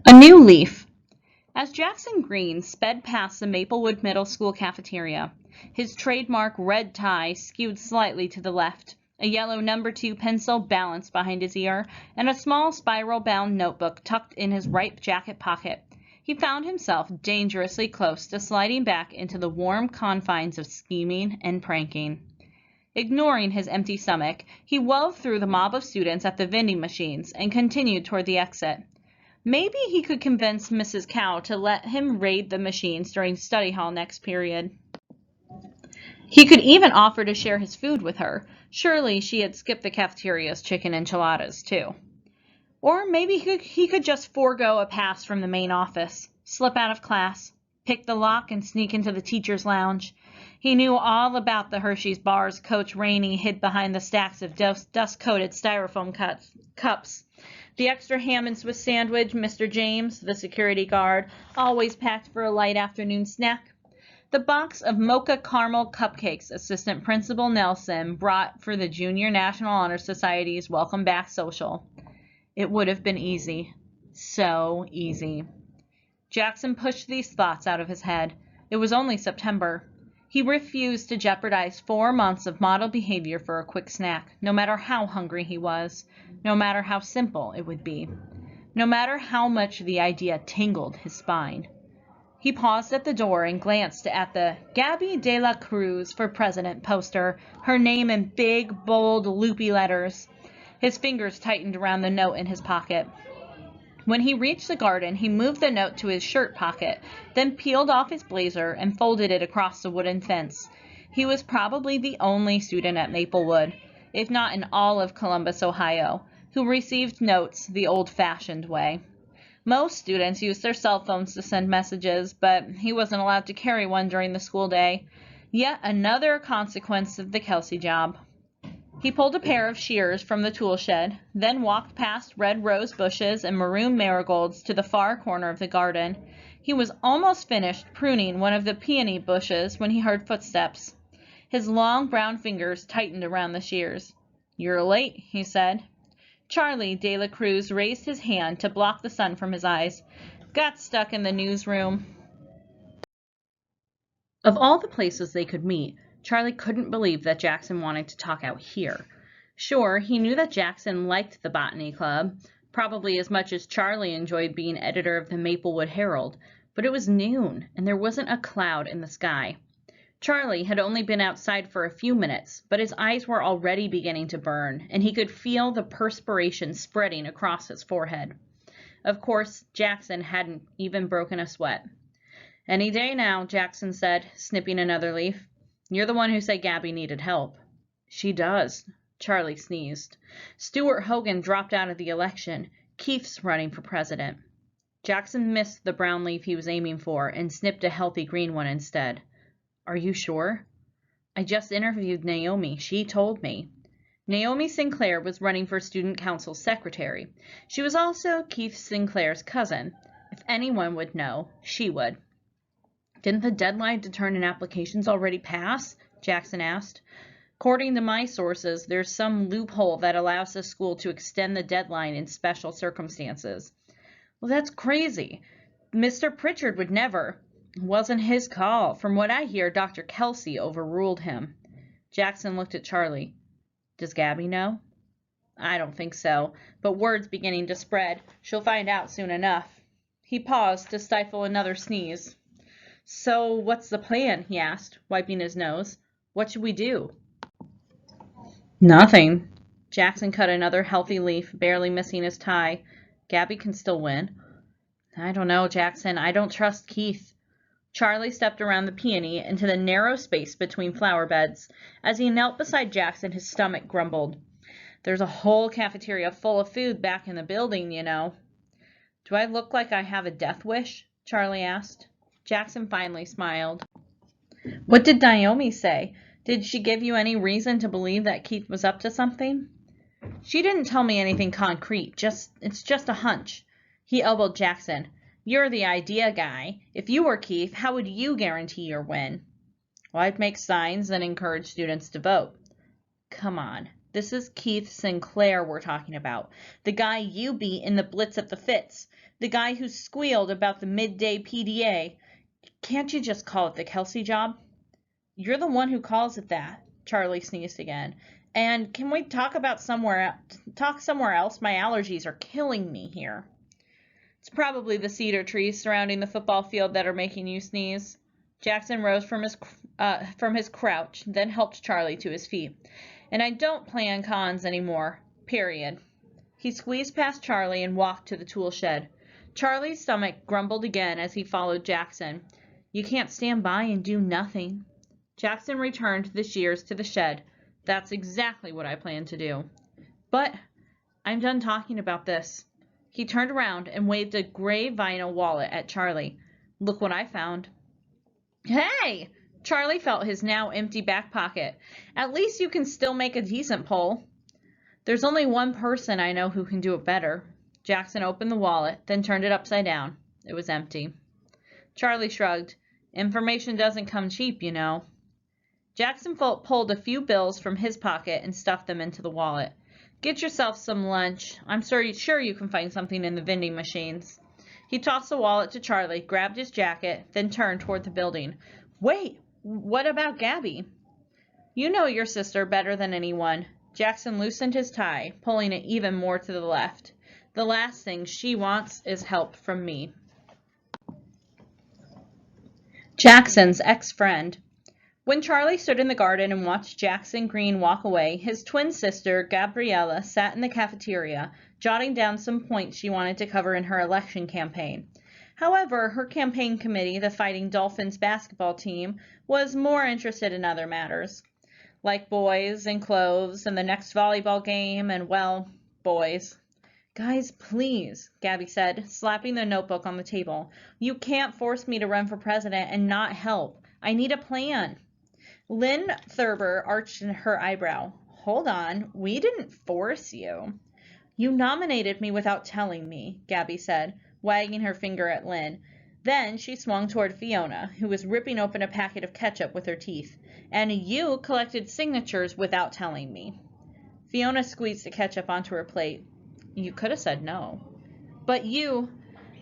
A new leaf. As Jackson Greene sped past the Maplewood Middle School cafeteria, his trademark red tie skewed slightly to the left, a yellow number 2 pencil balanced behind his ear, and a small spiral-bound notebook tucked in his right jacket pocket, he found himself dangerously close to sliding back into the warm confines of scheming and pranking. Ignoring his empty stomach, he wove through the mob of students at the vending machines and continued toward the exit. Maybe he could convince Mrs. Cow to let him raid the machines during study hall next period. He could even offer to share his food with her. Surely she had skipped the cafeteria's chicken enchiladas, too. Or maybe he could just forego a pass from the main office, slip out of class, pick the lock, and sneak into the teacher's lounge. He knew all about the Hershey's bars Coach Rainey hid behind the stacks of dust-coated styrofoam cups. The extra ham and Swiss sandwich Mr. James, the security guard, always packed for a light afternoon snack. The box of mocha caramel cupcakes Assistant Principal Nelson brought for the Junior National Honor Society's Welcome Back Social. It would have been easy. So easy. Jackson pushed these thoughts out of his head. It was only September. He refused to jeopardize 4 months of model behavior for a quick snack, no matter how hungry he was, no matter how simple it would be, no matter how much the idea tingled his spine. He paused at the door and glanced at the Gabby de la Cruz for President poster, her name in big, bold, loopy letters. His fingers tightened around the note in his pocket. When he reached the garden, he moved the note to his shirt pocket, then peeled off his blazer and folded it across the wooden fence. He was probably the only student at Maplewood, if not in all of Columbus, Ohio, who received notes the old-fashioned way. Most students used their cell phones to send messages, but he wasn't allowed to carry one during the school day. Yet another consequence of the Kelsey job. He pulled a pair of shears from the tool shed, then walked past red rose bushes and maroon marigolds to the far corner of the garden. He was almost finished pruning one of the peony bushes when he heard footsteps. His long brown fingers tightened around the shears. "You're late," he said. Charlie de la Cruz raised his hand to block the sun from his eyes. "Got stuck in the newsroom." Of all the places they could meet, Charlie couldn't believe that Jackson wanted to talk out here. Sure, he knew that Jackson liked the Botany Club, probably as much as Charlie enjoyed being editor of the Maplewood Herald, but it was noon, and there wasn't a cloud in the sky. Charlie had only been outside for a few minutes, but his eyes were already beginning to burn, and he could feel the perspiration spreading across his forehead. Of course, Jackson hadn't even broken a sweat. "Any day now," Jackson said, snipping another leaf. "You're the one who said Gabby needed help." "She does." Charlie sneezed. "Stuart Hogan dropped out of the election. Keith's running for president." Jackson missed the brown leaf he was aiming for and snipped a healthy green one instead. "Are you sure?" "I just interviewed Naomi. She told me." Naomi Sinclair was running for student council secretary. She was also Keith Sinclair's cousin. If anyone would know, she would. "Didn't the deadline to turn in applications already pass?" Jackson asked. "According to my sources, there's some loophole that allows the school to extend the deadline in special circumstances." "Well, that's crazy. Mr. Pritchard would never." "It wasn't his call. From what I hear, Dr. Kelsey overruled him." Jackson looked at Charlie. "Does Gabby know?" "I don't think so, but word's beginning to spread. She'll find out soon enough." He paused to stifle another sneeze. "So what's the plan?" he asked, wiping his nose. "What should we do?" "Nothing." Jackson cut another healthy leaf, barely missing his tie. "Gabby can still win." "I don't know, Jackson. I don't trust Keith." Charlie stepped around the peony into the narrow space between flower beds. As he knelt beside Jackson, his stomach grumbled. "There's a whole cafeteria full of food back in the building, you know." "Do I look like I have a death wish?" Charlie asked. Jackson finally smiled. "What did Naomi say? Did she give you any reason to believe that Keith was up to something?" "She didn't tell me anything concrete. It's just a hunch." He elbowed Jackson. "You're the idea guy. If you were Keith, how would you guarantee your win?" "Well, I'd make signs and encourage students to vote." "Come on. This is Keith Sinclair we're talking about. The guy you beat in the Blitz at the Fitz. The guy who squealed about the midday PDA. Can't you just call it the Kelsey job? You're the one who calls it that. Charlie sneezed again. And can we talk somewhere else? My allergies are killing me here. It's probably the cedar trees surrounding the football field that are making you sneeze. Jackson rose from his crouch, then helped Charlie to his feet. And I don't plan cons anymore. Period. He squeezed past Charlie and walked to the tool shed. Charlie's stomach grumbled again as he followed Jackson. You can't stand by and do nothing. Jackson returned the shears to the shed. That's exactly what I plan to do. But I'm done talking about this. He turned around and waved a gray vinyl wallet at Charlie. Look what I found. Hey! Charlie felt his now empty back pocket. At least you can still make a decent pull. There's only one person I know who can do it better. Jackson opened the wallet, then turned it upside down. It was empty. Charlie shrugged. Information doesn't come cheap, you know. Jackson pulled a few bills from his pocket and stuffed them into the wallet. Get yourself some lunch. I'm sure you can find something in the vending machines. He tossed the wallet to Charlie, grabbed his jacket, then turned toward the building. Wait, what about Gabby? You know your sister better than anyone. Jackson loosened his tie, pulling it even more to the left. The last thing she wants is help from me. Jackson's ex-friend. When Charlie stood in the garden and watched Jackson Greene walk away, his twin sister, Gabriella, sat in the cafeteria, jotting down some points she wanted to cover in her election campaign. However, her campaign committee, the Fighting Dolphins basketball team, was more interested in other matters, like boys and clothes and the next volleyball game and, well, boys. Guys, please, Gabby said, slapping the notebook on the table. You can't force me to run for president and not help. I need a plan. Lynn Thurber arched her eyebrow. Hold on, we didn't force you. You nominated me without telling me, Gabby said, wagging her finger at Lynn. Then she swung toward Fiona, who was ripping open a packet of ketchup with her teeth. And you collected signatures without telling me. Fiona squeezed the ketchup onto her plate. You could have said no. But you...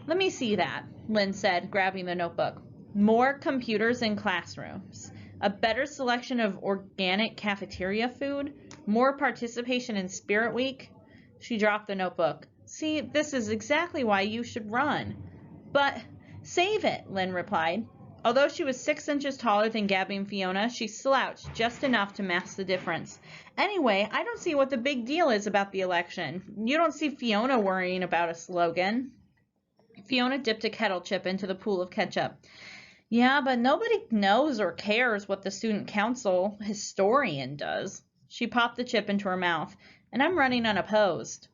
Let me see that, Lynn said, grabbing the notebook. More computers in classrooms. A better selection of organic cafeteria food. More participation in Spirit Week. She dropped the notebook. See, this is exactly why you should run. But save it, Lynn replied. Although she was 6 inches taller than Gabby and Fiona, she slouched just enough to mask the difference. Anyway, I don't see what the big deal is about the election. You don't see Fiona worrying about a slogan. Fiona dipped a kettle chip into the pool of ketchup. Yeah, but nobody knows or cares what the student council historian does. She popped the chip into her mouth. And I'm running unopposed.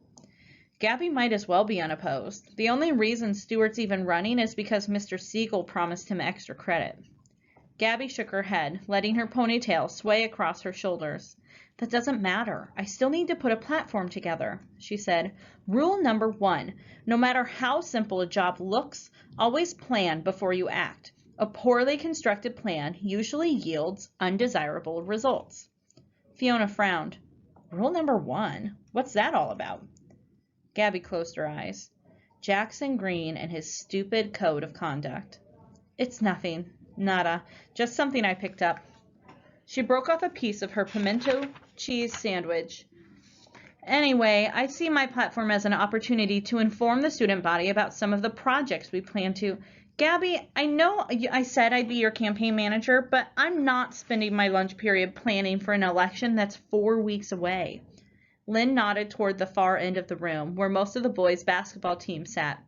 Gabby might as well be unopposed. The only reason Stewart's even running is because Mr. Siegel promised him extra credit. Gabby shook her head, letting her ponytail sway across her shoulders. That doesn't matter. I still need to put a platform together, she said. Rule number 1, no matter how simple a job looks, always plan before you act. A poorly constructed plan usually yields undesirable results. Fiona frowned. Rule number 1? What's that all about? Gabby closed her eyes. Jackson Greene and his stupid code of conduct. It's nothing. Nada. Just something I picked up. She broke off a piece of her pimento cheese sandwich. Anyway, I see my platform as an opportunity to inform the student body about some of the projects we plan to. Gabby, I know I said I'd be your campaign manager, but I'm not spending my lunch period planning for an election that's 4 weeks away. Lynn nodded toward the far end of the room, where most of the boys' basketball team sat.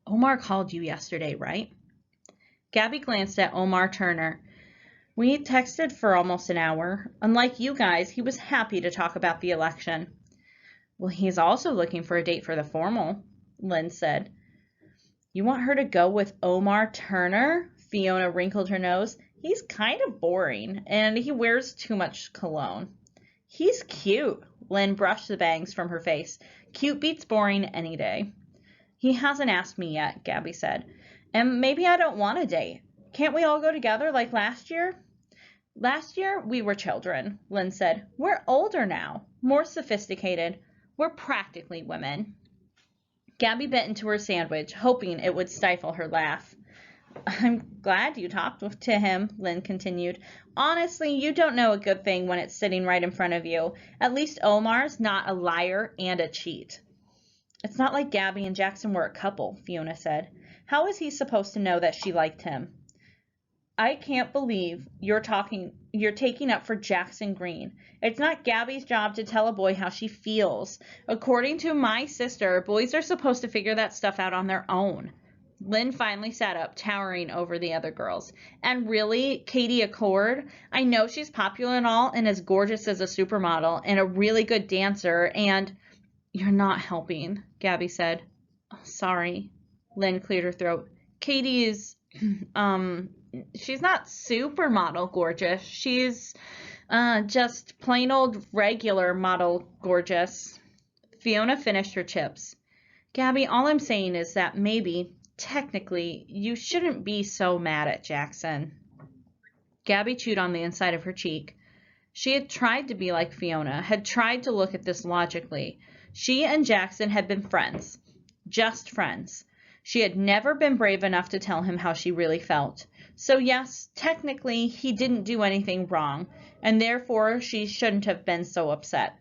Omar called you yesterday, right? Gabby glanced at Omar Turner. We texted for almost an hour. Unlike you guys, he was happy to talk about the election. Well, he's also looking for a date for the formal, Lynn said. You want her to go with Omar Turner? Fiona wrinkled her nose. He's kind of boring, and he wears too much cologne. He's cute. Lynn brushed the bangs from her face. Cute beats boring any day. He hasn't asked me yet, Gabby said. And maybe I don't want a date. Can't we all go together like last year? Last year, we were children, Lynn said. We're older now, more sophisticated. We're practically women. Gabby bit into her sandwich, hoping it would stifle her laugh. I'm glad you talked to him, Lynn continued. Honestly, you don't know a good thing when it's sitting right in front of you. At least Omar's not a liar and a cheat. It's not like Gabby and Jackson were a couple, Fiona said. How was he supposed to know that she liked him? I can't believe you're taking up for Jackson Greene. It's not Gabby's job to tell a boy how she feels. According to my sister, boys are supposed to figure that stuff out on their own. Lynn finally sat up, towering over the other girls. And really, Katie Accord? I know she's popular and all, and as gorgeous as a supermodel, and a really good dancer, and... You're not helping, Gabby said. Oh, sorry. Lynn cleared her throat. Katie is, she's not supermodel gorgeous. She's, just plain old regular model gorgeous. Fiona finished her chips. Gabby, all I'm saying is that maybe, technically, you shouldn't be so mad at Jackson. Gabby chewed on the inside of her cheek. She had tried to be like Fiona, had tried to look at this logically. She and Jackson had been friends, just friends. She had never been brave enough to tell him how she really felt. So yes, technically, he didn't do anything wrong, and therefore she shouldn't have been so upset.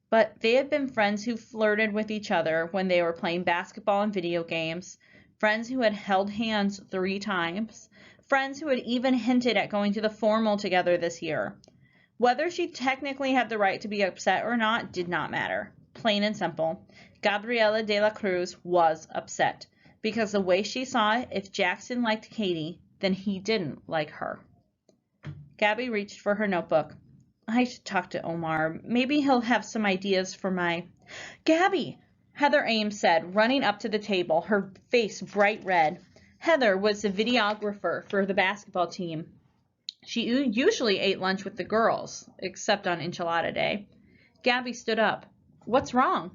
But they had been friends who flirted with each other when they were playing basketball and video games, friends who had held hands 3 times, friends who had even hinted at going to the formal together this year. Whether she technically had the right to be upset or not did not matter. Plain and simple, Gabriela de la Cruz was upset, because the way she saw it, if Jackson liked Katie, then he didn't like her. Gabby reached for her notebook. I should talk to Omar. Maybe he'll have some ideas for my... Gabby, Heather Ames said, running up to the table, her face bright red. Heather was the videographer for the basketball team. She usually ate lunch with the girls, except on enchilada day. Gabby stood up. What's wrong?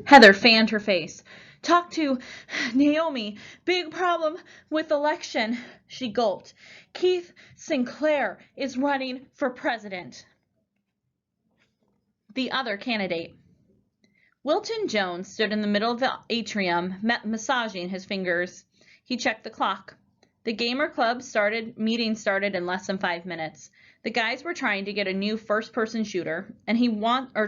Heather fanned her face. Talk to Naomi. Big problem with election. She gulped. Keith Sinclair is running for president. The other candidate. Wilton Jones stood in the middle of the atrium, massaging his fingers. He checked the clock. The Gamer Club meeting started in less than 5 minutes. The guys were trying to get a new first-person shooter, and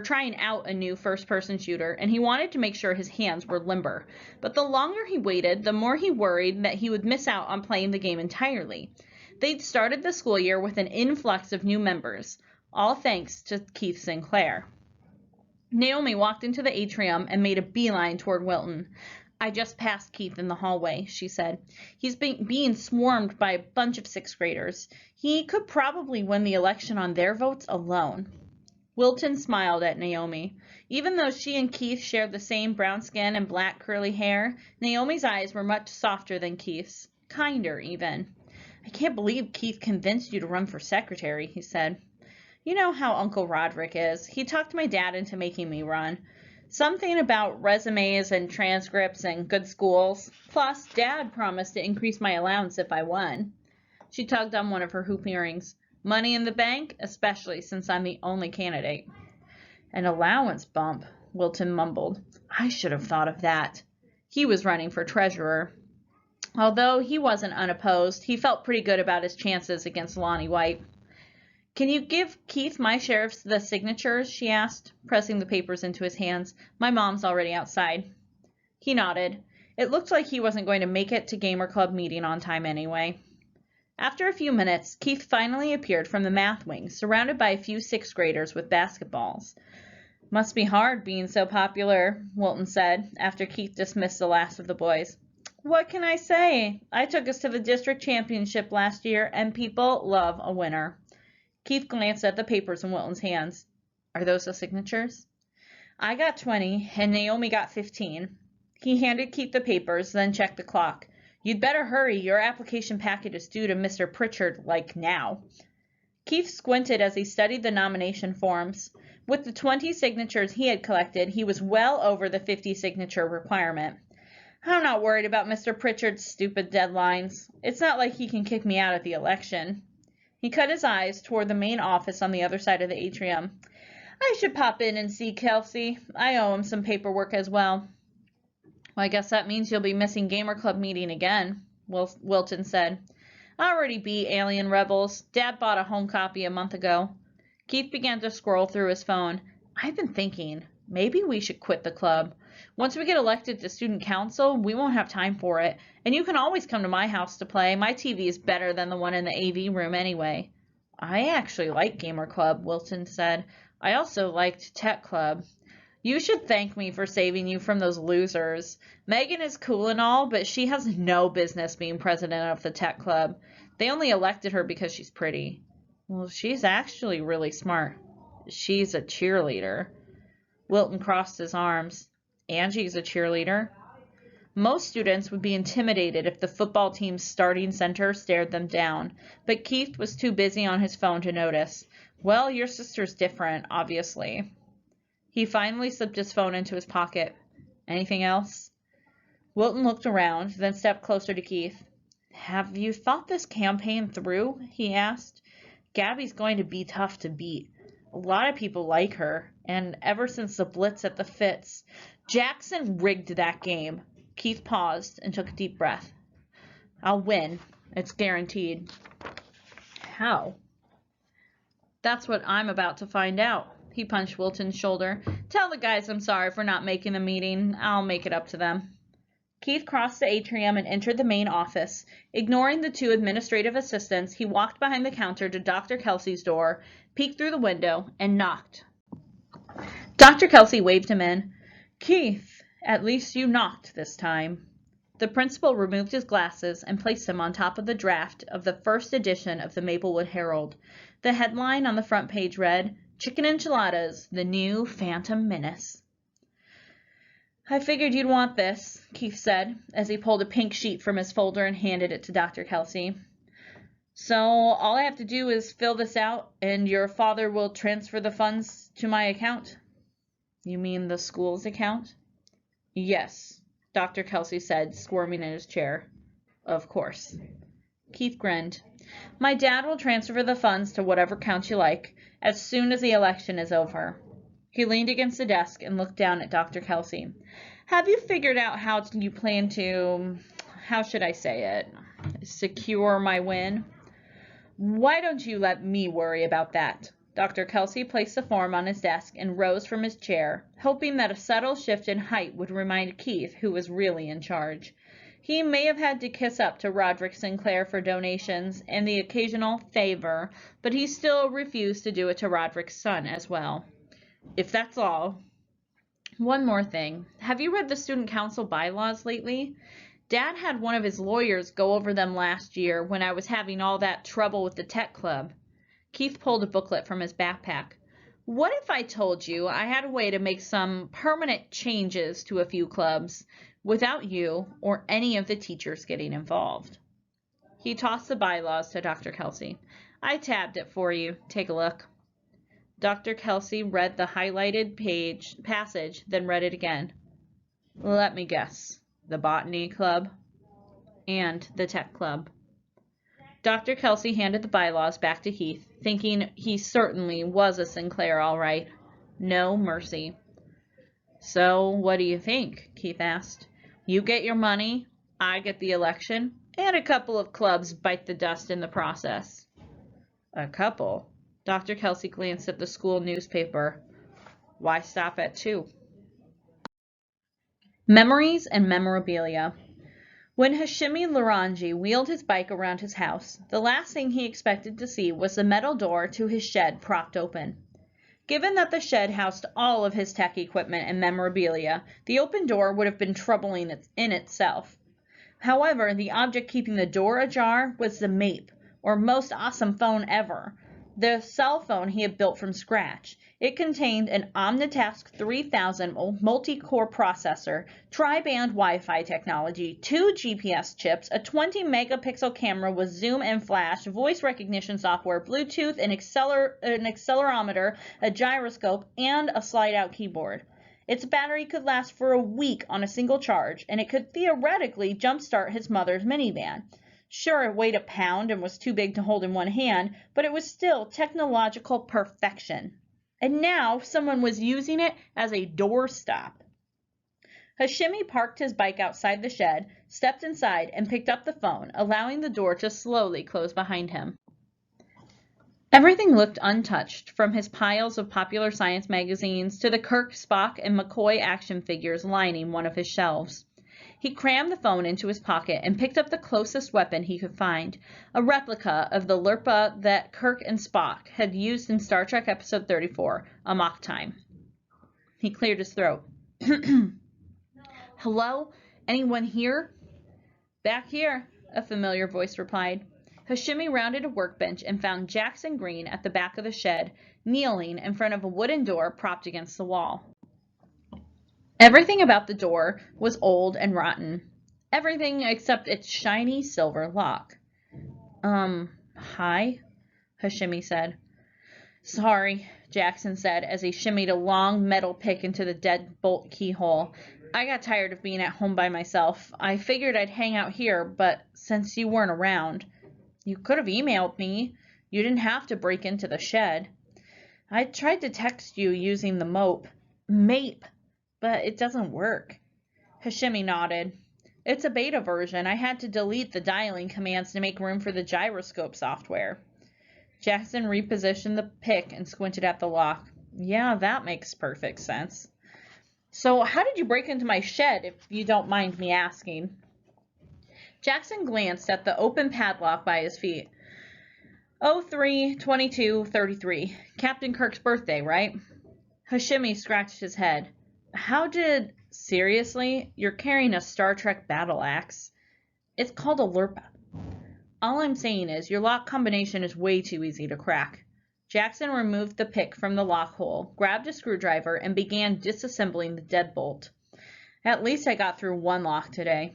trying out a new first-person shooter, and he wanted to make sure his hands were limber. But the longer he waited, the more he worried that he would miss out on playing the game entirely. They'd started the school year with an influx of new members, all thanks to Keith Sinclair. Naomi walked into the atrium and made a beeline toward Wilton. I just passed Keith in the hallway, she said. He's being swarmed by a bunch of 6th graders. He could probably win the election on their votes alone. Wilton smiled at Naomi. Even though she and Keith shared the same brown skin and black curly hair, Naomi's eyes were much softer than Keith's. Kinder, even. I can't believe Keith convinced you to run for secretary, he said. You know how Uncle Roderick is. He talked my dad into making me run. Something about resumes and transcripts and good schools. Plus, Dad promised to increase my allowance if I won. She tugged on one of her hoop earrings. Money in the bank, especially since I'm the only candidate. An allowance bump, Wilton mumbled. I should have thought of that. He was running for treasurer. Although he wasn't unopposed, he felt pretty good about his chances against Lonnie White. Can you give Keith my share of the signatures? She asked, pressing the papers into his hands. My mom's already outside. He nodded. It looked like he wasn't going to make it to Gamer Club meeting on time anyway. After a few minutes, Keith finally appeared from the math wing, surrounded by a few 6th graders with basketballs. Must be hard being so popular, Wilton said, after Keith dismissed the last of the boys. What can I say? I took us to the district championship last year, and people love a winner. Keith glanced at the papers in Wilton's hands. Are those the signatures? I got 20, and Naomi got 15. He handed Keith the papers, then checked the clock. You'd better hurry. Your application packet is due to Mr. Pritchard, like now. Keith squinted as he studied the nomination forms. With the 20 signatures he had collected, he was well over the 50 signature requirement. I'm not worried about Mr. Pritchard's stupid deadlines. It's not like he can kick me out at the election. He cut his eyes toward the main office on the other side of the atrium. I should pop in and see Kelsey. I owe him some paperwork as well. Well, I guess that means you'll be missing Gamer Club meeting again, Wilton said. I already beat Alien Rebels. Dad bought a home copy a month ago. Keith began to scroll through his phone. I've been thinking, maybe we should quit the club. Once we get elected to student council, we won't have time for it. And you can always come to my house to play. My TV is better than the one in the AV room anyway. I actually like Gamer Club, Wilton said. I also liked Tech Club. You should thank me for saving you from those losers. Megan is cool and all, but she has no business being president of the Tech Club. They only elected her because she's pretty. Well, she's actually really smart. She's a cheerleader. Wilton crossed his arms. Angie's a cheerleader. Most students would be intimidated if the football team's starting center stared them down, but Keith was too busy on his phone to notice. Well, your sister's different, obviously. He finally slipped his phone into his pocket. Anything else? Wilton looked around, then stepped closer to Keith. Have you thought this campaign through? He asked. Gabby's going to be tough to beat. A lot of people like her, and ever since the blitz at the Fitz, Jackson rigged that game. Keith paused and took a deep breath. I'll win. It's guaranteed. How? That's what I'm about to find out. He punched Wilton's shoulder. Tell the guys I'm sorry for not making the meeting. I'll make it up to them. Keith crossed the atrium and entered the main office. Ignoring the two administrative assistants, he walked behind the counter to Dr. Kelsey's door, peeked through the window, and knocked. Dr. Kelsey waved him in. Keith, at least you knocked this time. The principal removed his glasses and placed them on top of the draft of the first edition of the Maplewood Herald. The headline on the front page read, Chicken Enchiladas, the new Phantom Menace. I figured you'd want this, Keith said, as he pulled a pink sheet from his folder and handed it to Dr. Kelsey. So all I have to do is fill this out, and your father will transfer the funds to my account? You mean the school's account? Yes, Dr. Kelsey said, squirming in his chair. Of course. Keith grinned. My dad will transfer the funds to whatever account you like, as soon as the election is over. He leaned against the desk and looked down at Dr. Kelsey. Have you figured out how you plan to, how should I say it, secure my win? Why don't you let me worry about that? Dr. Kelsey placed the form on his desk and rose from his chair, hoping that a subtle shift in height would remind Keith who was really in charge. He may have had to kiss up to Roderick Sinclair for donations and the occasional favor, but he still refused to do it to Roderick's son as well. If that's all. One more thing. Have you read the student council bylaws lately? Dad had one of his lawyers go over them last year when I was having all that trouble with the tech club. Keith pulled a booklet from his backpack. What if I told you I had a way to make some permanent changes to a few clubs without you or any of the teachers getting involved? He tossed the bylaws to Dr. Kelsey. I tabbed it for you. Take a look. Dr. Kelsey read the highlighted passage, then read it again. Let me guess. The Botany Club and the Tech Club. Dr. Kelsey handed the bylaws back to Keith, thinking he certainly was a Sinclair all right. No mercy. So, what do you think? Keith asked. You get your money, I get the election, and a couple of clubs bite the dust in the process. A couple? Dr. Kelsey glanced at the school newspaper. Why stop at 2? Memories and memorabilia. When Hashimi Laranji wheeled his bike around his house, the last thing he expected to see was the metal door to his shed propped open. Given that the shed housed all of his tech equipment and memorabilia, the open door would have been troubling in itself. However, the object keeping the door ajar was the MAPE, or most awesome phone ever, the cell phone he had built from scratch. It contained an Omnitask 3000 multi-core processor, tri-band Wi-Fi technology, 2 GPS chips, a 20-megapixel camera with zoom and flash, voice recognition software, Bluetooth, an accelerometer, a gyroscope, and a slide-out keyboard. Its battery could last for a week on a single charge, and it could theoretically jumpstart his mother's minivan. Sure, it weighed a pound and was too big to hold in one hand, but it was still technological perfection. And now someone was using it as a doorstop. Hashimi parked his bike outside the shed, stepped inside, and picked up the phone, allowing the door to slowly close behind him. Everything looked untouched, from his piles of popular science magazines to the Kirk, Spock, and McCoy action figures lining one of his shelves. He crammed the phone into his pocket and picked up the closest weapon he could find, a replica of the Lurpa that Kirk and Spock had used in Star Trek Episode 34, Amok Time. He cleared his throat. Hello? Anyone here? Back here, a familiar voice replied. Hashimi rounded a workbench and found Jackson Greene at the back of the shed, kneeling in front of a wooden door propped against the wall. Everything about the door was old and rotten. Everything except its shiny silver lock. Hi, Hashimi said. Sorry, Jackson said as he shimmied a long metal pick into the deadbolt keyhole. I got tired of being at home by myself. I figured I'd hang out here, but since you weren't around, you could have emailed me. You didn't have to break into the shed. I tried to text you using the MAPE, but it doesn't work. Hashimi nodded. It's a beta version. I had to delete the dialing commands to make room for the gyroscope software. Jackson repositioned the pick and squinted at the lock. Yeah, that makes perfect sense. So how did you break into my shed, if you don't mind me asking? Jackson glanced at the open padlock by his feet. 03-22-33. Captain Kirk's birthday, right? Hashimi scratched his head. Seriously? You're carrying a Star Trek battle axe. It's called a Lurpa. All I'm saying is your lock combination is way too easy to crack. Jackson removed the pick from the lock hole, grabbed a screwdriver, and began disassembling the deadbolt. At least I got through one lock today.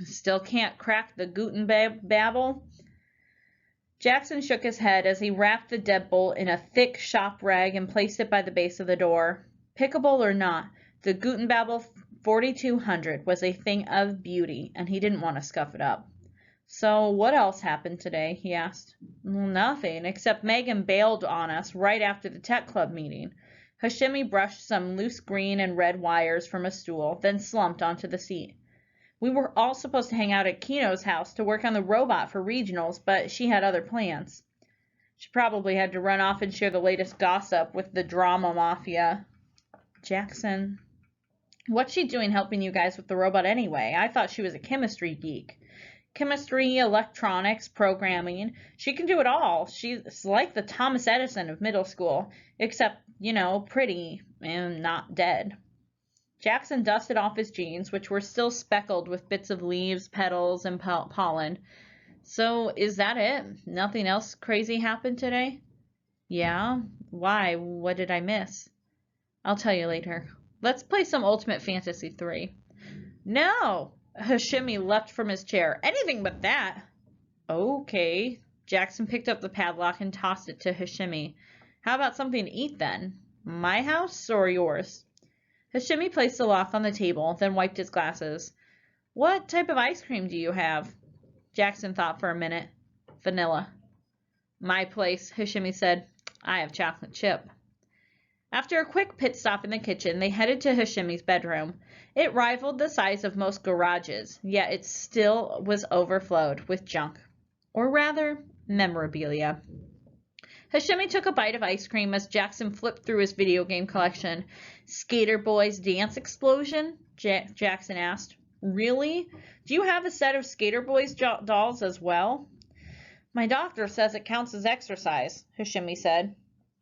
Still can't crack the Guten Babel? Jackson shook his head as he wrapped the deadbolt in a thick shop rag and placed it by the base of the door. Pickable or not, the Guten Babel 4200 was a thing of beauty, and he didn't want to scuff it up. So what else happened today? He asked. Nothing, except Megan bailed on us right after the tech club meeting. Hashimi brushed some loose green and red wires from a stool, then slumped onto the seat. We were all supposed to hang out at Kino's house to work on the robot for regionals, but she had other plans. She probably had to run off and share the latest gossip with the drama mafia. Jackson, what's she doing helping you guys with the robot anyway? I thought she was a chemistry geek. Chemistry, electronics, programming. She can do it all. She's like the Thomas Edison of middle school, except, pretty and not dead. Jackson dusted off his jeans, which were still speckled with bits of leaves, petals, and pollen. So, is that it? Nothing else crazy happened today? Yeah? Why? What did I miss? I'll tell you later. Let's play some Ultimate Fantasy 3. No! Hashimi leapt from his chair. Anything but that. Okay. Jackson picked up the padlock and tossed it to Hashimi. How about something to eat then? My house or yours? Hashimi placed the lock on the table, then wiped his glasses. What type of ice cream do you have? Jackson thought for a minute. Vanilla. My place, Hashimi said. I have chocolate chip. After a quick pit stop in the kitchen, they headed to Hashimi's bedroom. It rivaled the size of most garages, yet it still was overflowed with junk. Or rather, memorabilia. Hashimi took a bite of ice cream as Jackson flipped through his video game collection. Skater Boys Dance Explosion? Jackson asked. Really? Do you have a set of Skater Boys dolls as well? My doctor says it counts as exercise, Hashimi said.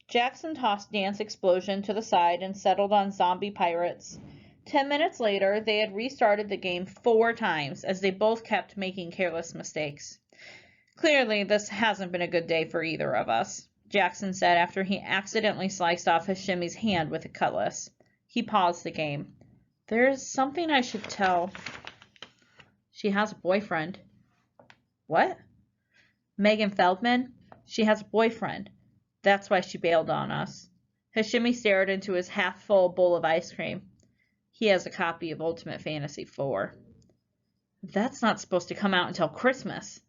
Jackson tossed Dance Explosion to the side and settled on Zombie Pirates. 10 minutes later, they had restarted the game 4 times as they both kept making careless mistakes. Clearly, this hasn't been a good day for either of us, Jackson said after he accidentally sliced off Hashimi's hand with a cutlass. He paused the game. There's something I should tell. She has a boyfriend. What? Megan Feldman? She has a boyfriend. That's why she bailed on us. Hashimi stared into his half-full bowl of ice cream. He has a copy of Ultimate Fantasy 4. That's not supposed to come out until Christmas.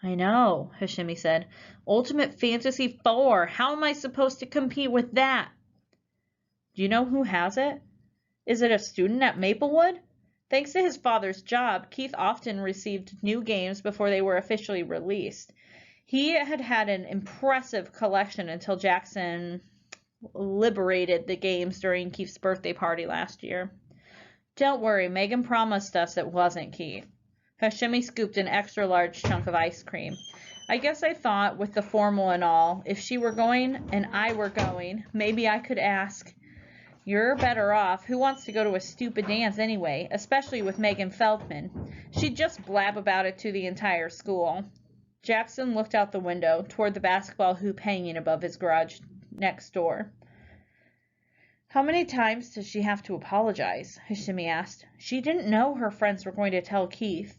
I know, Hashimi said. Ultimate Fantasy 4. How am I supposed to compete with that? Do you know who has it? Is it a student at Maplewood? Thanks to his father's job, Keith often received new games before they were officially released. He had had an impressive collection until Jackson liberated the games during Keith's birthday party last year. Don't worry, Megan promised us it wasn't Keith. Hashimi scooped an extra large chunk of ice cream. I guess I thought, with the formal and all, if she were going and I were going, maybe I could ask. You're better off. Who wants to go to a stupid dance anyway, especially with Megan Feldman? She'd just blab about it to the entire school. Jackson looked out the window toward the basketball hoop hanging above his garage next door. How many times does she have to apologize? Hashimi asked. She didn't know her friends were going to tell Keith.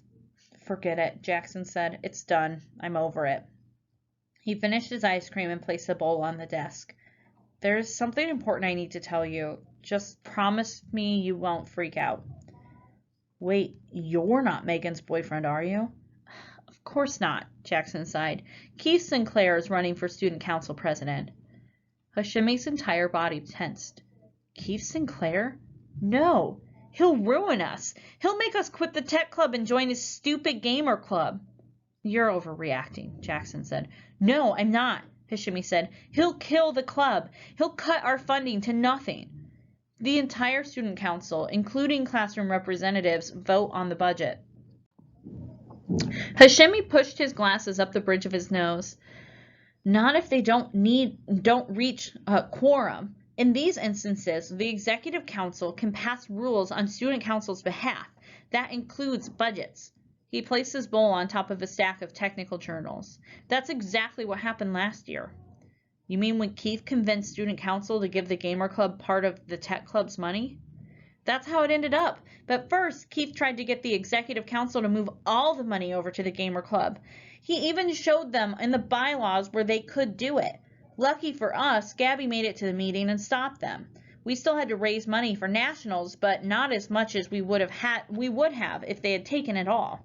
Forget it, Jackson said. It's done. I'm over it. He finished his ice cream and placed the bowl on the desk. There's something important I need to tell you. Just promise me you won't freak out. Wait, you're not Megan's boyfriend, are you? Of course not, Jackson sighed. Keith Sinclair is running for student council president. Hashimi's entire body tensed. Keith Sinclair? No, he'll ruin us. He'll make us quit the tech club and join his stupid gamer club. You're overreacting, Jackson said. No, I'm not, Hashimi said. He'll kill the club. He'll cut our funding to nothing. The entire student council, including classroom representatives, vote on the budget. Hashimi pushed his glasses up the bridge of his nose. Not if they don't reach quorum. In these instances, the executive council can pass rules on student council's behalf. That includes budgets. He placed his bowl on top of a stack of technical journals. That's exactly what happened last year. You mean when Keith convinced student council to give the gamer club part of the tech club's money? That's how it ended up. But first, Keith tried to get the executive council to move all the money over to the gamer club. He even showed them in the bylaws where they could do it. Lucky for us, Gabby made it to the meeting and stopped them. We still had to raise money for nationals, but not as much as we would have if they had taken it all.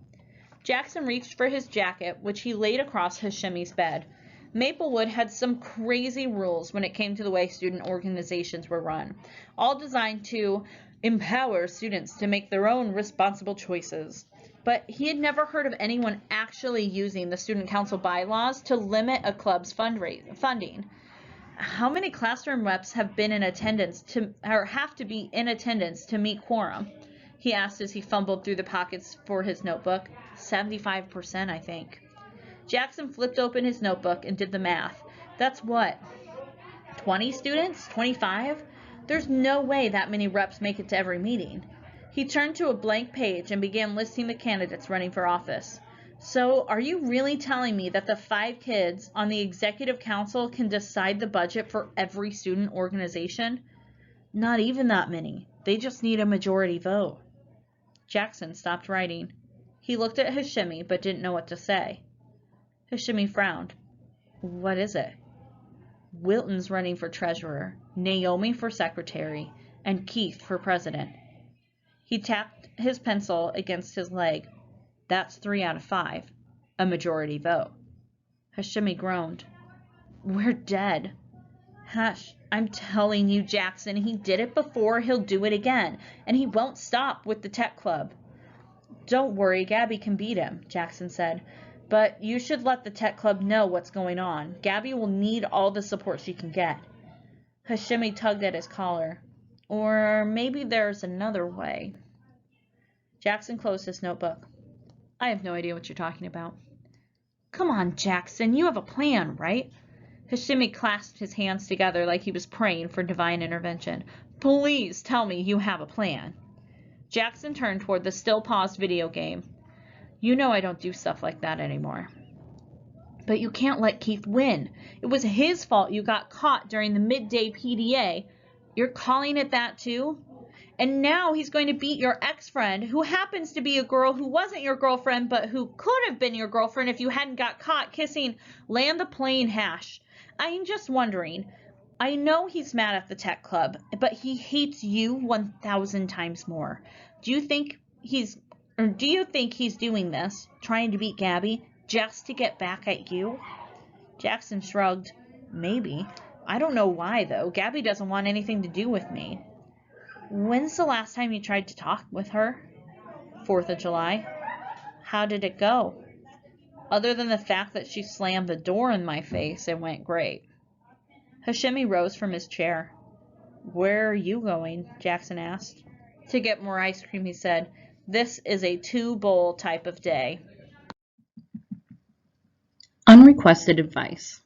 Jackson reached for his jacket, which he laid across Hashimi's bed. Maplewood had some crazy rules when it came to the way student organizations were run, all designed to empower students to make their own responsible choices. But he had never heard of anyone actually using the student council bylaws to limit a club's funding. How many classroom reps have been in attendance have to be in attendance to meet quorum? He asked as he fumbled through the pockets for his notebook. 75%, I think. Jackson flipped open his notebook and did the math. That's what? 20 students? 25? There's no way that many reps make it to every meeting. He turned to a blank page and began listing the candidates running for office. So, are you really telling me that the 5 kids on the executive council can decide the budget for every student organization? Not even that many. They just need a majority vote. Jackson stopped writing. He looked at Hashimi but didn't know what to say. Hashimi frowned. What is it? Wilton's running for treasurer, Naomi for secretary, and Keith for president. He tapped his pencil against his leg. That's 3 out of 5. A majority vote. Hashimi groaned. We're dead. Hush, I'm telling you, Jackson, he did it before, he'll do it again, and he won't stop with the tech club. Don't worry, Gabby can beat him, Jackson said. But you should let the tech club know what's going on. Gabby will need all the support she can get. Hashimi tugged at his collar. Or maybe there's another way. Jackson closed his notebook. I have no idea what you're talking about. Come on, Jackson, you have a plan, right? Hashimi clasped his hands together like he was praying for divine intervention. Please tell me you have a plan. Jackson turned toward the still-paused video game. You know I don't do stuff like that anymore. But you can't let Keith win. It was his fault you got caught during the midday PDA. You're calling it that too? And now he's going to beat your ex-friend, who happens to be a girl who wasn't your girlfriend, but who could have been your girlfriend if you hadn't got caught kissing Land the Plane Hash. I'm just wondering. I know he's mad at the tech club, but he hates you 1,000 times more. Do you think he's doing this, trying to beat Gabby, Just to get back at you? Jackson shrugged. Maybe. I don't know why, though. Gabby doesn't want anything to do with me. When's the last time you tried to talk with her? 4th of July. How did it go? Other than the fact that she slammed the door in my face, it went great. Hashemi rose from his chair. Where are you going? Jackson asked. To get more ice cream, he said. This is a 2-bowl type of day. Unrequested advice.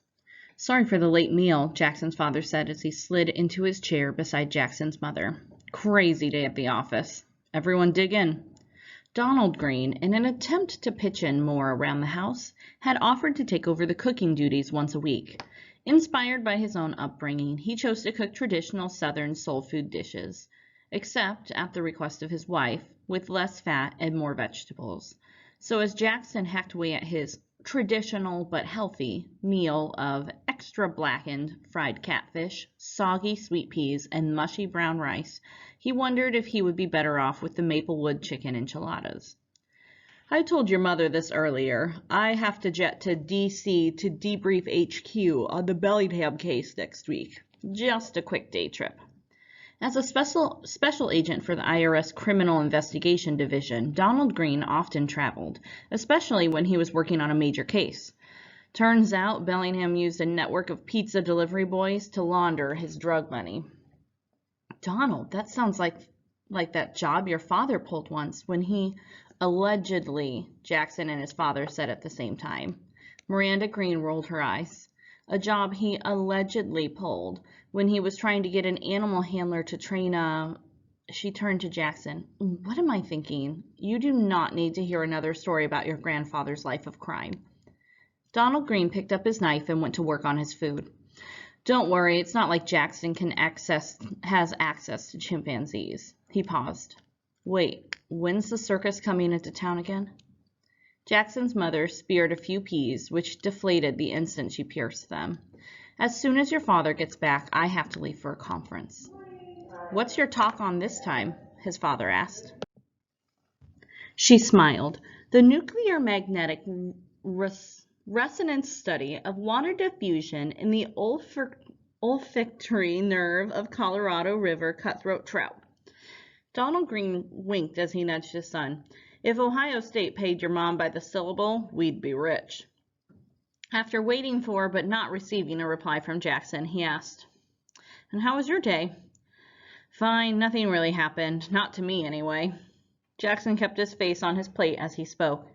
Sorry for the late meal, Jackson's father said as he slid into his chair beside Jackson's mother. Crazy day at the office. Everyone dig in. Donald Greene, in an attempt to pitch in more around the house, had offered to take over the cooking duties once a week. Inspired by his own upbringing, he chose to cook traditional Southern soul food dishes, except at the request of his wife, with less fat and more vegetables. So as Jackson hacked away at his traditional but healthy meal of extra blackened fried catfish, soggy sweet peas, and mushy brown rice, he wondered if he would be better off with the Maplewood chicken enchiladas. I told your mother this earlier. I have to jet to D.C. to debrief HQ on the Bellingham case next week. Just a quick day trip. As a special agent for the IRS Criminal Investigation Division, Donald Greene often traveled, especially when he was working on a major case. Turns out Bellingham used a network of pizza delivery boys to launder his drug money. Donald, that sounds like that job your father pulled once when he allegedly, Jackson and his father said at the same time. Miranda Greene rolled her eyes. A job he allegedly pulled when he was trying to get an animal handler to train She turned to Jackson. What am I thinking? You do not need to hear another story about your grandfather's life of crime. Donald Greene picked up his knife and went to work on his food. Don't worry, it's not like Jackson has access to chimpanzees. He paused. Wait, when's the circus coming into town again? Jackson's mother speared a few peas, which deflated the instant she pierced them. As soon as your father gets back, I have to leave for a conference. What's your talk on this time? His father asked. She smiled. The nuclear magnetic resonance study of water diffusion in the olfactory nerve of Colorado River cutthroat trout. Donald Greene winked as he nudged his son. If Ohio State paid your mom by the syllable, we'd be rich. After waiting for but not receiving a reply from Jackson, he asked, And how was your day? Fine, nothing really happened. Not to me, anyway. Jackson kept his face on his plate as he spoke.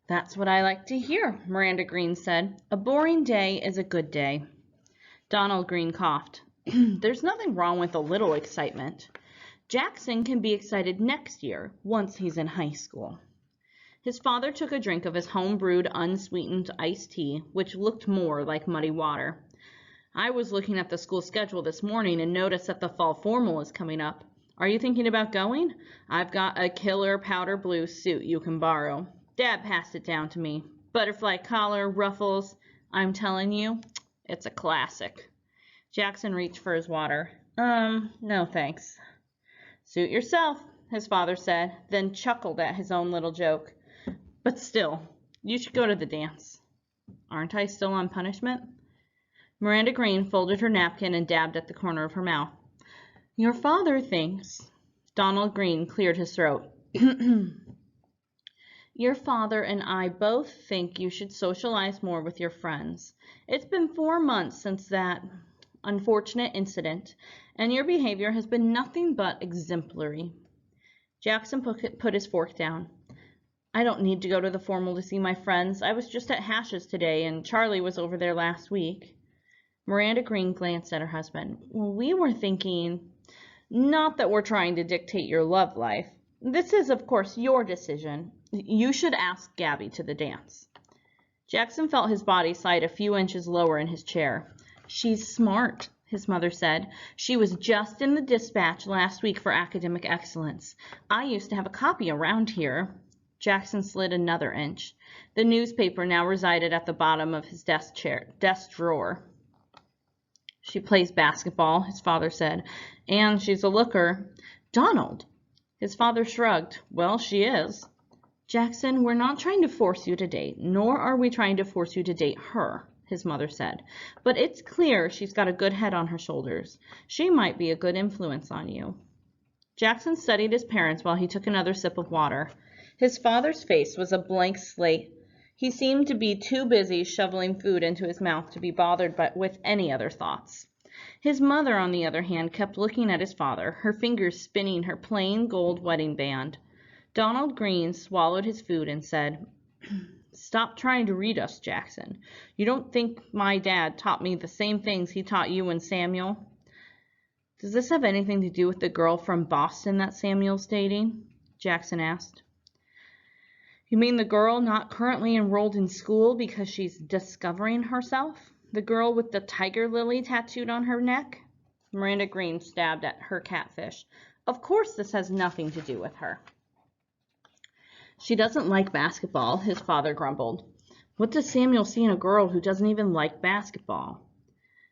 That's what I like to hear, Miranda Greene said. A boring day is a good day. Donald Greene coughed. There's nothing wrong with a little excitement. Jackson can be excited next year, once he's in high school. His father took a drink of his home-brewed, unsweetened iced tea, which looked more like muddy water. I was looking at the school schedule this morning and noticed that the fall formal is coming up. Are you thinking about going? I've got a killer powder blue suit you can borrow. Dad passed it down to me. Butterfly collar, ruffles. I'm telling you, it's a classic. Jackson reached for his water. No thanks. Suit yourself, his father said, then chuckled at his own little joke. But still, you should go to the dance. Aren't I still on punishment? Miranda Greene folded her napkin and dabbed at the corner of her mouth. Your father thinks. Donald Greene cleared his throat. Your father and I both think you should socialize more with your friends. It's been 4 months since that unfortunate incident, and your behavior has been nothing but exemplary. Jackson put his fork down. I don't need to go to the formal to see my friends. I was just at Hash's today, and Charlie was over there last week. Miranda Greene glanced at her husband. Well, we were thinking, not that we're trying to dictate your love life. This is, of course, your decision. You should ask Gabby to the dance. Jackson felt his body slide a few inches lower in his chair. She's smart, his mother said. She was just in the dispatch last week for academic excellence. I used to have a copy around here. Jackson slid another inch. The newspaper now resided at the bottom of his desk drawer. She plays basketball, his father said, and she's a looker. Donald! His father shrugged. Well, she is. Jackson, we're not trying to force you to date, nor are we trying to force you to date her, his mother said. But it's clear she's got a good head on her shoulders. She might be a good influence on you. Jackson studied his parents while he took another sip of water. His father's face was a blank slate. He seemed to be too busy shoveling food into his mouth to be bothered with any other thoughts. His mother, on the other hand, kept looking at his father, her fingers spinning her plain gold wedding band. Donald Greene swallowed his food and said, "Stop trying to read us, Jackson. You don't think my dad taught me the same things he taught you and Samuel?" "Does this have anything to do with the girl from Boston that Samuel's dating?" Jackson asked. "You mean the girl not currently enrolled in school because she's discovering herself? The girl with the tiger lily tattooed on her neck?" Miranda Greene stabbed at her catfish. "Of course this has nothing to do with her." "She doesn't like basketball," his father grumbled. "What does Samuel see in a girl who doesn't even like basketball?"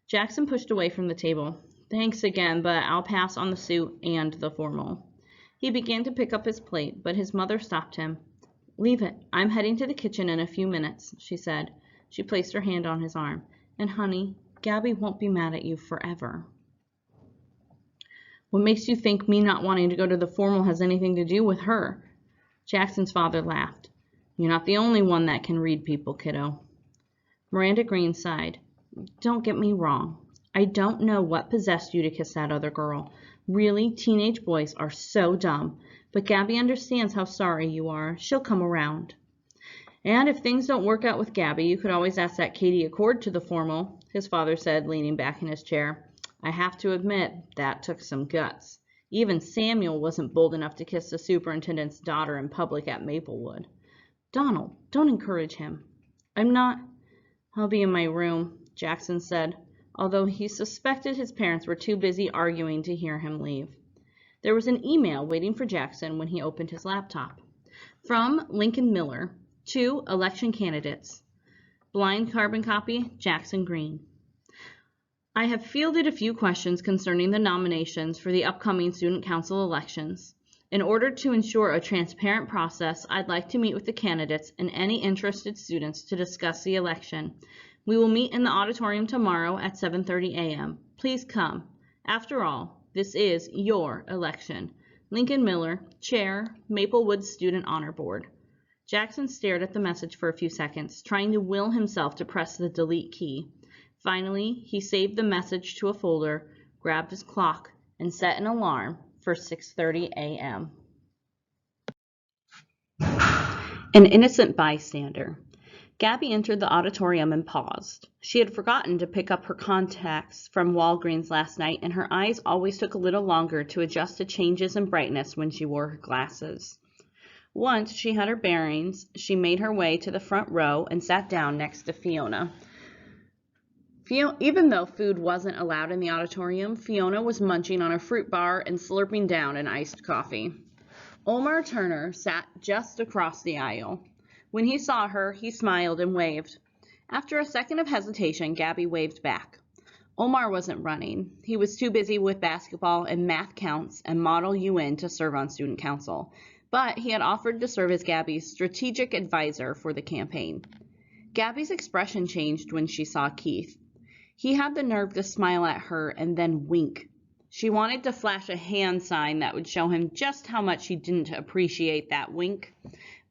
Jackson pushed away from the table. "Thanks again, but I'll pass on the suit and the formal." He began to pick up his plate, but his mother stopped him. "Leave it. I'm heading to the kitchen in a few minutes," she said. She placed her hand on his arm. "And honey, Gabby won't be mad at you forever." "What makes you think me not wanting to go to the formal has anything to do with her?" Jackson's father laughed. "You're not the only one that can read people, kiddo." Miranda Greene sighed. "Don't get me wrong. I don't know what possessed you to kiss that other girl. Really, teenage boys are so dumb. But Gabby understands how sorry you are. She'll come around. And if things don't work out with Gabby, you could always ask that Katie Accord to the formal," his father said, leaning back in his chair. "I have to admit, that took some guts. Even Samuel wasn't bold enough to kiss the superintendent's daughter in public at Maplewood." "Donald, don't encourage him." "I'm not." "I'll be in my room," Jackson said, although he suspected his parents were too busy arguing to hear him leave. There was an email waiting for Jackson when he opened his laptop. From Lincoln Miller to election candidates. Blind carbon copy, Jackson Greene. I have fielded a few questions concerning the nominations for the upcoming student council elections. In order to ensure a transparent process, I'd like to meet with the candidates and any interested students to discuss the election. We will meet in the auditorium tomorrow at 7:30 a.m. Please come. After all, this is your election. Lincoln Miller, Chair, Maplewood Student Honor Board. Jackson stared at the message for a few seconds, trying to will himself to press the delete key. Finally, he saved the message to a folder, grabbed his clock, and set an alarm for 6:30 a.m. An innocent bystander. Gabby entered the auditorium and paused. She had forgotten to pick up her contacts from Walgreens last night, and her eyes always took a little longer to adjust to changes in brightness when she wore her glasses. Once she had her bearings, she made her way to the front row and sat down next to Fiona. Even though food wasn't allowed in the auditorium, Fiona was munching on a fruit bar and slurping down an iced coffee. Omar Turner sat just across the aisle. When he saw her, he smiled and waved. After a second of hesitation, Gabby waved back. Omar wasn't running. He was too busy with basketball and math counts and Model UN to serve on student council, but he had offered to serve as Gabby's strategic advisor for the campaign. Gabby's expression changed when she saw Keith. He had the nerve to smile at her and then wink. She wanted to flash a hand sign that would show him just how much she didn't appreciate that wink,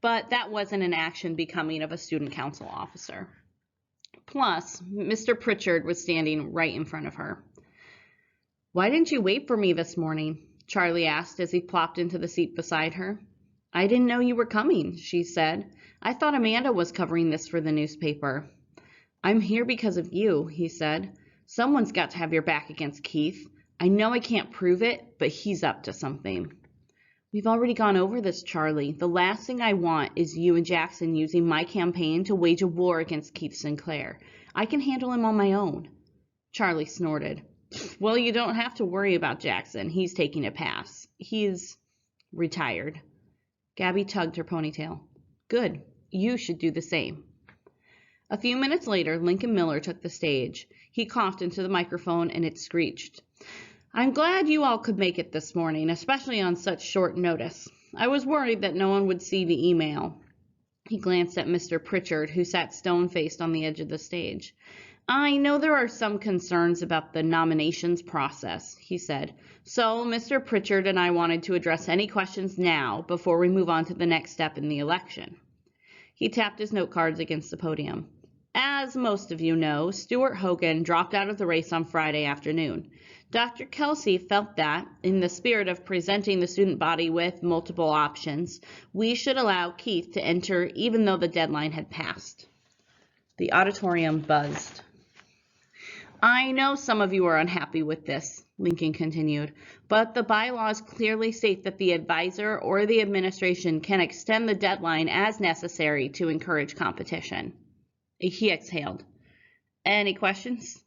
but that wasn't an action becoming of a student council officer. Plus, Mr. Pritchard was standing right in front of her. "Why didn't you wait for me this morning?" Charlie asked as he plopped into the seat beside her. "I didn't know you were coming," she said. "I thought Amanda was covering this for the newspaper." "I'm here because of you," he said. "Someone's got to have your back against Keith. I know I can't prove it, but he's up to something." "We've already gone over this, Charlie. The last thing I want is you and Jackson using my campaign to wage a war against Keith Sinclair. I can handle him on my own." Charlie snorted. "Well, you don't have to worry about Jackson. He's taking a pass. He's retired." Gabby tugged her ponytail. "Good. You should do the same." A few minutes later, Lincoln Miller took the stage. He coughed into the microphone and it screeched. "I'm glad you all could make it this morning, especially on such short notice. I was worried that no one would see the email. He glanced at Mr. Pritchard, who sat stone-faced on the edge of the stage. I know there are some concerns about the nominations process, he said. So Mr. Pritchard and I wanted to address any questions now before we move on to the next step in the election. He tapped his note cards against the podium. As most of you know, Stuart Hogan dropped out of the race on Friday afternoon. Dr. Kelsey felt that, in the spirit of presenting the student body with multiple options, we should allow Keith to enter even though the deadline had passed. The auditorium buzzed. I know some of you are unhappy with this, Lincoln continued, but the bylaws clearly state that the advisor or the administration can extend the deadline as necessary to encourage competition. He exhaled. Any questions?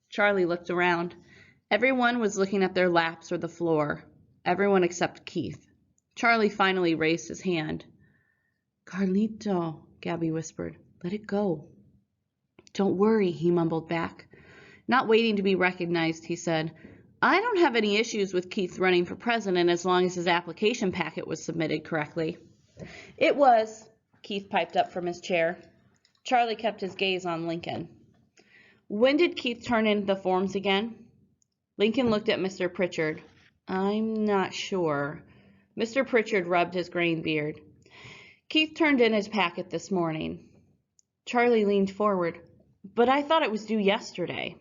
Charlie looked around. Everyone was looking at their laps or the floor. Everyone except Keith. Charlie finally raised his hand. Carlito, Gabby whispered. Let it go. Don't worry, he mumbled back. Not waiting to be recognized, he said, I don't have any issues with Keith running for president as long as his application packet was submitted correctly. It was, Keith piped up from his chair. Charlie kept his gaze on Lincoln. When did Keith turn in the forms again? Lincoln looked at Mr. Pritchard. I'm not sure. Mr. Pritchard rubbed his graying beard. Keith turned in his packet this morning. Charlie leaned forward. But I thought it was due yesterday.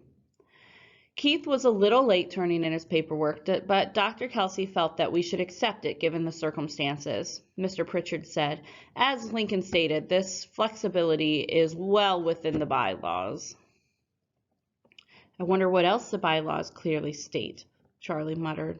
Keith was a little late turning in his paperwork, but Dr. Kelsey felt that we should accept it given the circumstances, Mr. Pritchard said. As Lincoln stated, this flexibility is well within the bylaws. I wonder what else the bylaws clearly state, Charlie muttered.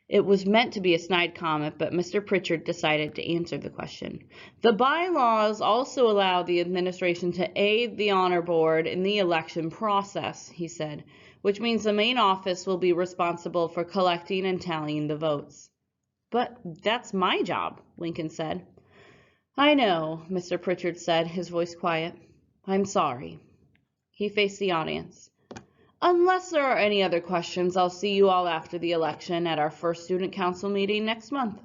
It was meant to be a snide comment, but Mr. Pritchard decided to answer the question. The bylaws also allow the administration to aid the honor board in the election process, he said, which means the main office will be responsible for collecting and tallying the votes. But that's my job, Lincoln said. I know, Mr. Pritchard said, his voice quiet. I'm sorry. He faced the audience. Unless there are any other questions, I'll see you all after the election at our first student council meeting next month.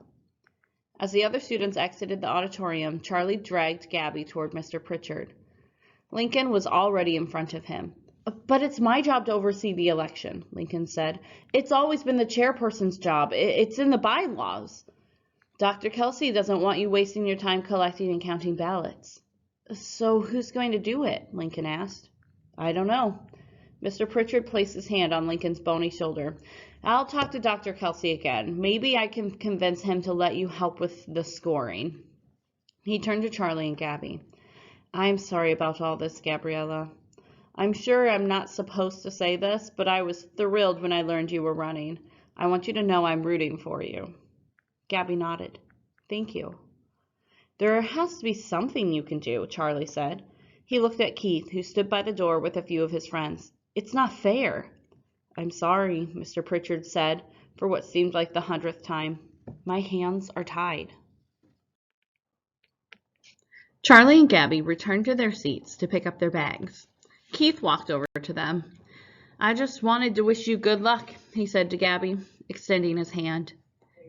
As the other students exited the auditorium, Charlie dragged Gabby toward Mr. Pritchard. Lincoln was already in front of him. But it's my job to oversee the election, Lincoln said. It's always been the chairperson's job. It's in the bylaws. Dr. Kelsey doesn't want you wasting your time collecting and counting ballots. So who's going to do it? Lincoln asked. I don't know. Mr. Pritchard placed his hand on Lincoln's bony shoulder. I'll talk to Dr. Kelsey again. Maybe I can convince him to let you help with the scoring. He turned to Charlie and Gabby. I'm sorry about all this, Gabriella. I'm sure I'm not supposed to say this, but I was thrilled when I learned you were running. I want you to know I'm rooting for you. Gabby nodded. Thank you. There has to be something you can do, Charlie said. He looked at Keith, who stood by the door with a few of his friends. It's not fair. I'm sorry, Mr. Pritchard said, for what seemed like the 100th time. My hands are tied. Charlie and Gabby returned to their seats to pick up their bags. Keith walked over to them. I just wanted to wish you good luck, he said to Gabby, extending his hand.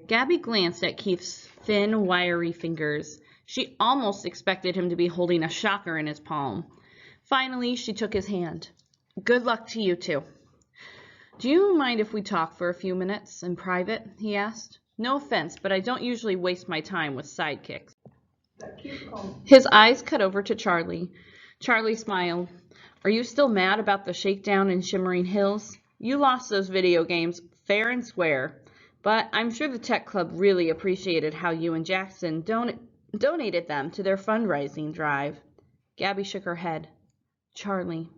Gabby glanced at Keith's thin, wiry fingers. She almost expected him to be holding a shocker in his palm. Finally, she took his hand. Good luck to you two. Do you mind if we talk for a few minutes in private? He asked. No offense, but I don't usually waste my time with sidekicks. His eyes cut over to Charlie. Charlie smiled. Are you still mad about the shakedown in Shimmering Hills? You lost those video games fair and square, but I'm sure the tech club really appreciated how you and Jackson donated them to their fundraising drive. Gabby shook her head. Charlie,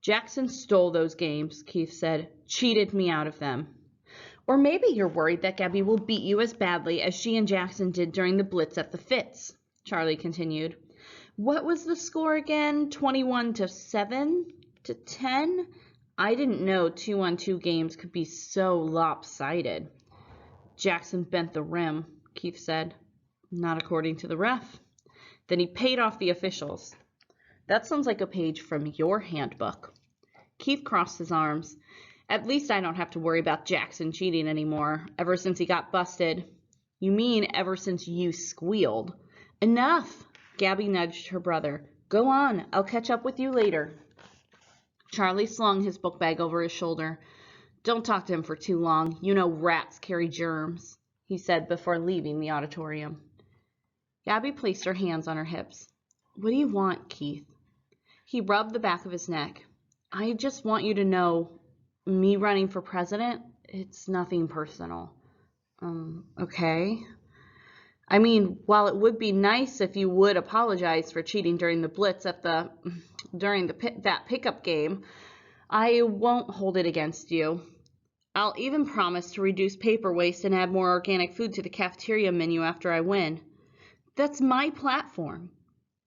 Jackson stole those games, Keith said. Cheated me out of them. Or maybe you're worried that Gabby will beat you as badly as she and Jackson did during the blitz at the Fitz, Charlie continued. What was the score again? 21-7 to 10? I didn't know 2-on-2 games could be so lopsided. Jackson bent the rim, Keith said. Not according to the ref. Then he paid off the officials. That sounds like a page from your handbook. Keith crossed his arms. At least I don't have to worry about Jackson cheating anymore, ever since he got busted. You mean ever since you squealed. Enough! Gabby nudged her brother. Go on, I'll catch up with you later. Charlie slung his book bag over his shoulder. Don't talk to him for too long. You know rats carry germs, he said before leaving the auditorium. Gabby placed her hands on her hips. What do you want, Keith? He rubbed the back of his neck. I just want you to know, me running for president, it's nothing personal. Okay. I mean, while it would be nice if you would apologize for cheating during the blitz during that pickup game, I won't hold it against you. I'll even promise to reduce paper waste and add more organic food to the cafeteria menu after I win. That's my platform.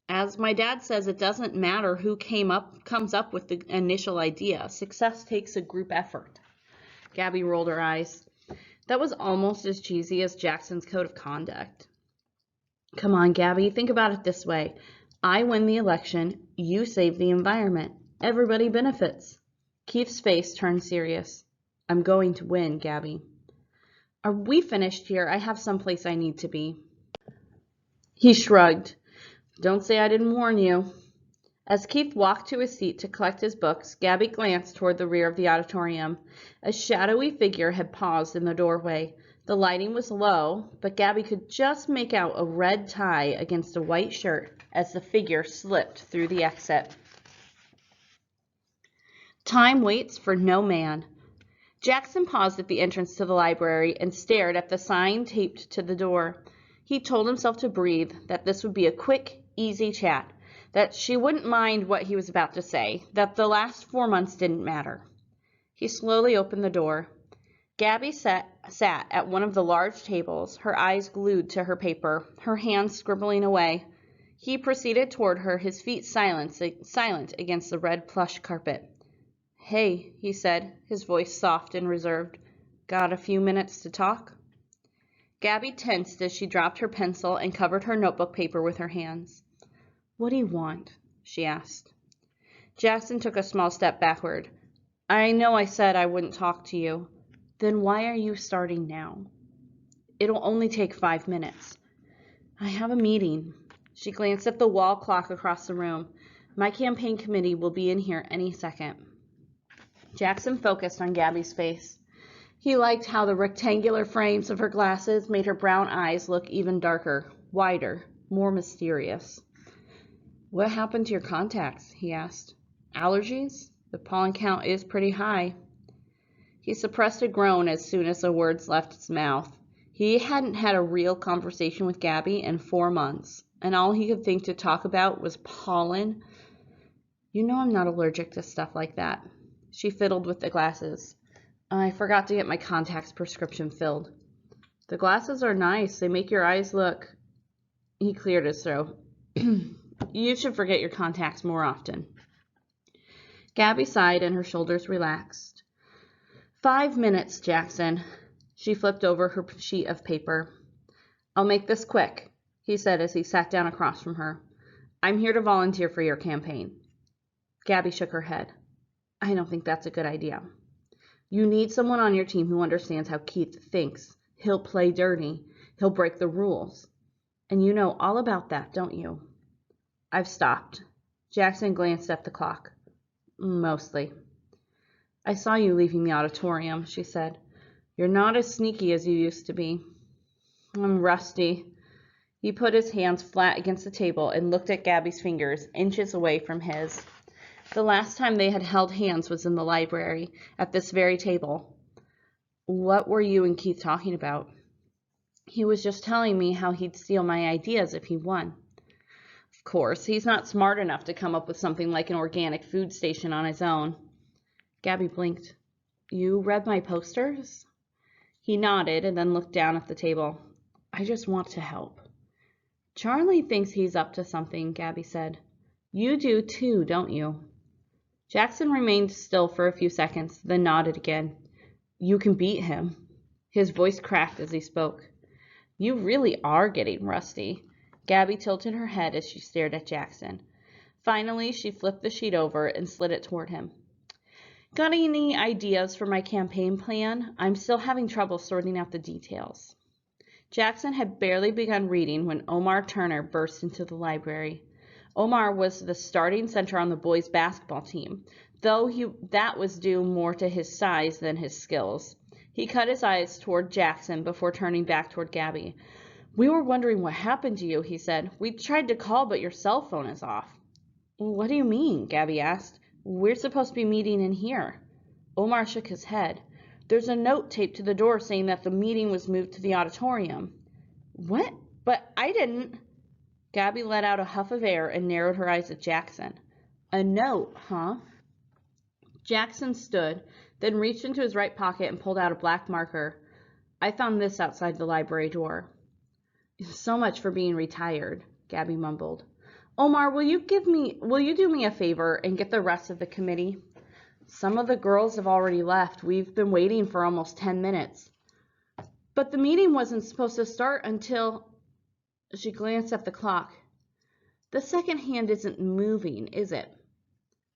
As my dad says, it doesn't matter who comes up with the initial idea. Success takes a group effort. Gabby rolled her eyes. That was almost as cheesy as Jackson's code of conduct. Come on, Gabby, think about it this way. I win the election, you save the environment. Everybody benefits. Keith's face turned serious. I'm going to win, Gabby. Are we finished here? I have someplace I need to be. He shrugged. Don't say I didn't warn you. As Keith walked to his seat to collect his books, Gabby glanced toward the rear of the auditorium. A shadowy figure had paused in the doorway. The lighting was low, but Gabby could just make out a red tie against a white shirt as the figure slipped through the exit. Time waits for no man. Jackson paused at the entrance to the library and stared at the sign taped to the door. He told himself to breathe, that this would be a quick, easy chat, that she wouldn't mind what he was about to say, that the last 4 months didn't matter. He slowly opened the door. Gabby sat at one of the large tables, her eyes glued to her paper, her hands scribbling away. He proceeded toward her, his feet silent against the red plush carpet. Hey, he said, his voice soft and reserved. Got a few minutes to talk? Gabby tensed as she dropped her pencil and covered her notebook paper with her hands. What do you want? She asked. Jackson took a small step backward. I know I said I wouldn't talk to you. Then why are you starting now? It'll only take 5 minutes. I have a meeting. She glanced at the wall clock across the room. My campaign committee will be in here any second. Jackson focused on Gabby's face. He liked how the rectangular frames of her glasses made her brown eyes look even darker, wider, more mysterious. What happened to your contacts? He asked. Allergies? The pollen count is pretty high. He suppressed a groan as soon as the words left his mouth. He hadn't had a real conversation with Gabby in 4 months, and all he could think to talk about was pollen. You know I'm not allergic to stuff like that. She fiddled with the glasses. I forgot to get my contacts prescription filled. The glasses are nice. They make your eyes look... He cleared his throat. You should forget your contacts more often. Gabby sighed and her shoulders relaxed. 5 minutes, Jackson. She flipped over her sheet of paper. I'll make this quick, he said as he sat down across from her. I'm here to volunteer for your campaign. Gabby shook her head. I don't think that's a good idea. You need someone on your team who understands how Keith thinks. He'll play dirty. He'll break the rules. And you know all about that, don't you? I've stopped. Jackson glanced at the clock. Mostly. I saw you leaving the auditorium, she said. You're not as sneaky as you used to be. I'm rusty. He put his hands flat against the table and looked at Gabby's fingers, inches away from his. The last time they had held hands was in the library, at this very table. What were you and Keith talking about? He was just telling me how he'd steal my ideas if he won. Of course, he's not smart enough to come up with something like an organic food station on his own. Gabby blinked. You read my posters? He nodded and then looked down at the table. I just want to help. Charlie thinks he's up to something, Gabby said. You do too, don't you? Jackson remained still for a few seconds, then nodded again. You can beat him. His voice cracked as he spoke. You really are getting rusty. Gabby tilted her head as she stared at Jackson. Finally, she flipped the sheet over and slid it toward him. Got any ideas for my campaign plan? I'm still having trouble sorting out the details. Jackson had barely begun reading when Omar Turner burst into the library. Omar was the starting center on the boys' basketball team, though that was due more to his size than his skills. He cut his eyes toward Jackson before turning back toward Gabby. "We were wondering what happened to you," he said. "We tried to call, but your cell phone is off." "What do you mean?" Gabby asked. "We're supposed to be meeting in here." Omar shook his head. "There's a note taped to the door saying that the meeting was moved to the auditorium." "What? But I didn't." Gabby let out a huff of air and narrowed her eyes at Jackson. "A note, huh?" Jackson stood, then reached into his right pocket and pulled out a black marker. "I found this outside the library door." "So much for being retired," Gabby mumbled. "Omar, will you do me a favor and get the rest of the committee?" "Some of the girls have already left. We've been waiting for almost 10 minutes. "But the meeting wasn't supposed to start until—" She glanced at the clock. "The second hand isn't moving, is it?"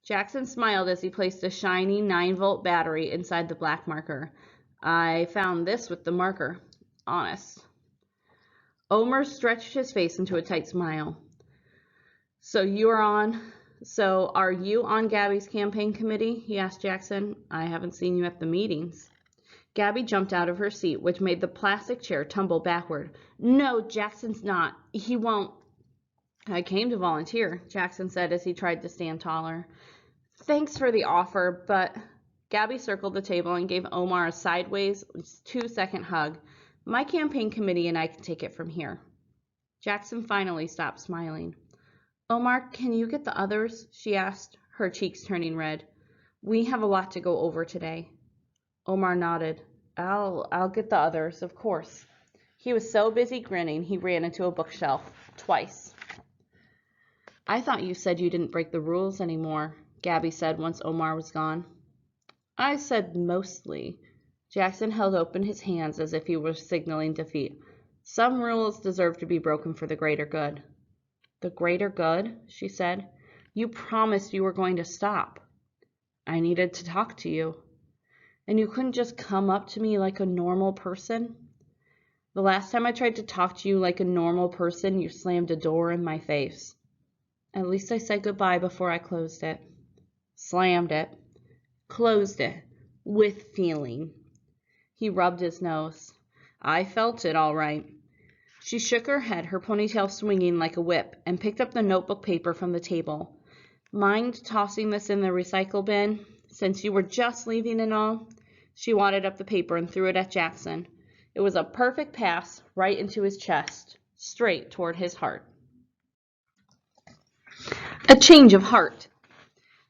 Jackson smiled as he placed a shiny 9-volt battery inside the black marker. "I found this with the marker. Honest." Omar stretched his face into a tight smile. So are you on Gabby's campaign committee?" he asked Jackson. "I haven't seen you at the meetings." Gabby jumped out of her seat, which made the plastic chair tumble backward. "No, Jackson's not. He won't." "I came to volunteer," Jackson said as he tried to stand taller. "Thanks for the offer, but—" Gabby circled the table and gave Omar a sideways 2-second hug. "My campaign committee and I can take it from here." Jackson finally stopped smiling. "Omar, can you get the others?" she asked, her cheeks turning red. "We have a lot to go over today." Omar nodded. I'll get the others, of course." He was so busy grinning, he ran into a bookshelf twice. "I thought you said you didn't break the rules anymore," Gabby said once Omar was gone. "I said mostly." Jackson held open his hands as if he were signaling defeat. "Some rules deserve to be broken for the greater good." "The greater good?" she said. "You promised you were going to stop." "I needed to talk to you." "And you couldn't just come up to me like a normal person?" "The last time I tried to talk to you like a normal person, you slammed a door in my face." "At least I said goodbye before I closed it." "Slammed it." "Closed it. With feeling." He rubbed his nose. "I felt it all right." She shook her head, her ponytail swinging like a whip, and picked up the notebook paper from the table. "Mind tossing this in the recycle bin, since you were just leaving and all?" She wadded up the paper and threw it at Jackson. It was a perfect pass right into his chest, straight toward his heart. A change of heart.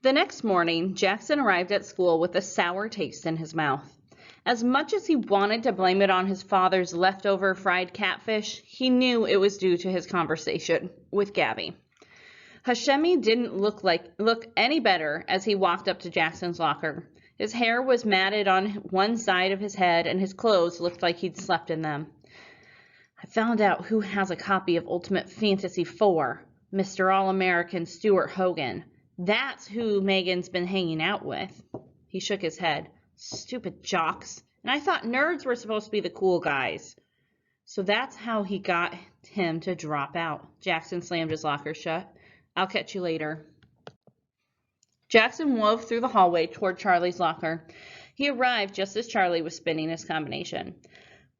The next morning, Jackson arrived at school with a sour taste in his mouth. As much as he wanted to blame it on his father's leftover fried catfish, he knew it was due to his conversation with Gabby. Hashemi didn't look any better as he walked up to Jackson's locker. His hair was matted on one side of his head, and his clothes looked like he'd slept in them. "I found out who has a copy of Ultimate Fantasy 4, Mr. All-American Stuart Hogan. That's who Megan's been hanging out with." He shook his head. "Stupid jocks. And I thought nerds were supposed to be the cool guys." "So that's how he got him to drop out." Jackson slammed his locker shut. "I'll catch you later." Jackson wove through the hallway toward Charlie's locker. He arrived just as Charlie was spinning his combination.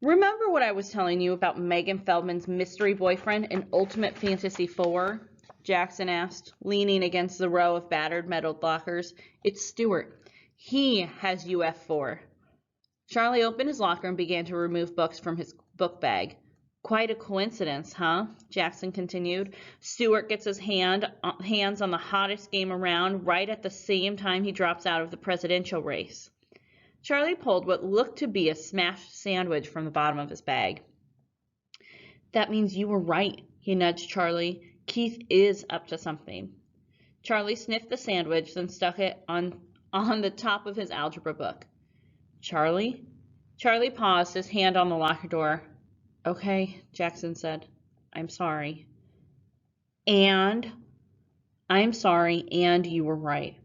"Remember what I was telling you about Megan Feldman's mystery boyfriend in Ultimate Fantasy 4? Jackson asked, leaning against the row of battered metal lockers. "It's Stuart. He has UF4. Charlie opened his locker and began to remove books from his book bag. "Quite a coincidence, huh?" Jackson continued. "Stuart gets his hands on the hottest game around right at the same time he drops out of the presidential race." Charlie pulled what looked to be a smashed sandwich from the bottom of his bag. "That means you were right," he nudged Charlie. "Keith is up to something." Charlie sniffed the sandwich, then stuck it on the top of his algebra book. "Charlie?" Charlie paused, his hand on the locker door. "Okay," Jackson said. "I'm sorry." "And?" "I'm sorry, and you were right."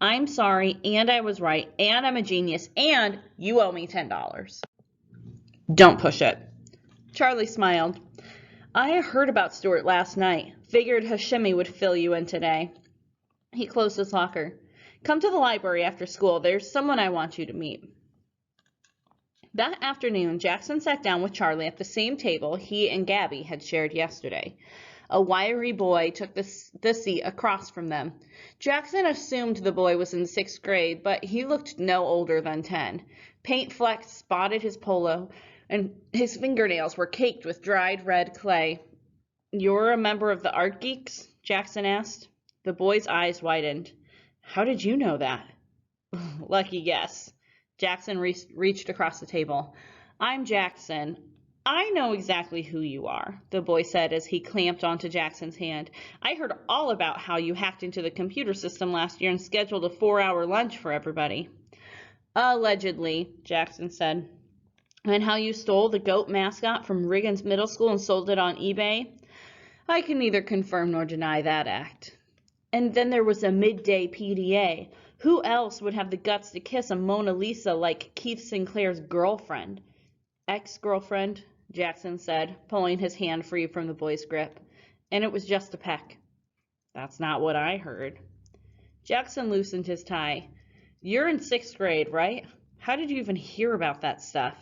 "I'm sorry, and I was right, and I'm a genius, and you owe me $10. "Don't push it." Charlie smiled. I heard about Stuart last night. Figured Hashimi would fill you in today. He closed his locker. Come to the library after school. There's someone I want you to meet. That afternoon, Jackson sat down with Charlie at the same table he and Gabby had shared yesterday. A wiry boy took the seat across from them. Jackson assumed the boy was in 6th grade, but he looked no older than 10. Paint flecks spotted his polo, and his fingernails were caked with dried red clay. You're a member of the Art Geeks? Jackson asked. The boy's eyes widened. How did you know that? Lucky guess. Jackson reached across the table. I'm Jackson. I know exactly who you are, the boy said as he clamped onto Jackson's hand. I heard all about how you hacked into the computer system last year and scheduled a 4-hour lunch for everybody. Allegedly, Jackson said. And how you stole the goat mascot from Riggins Middle School and sold it on eBay? I can neither confirm nor deny that act. And then there was a midday PDA. Who else would have the guts to kiss a Mona Lisa like Keith Sinclair's girlfriend? Ex-girlfriend, Jackson said, pulling his hand free from the boy's grip. And it was just a peck. That's not what I heard. Jackson loosened his tie. You're in 6th grade, right? How did you even hear about that stuff?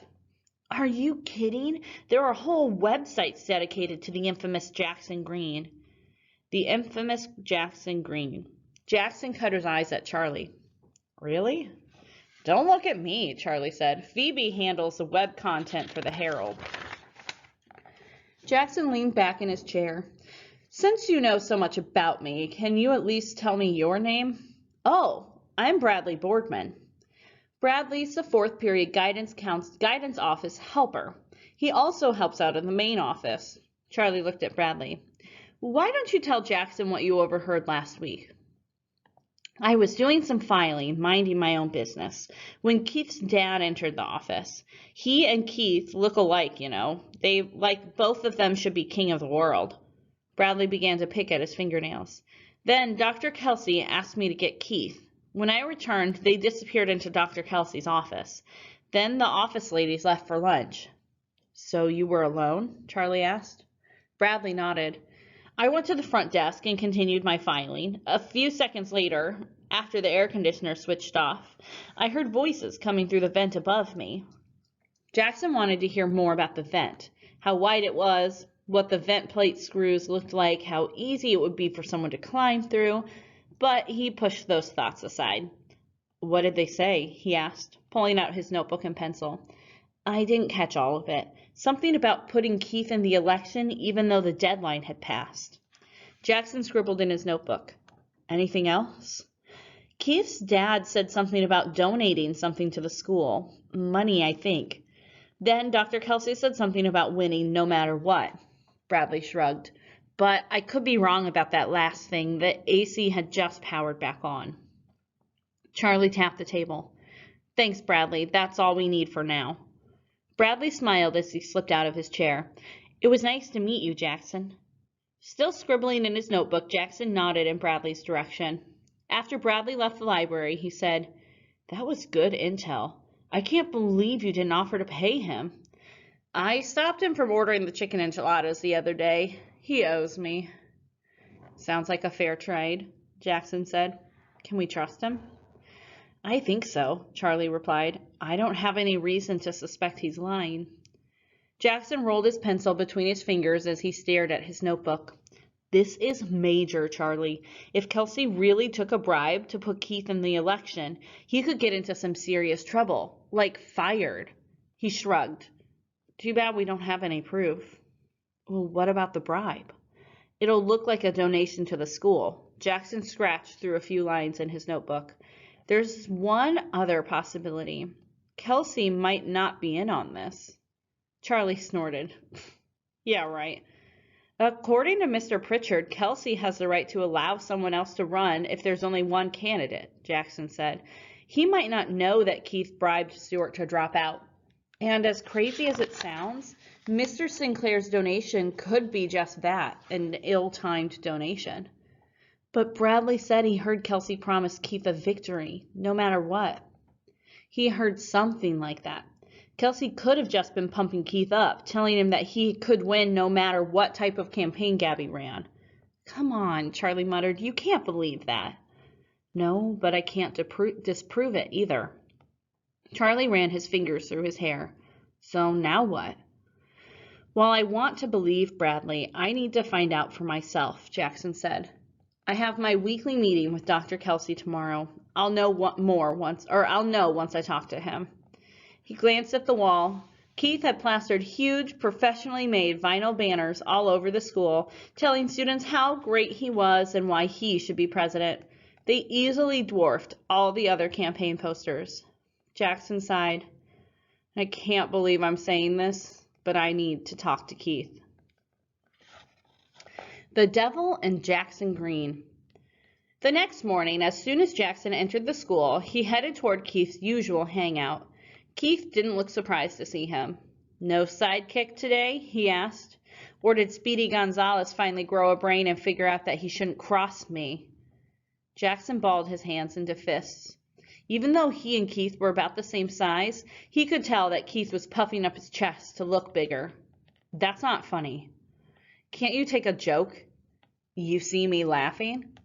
Are you kidding? There are whole websites dedicated to the infamous Jackson Greene. The infamous Jackson Greene. Jackson cut his eyes at Charlie. Really? Don't look at me, Charlie said. Phoebe handles the web content for the Herald. Jackson leaned back in his chair. Since you know so much about me, can you at least tell me your name? Oh, I'm Bradley Boardman. Bradley's the 4th period guidance office helper. He also helps out in the main office. Charlie looked at Bradley. Why don't you tell Jackson what you overheard last week? I was doing some filing, minding my own business, when Keith's dad entered the office. He and Keith look alike, you know. They like both of them should be king of the world. Bradley began to pick at his fingernails. Then Dr. Kelsey asked me to get Keith. When I returned, they disappeared into Dr. Kelsey's office. Then the office ladies left for lunch. So you were alone? Charlie asked. Bradley nodded. I went to the front desk and continued my filing. A few seconds later, after the air conditioner switched off, I heard voices coming through the vent above me. Jackson wanted to hear more about the vent, how wide it was, what the vent plate screws looked like, how easy it would be for someone to climb through, but he pushed those thoughts aside. What did they say? He asked, pulling out his notebook and pencil. I didn't catch all of it. Something about putting Keith in the election even though the deadline had passed. Jackson scribbled in his notebook. Anything else? Keith's dad said something about donating something to the school. Money, I think. Then Dr. Kelsey said something about winning no matter what. Bradley shrugged. But I could be wrong about that last thing. The AC had just powered back on. Charlie tapped the table. Thanks, Bradley. That's all we need for now. Bradley smiled as he slipped out of his chair. It was nice to meet you, Jackson. Still scribbling in his notebook, Jackson nodded in Bradley's direction. After Bradley left the library, he said, That was good intel. I can't believe you didn't offer to pay him. I stopped him from ordering the chicken enchiladas the other day. He owes me. Sounds like a fair trade, Jackson said. Can we trust him? I think so, Charlie replied. I don't have any reason to suspect he's lying. Jackson rolled his pencil between his fingers as he stared at his notebook. This is major, Charlie. If Kelsey really took a bribe to put Keith in the election, he could get into some serious trouble, like fired. He shrugged. Too bad we don't have any proof. Well, what about the bribe? It'll look like a donation to the school. Jackson scratched through a few lines in his notebook. There's one other possibility. Kelsey might not be in on this. Charlie snorted. Yeah, right. According to Mr. Pritchard, Kelsey has the right to allow someone else to run if there's only one candidate, Jackson said. He might not know that Keith bribed Stuart to drop out. And as crazy as it sounds, Mr. Sinclair's donation could be just that, an ill-timed donation. But Bradley said he heard Kelsey promise Keith a victory, no matter what. He heard something like that. Kelsey could have just been pumping Keith up, telling him that he could win no matter what type of campaign Gabby ran. Come on, Charlie muttered. You can't believe that. No, but I can't disprove it either. Charlie ran his fingers through his hair. So now what? While I want to believe Bradley, I need to find out for myself, Jackson said. I have my weekly meeting with Dr. Kelsey tomorrow. I'll know once I talk to him. He glanced at the wall. Keith had plastered huge, professionally made vinyl banners all over the school, telling students how great he was and why he should be president. They easily dwarfed all the other campaign posters. Jackson sighed. I can't believe I'm saying this, but I need to talk to Keith. The Devil and Jackson Greene. The next morning, as soon as Jackson entered the school, he headed toward Keith's usual hangout. Keith didn't look surprised to see him. No sidekick today? He asked. Or did Speedy Gonzalez finally grow a brain and figure out that he shouldn't cross me? Jackson balled his hands into fists. Even though he and Keith were about the same size, he could tell that Keith was puffing up his chest to look bigger. That's not funny. Can't you take a joke? You see me laughing?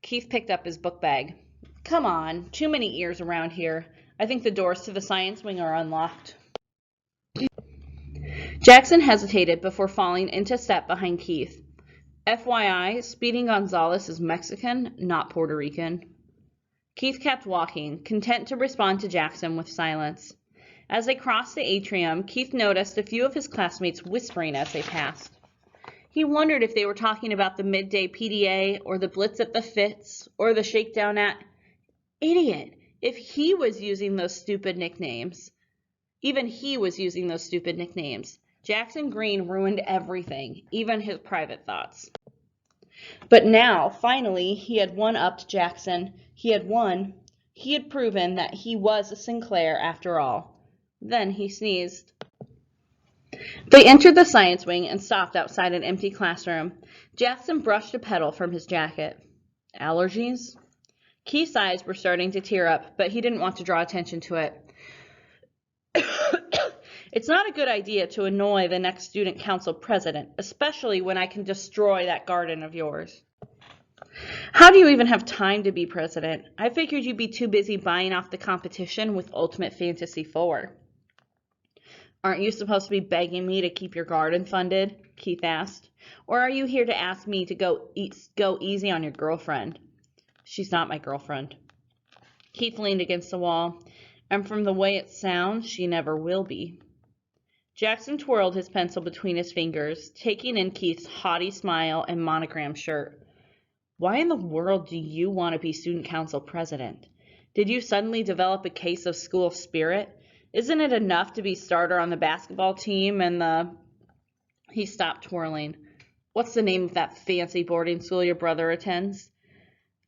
Keith picked up his book bag. Come on, too many ears around here. I think the doors to the science wing are unlocked. Jackson hesitated before falling into step behind Keith. FYI, Speedy Gonzalez is Mexican, not Puerto Rican. Keith kept walking, content to respond to Jackson with silence. As they crossed the atrium, Keith noticed a few of his classmates whispering as they passed. He wondered if they were talking about the midday PDA or the blitz at the Fitz or the shakedown at... Idiot! If he was using those stupid nicknames. Even he was using those stupid nicknames. Jackson Greene ruined everything, even his private thoughts. But now, finally, he had one-upped Jackson. He had proven that he was a Sinclair after all. Then he sneezed. They entered the science wing and stopped outside an empty classroom. Jackson brushed a petal from his jacket. Allergies? Keith's eyes were starting to tear up, but he didn't want to draw attention to it. It's not a good idea to annoy the next student council president, especially when I can destroy that garden of yours. How do you even have time to be president? I figured you'd be too busy buying off the competition with Ultimate Fantasy 4. Aren't you supposed to be begging me to keep your garden funded? Keith asked. Or are you here to ask me to go easy on your girlfriend? She's not my girlfriend. Keith leaned against the wall, and from the way it sounds, she never will be. Jackson twirled his pencil between his fingers, taking in Keith's haughty smile and monogram shirt. Why in the world do you want to be student council president? Did you suddenly develop a case of school spirit? Isn't it enough to be starter on the basketball team and He stopped twirling. What's the name of that fancy boarding school your brother attends?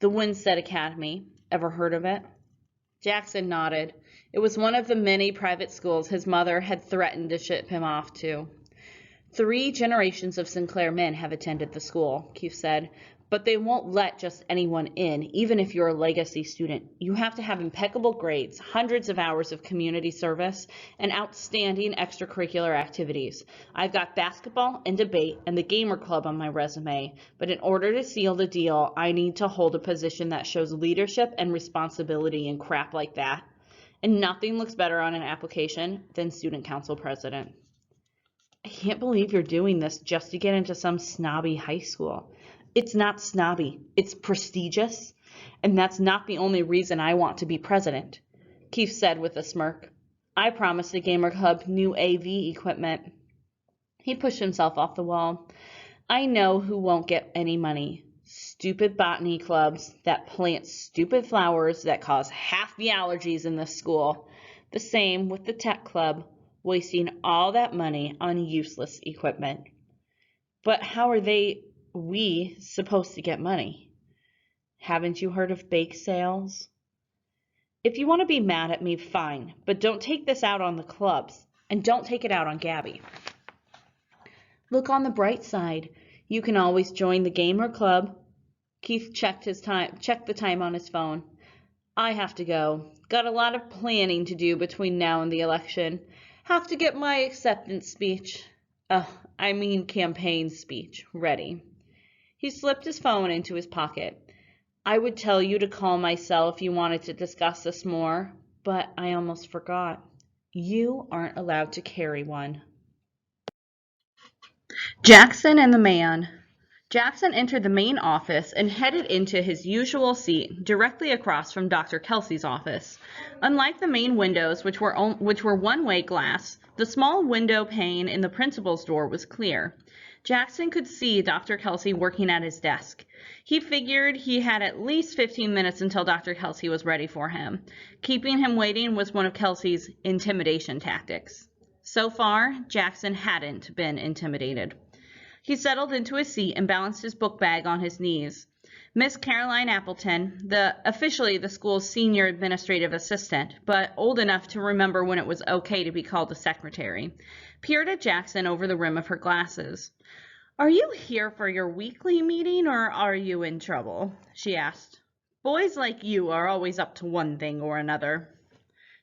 The Winstead Academy. Ever heard of it? Jackson nodded. It was one of the many private schools his mother had threatened to ship him off to. 3 generations of Sinclair men have attended the school, Keith said, but they won't let just anyone in, even if you're a legacy student. You have to have impeccable grades, hundreds of hours of community service, and outstanding extracurricular activities. I've got basketball and debate and the gamer club on my resume, but in order to seal the deal, I need to hold a position that shows leadership and responsibility and crap like that. And nothing looks better on an application than student council president. I can't believe you're doing this just to get into some snobby high school. It's not snobby, it's prestigious, and that's not the only reason I want to be president, Keith said with a smirk. I promised the Gamer Club new AV equipment. He pushed himself off the wall. I know who won't get any money. Stupid botany clubs that plant stupid flowers that cause half the allergies in this school. The same with the tech club, wasting all that money on useless equipment. But how are we supposed to get money? Haven't you heard of bake sales? If you want to be mad at me, fine, but don't take this out on the clubs, and don't take it out on Gabby. Look on the bright side. You can always join the gamer club. Keith checked the time on his phone. I have to go. Got a lot of planning to do between now and the election. Have to get my acceptance speech. Campaign speech ready. He slipped his phone into his pocket. I would tell you to call my cell if you wanted to discuss this more, but I almost forgot. You aren't allowed to carry one. Jackson and the man. Jackson entered the main office and headed into his usual seat directly across from Dr. Kelsey's office. Unlike the main windows, which were one-way glass, the small window pane in the principal's door was clear. Jackson could see Dr. Kelsey working at his desk. He figured he had at least 15 minutes until Dr. Kelsey was ready for him. Keeping him waiting was one of Kelsey's intimidation tactics. So far, Jackson hadn't been intimidated. He settled into his seat and balanced his book bag on his knees. Miss Caroline Appleton, officially the school's senior administrative assistant, but old enough to remember when it was okay to be called a secretary, peered at Jackson over the rim of her glasses. Are you here for your weekly meeting, or are you in trouble? She asked. Boys like you are always up to one thing or another.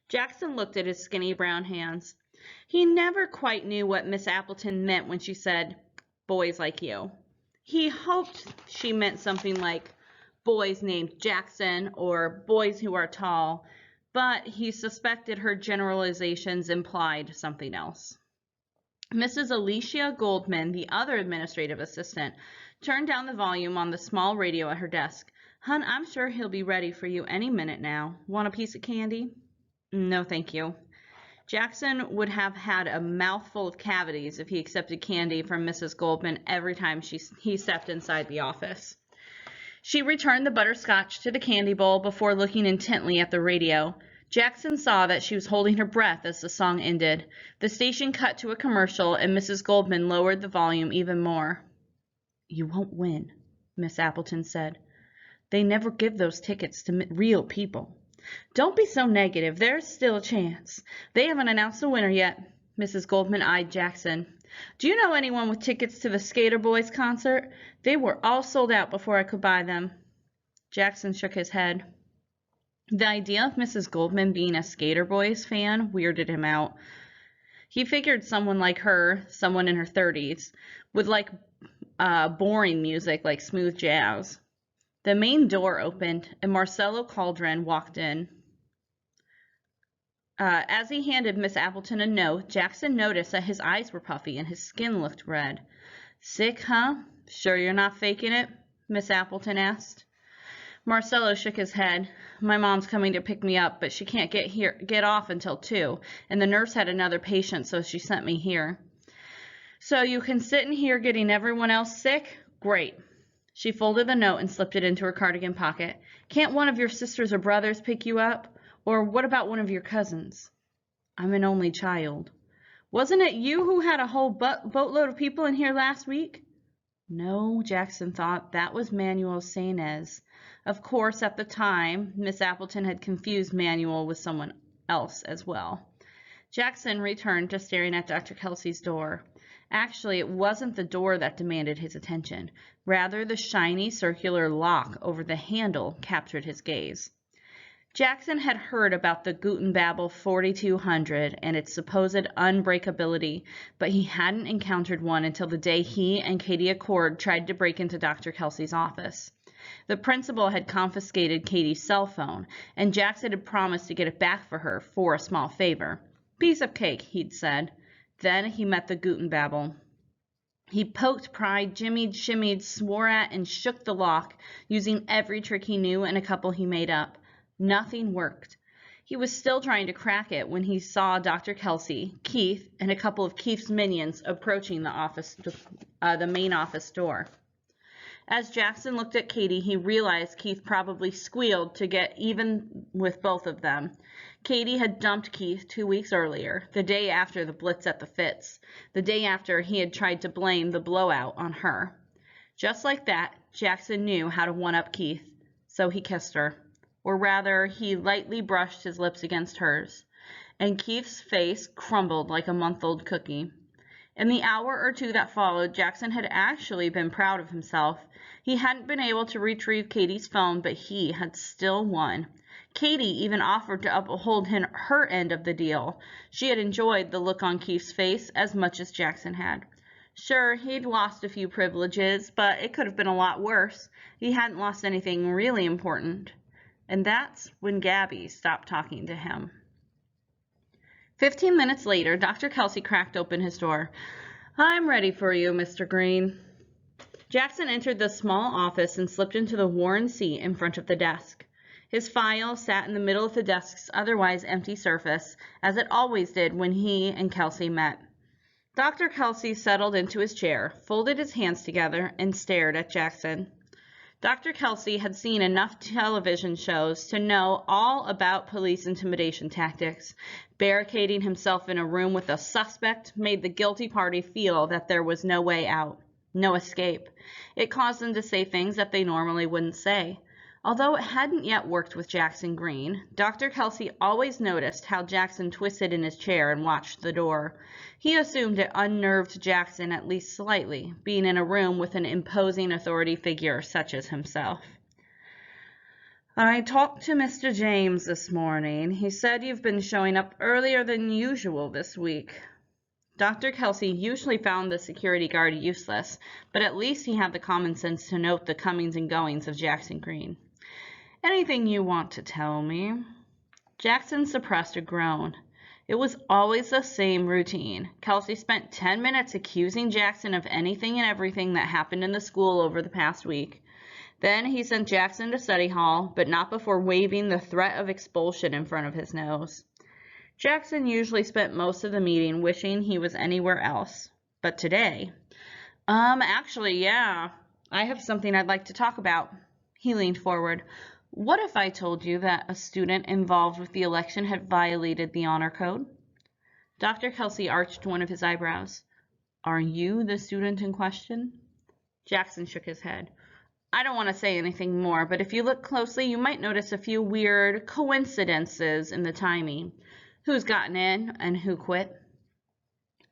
Jackson looked at his skinny brown hands. He never quite knew what Miss Appleton meant when she said, boys like you. He hoped she meant something like boys named Jackson or boys who are tall, but he suspected her generalizations implied something else. Mrs. Alicia Goldman, the other administrative assistant, turned down the volume on the small radio at her desk. Hun, I'm sure he'll be ready for you any minute now. Want a piece of candy? No, thank you. Jackson would have had a mouthful of cavities if he accepted candy from Mrs. Goldman every time he stepped inside the office. She returned the butterscotch to the candy bowl before looking intently at the radio. Jackson saw that she was holding her breath as the song ended. The station cut to a commercial, and Mrs. Goldman lowered the volume even more. You won't win, Miss Appleton said. They never give those tickets to real people. Don't be so negative. There's still a chance. They haven't announced a winner yet. Mrs. Goldman eyed Jackson. Do you know anyone with tickets to the Skater Boys concert? They were all sold out before I could buy them. Jackson shook his head. The idea of Mrs. Goldman being a Skater Boys fan weirded him out. He figured someone like her, someone in her 30s, would like boring music like smooth jazz. The main door opened, and Marcelo Caldron walked in. As he handed Miss Appleton a note, Jackson noticed that his eyes were puffy and his skin looked red. Sick, huh? Sure you're not faking it? Miss Appleton asked. Marcelo shook his head. My mom's coming to pick me up, but she can't get off until 2, and the nurse had another patient, so she sent me here. So you can sit in here getting everyone else sick? Great. She folded the note and slipped it into her cardigan pocket. Can't one of your sisters or brothers pick you up? Or what about one of your cousins? I'm an only child. Wasn't it you who had a whole boatload of people in here last week? No, Jackson thought, that was Manuel Sainez. Of course, at the time, Miss Appleton had confused Manuel with someone else as well. Jackson returned to staring at Dr. Kelsey's door. Actually, it wasn't the door that demanded his attention. Rather, the shiny circular lock over the handle captured his gaze. Jackson had heard about the Gutenbabel 4200 and its supposed unbreakability, but he hadn't encountered one until the day he and Katie Accord tried to break into Dr. Kelsey's office. The principal had confiscated Katie's cell phone, and Jackson had promised to get it back for her for a small favor. Piece of cake, he'd said. Then he met the Gutenbabel. He poked, pried, jimmied, shimmied, swore at, and shook the lock, using every trick he knew and a couple he made up. Nothing worked. He was still trying to crack it when he saw Dr. Kelsey, Keith, and a couple of Keith's minions approaching the main office door. As Jackson looked at Katie, he realized Keith probably squealed to get even with both of them. Katie had dumped Keith 2 weeks earlier, the day after the blitz at the Fitz, the day after he had tried to blame the blowout on her. Just like that, Jackson knew how to one-up Keith, so he kissed her. Or rather, he lightly brushed his lips against hers, and Keith's face crumbled like a month-old cookie. In the hour or two that followed, Jackson had actually been proud of himself. He hadn't been able to retrieve Katie's phone, but he had still won. Katie even offered to uphold her end of the deal. She had enjoyed the look on Keith's face as much as Jackson had. Sure, he'd lost a few privileges, but it could have been a lot worse. He hadn't lost anything really important. And that's when Gabby stopped talking to him. 15 minutes later, Dr. Kelsey cracked open his door. "I'm ready for you, Mr. Greene." Jackson entered the small office and slipped into the worn seat in front of the desk. His file sat in the middle of the desk's otherwise empty surface, as it always did when he and Kelsey met. Dr. Kelsey settled into his chair, folded his hands together, and stared at Jackson. Dr. Kelsey had seen enough television shows to know all about police intimidation tactics. Barricading himself in a room with a suspect made the guilty party feel that there was no way out, no escape. It caused them to say things that they normally wouldn't say. Although it hadn't yet worked with Jackson Greene, Dr. Kelsey always noticed how Jackson twisted in his chair and watched the door. He assumed it unnerved Jackson at least slightly, being in a room with an imposing authority figure such as himself. "I talked to Mr. James this morning. He said you've been showing up earlier than usual this week." Dr. Kelsey usually found the security guard useless, but at least he had the common sense to note the comings and goings of Jackson Greene. "Anything you want to tell me?" Jackson suppressed a groan. It was always the same routine. Kelsey spent 10 minutes accusing Jackson of anything and everything that happened in the school over the past week. Then he sent Jackson to study hall, but not before waving the threat of expulsion in front of his nose. Jackson usually spent most of the meeting wishing he was anywhere else. But today, actually, yeah, I have something I'd like to talk about." He leaned forward. "What if I told you that a student involved with the election had violated the honor code?" Dr. Kelsey arched one of his eyebrows. "Are you the student in question?" Jackson shook his head. "I don't want to say anything more, but if you look closely, you might notice a few weird coincidences in the timing. Who's gotten in and who quit?"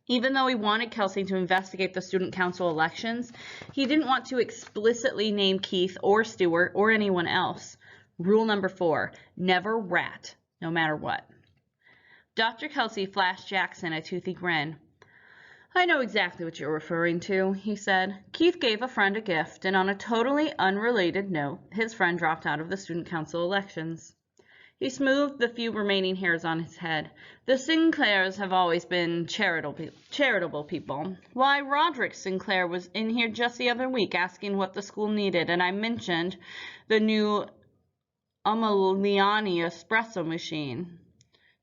Even though he wanted Kelsey to investigate the student council elections, he didn't want to explicitly name Keith or Stewart or anyone else. Rule number 4, never rat, no matter what. Dr. Kelsey flashed Jackson a toothy grin. "I know exactly what you're referring to," he said. "Keith gave a friend a gift, and on a totally unrelated note, his friend dropped out of the student council elections." He smoothed the few remaining hairs on his head. "The Sinclairs have always been charitable people. Why, Roderick Sinclair was in here just the other week asking what the school needed, and I mentioned the new Umaliani espresso machine."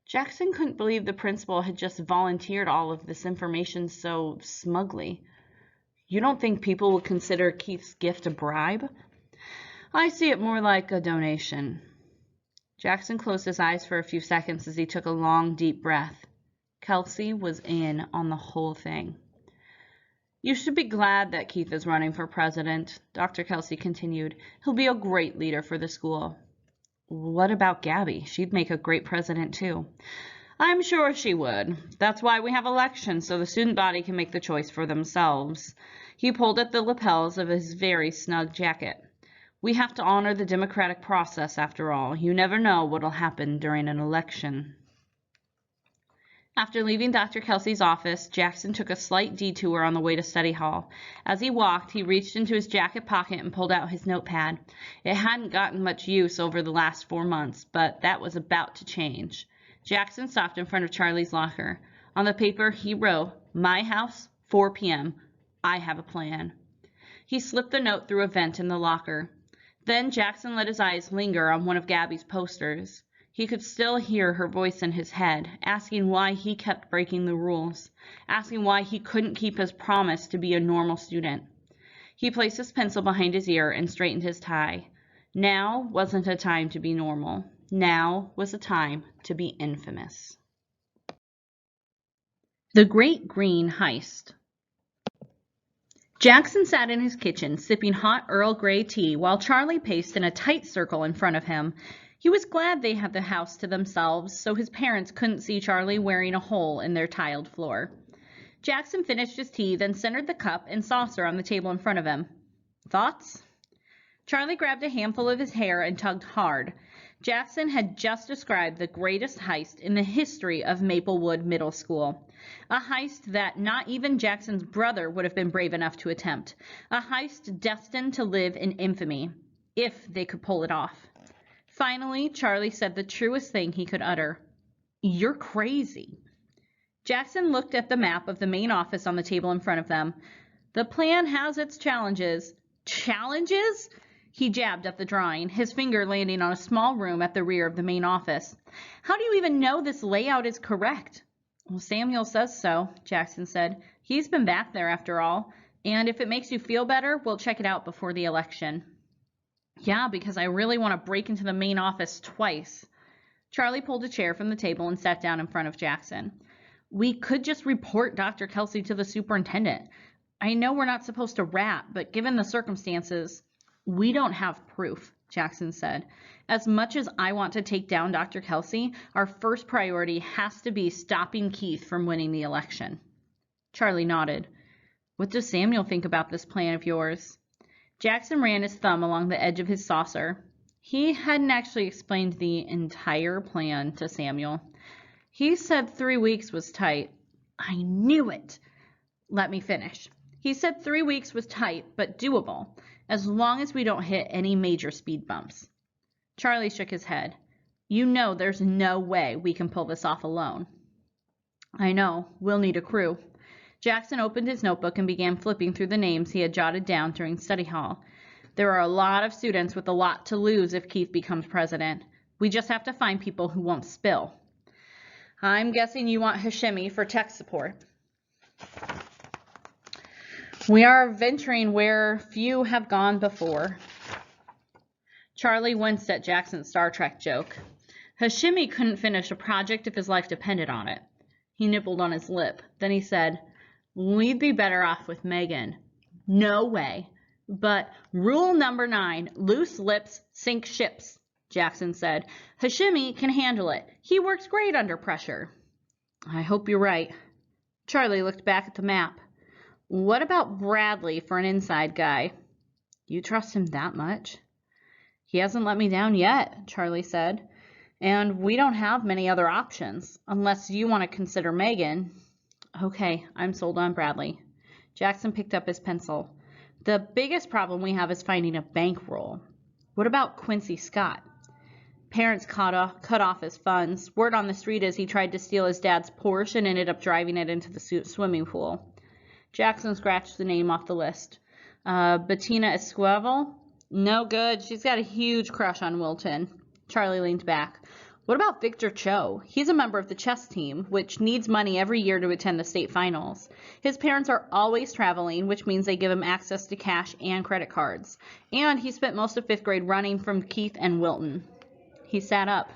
Jackson couldn't believe the principal had just volunteered all of this information so smugly. "You don't think people would consider Keith's gift a bribe?" "I see it more like a donation." Jackson closed his eyes for a few seconds as he took a long, deep breath. Kelsey was in on the whole thing. "You should be glad that Keith is running for president," Dr. Kelsey continued. "He'll be a great leader for the school." "What about Gabby? She'd make a great president, too." "I'm sure she would. That's why we have elections, so the student body can make the choice for themselves." He pulled at the lapels of his very snug jacket. "We have to honor the democratic process, after all. You never know what'll happen during an election." After leaving Dr. Kelsey's office, Jackson took a slight detour on the way to study hall. As he walked, he reached into his jacket pocket and pulled out his notepad. It hadn't gotten much use over the last 4 months, but that was about to change. Jackson stopped in front of Charlie's locker. On the paper, he wrote, "My house, 4 p.m. I have a plan." He slipped the note through a vent in the locker. Then Jackson let his eyes linger on one of Gabby's posters. He could still hear her voice in his head, asking why he kept breaking the rules, asking why he couldn't keep his promise to be a normal student. He placed his pencil behind his ear and straightened his tie. Now wasn't a time to be normal. Now was a time to be infamous. The Great Greene Heist. Jackson sat in his kitchen, sipping hot Earl Grey tea, while Charlie paced in a tight circle in front of him. He was glad they had the house to themselves, so his parents couldn't see Charlie wearing a hole in their tiled floor. Jackson finished his tea, then centered the cup and saucer on the table in front of him. "Thoughts?" Charlie grabbed a handful of his hair and tugged hard. Jackson had just described the greatest heist in the history of Maplewood Middle School. A heist that not even Jackson's brother would have been brave enough to attempt. A heist destined to live in infamy, if they could pull it off. Finally, Charlie said the truest thing he could utter. "You're crazy." Jackson looked at the map of the main office on the table in front of them. "The plan has its challenges." "Challenges?" He jabbed at the drawing, his finger landing on a small room at the rear of the main office. "How do you even know this layout is correct?" "Well, Samuel says so," Jackson said. "He's been back there after all. And if it makes you feel better, we'll check it out before the election." "Yeah, because I really want to break into the main office twice." Charlie pulled a chair from the table and sat down in front of Jackson. "We could just report Dr. Kelsey to the superintendent. I know we're not supposed to rat, but given the circumstances..." "We don't have proof," Jackson said. "As much as I want to take down Dr. Kelsey, our first priority has to be stopping Keith from winning the election." Charlie nodded. "What does Samuel think about this plan of yours?" Jackson ran his thumb along the edge of his saucer. He hadn't actually explained the entire plan to Samuel. "He said 3 weeks was tight." "I knew it!" "Let me finish. He said 3 weeks was tight, but doable, as long as we don't hit any major speed bumps." Charlie shook his head. "You know there's no way we can pull this off alone." "I know. We'll need a crew." Jackson opened his notebook and began flipping through the names he had jotted down during study hall. "There are a lot of students with a lot to lose if Keith becomes president. We just have to find people who won't spill." "I'm guessing you want Hashemi for tech support." "We are venturing where few have gone before." Charlie winced at Jackson's Star Trek joke. Hashemi couldn't finish a project if his life depended on it. He nibbled on his lip. Then he said, "We'd be better off with Megan." "No way." "But rule number 9, loose lips sink ships," Jackson said. "Hashemi can handle it. He works great under pressure." "I hope you're right." Charlie looked back at the map. "What about Bradley for an inside guy?" "You trust him that much?" "He hasn't let me down yet," Charlie said. "And we don't have many other options, unless you want to consider Megan." "Okay, I'm sold on Bradley." Jackson picked up his pencil. "The biggest problem we have is finding a bankroll." "What about Quincy Scott?" "Parents cut off his funds. Word on the street is he tried to steal his dad's Porsche and ended up driving it into the swimming pool." Jackson scratched the name off the list. "Bettina Esquivel?" "No good. She's got a huge crush on Wilton." Charlie leaned back. "What about Victor Cho? He's a member of the chess team, which needs money every year to attend the state finals. His parents are always traveling, which means they give him access to cash and credit cards. And he spent most of 5th grade running from Keith and Wilton." He sat up.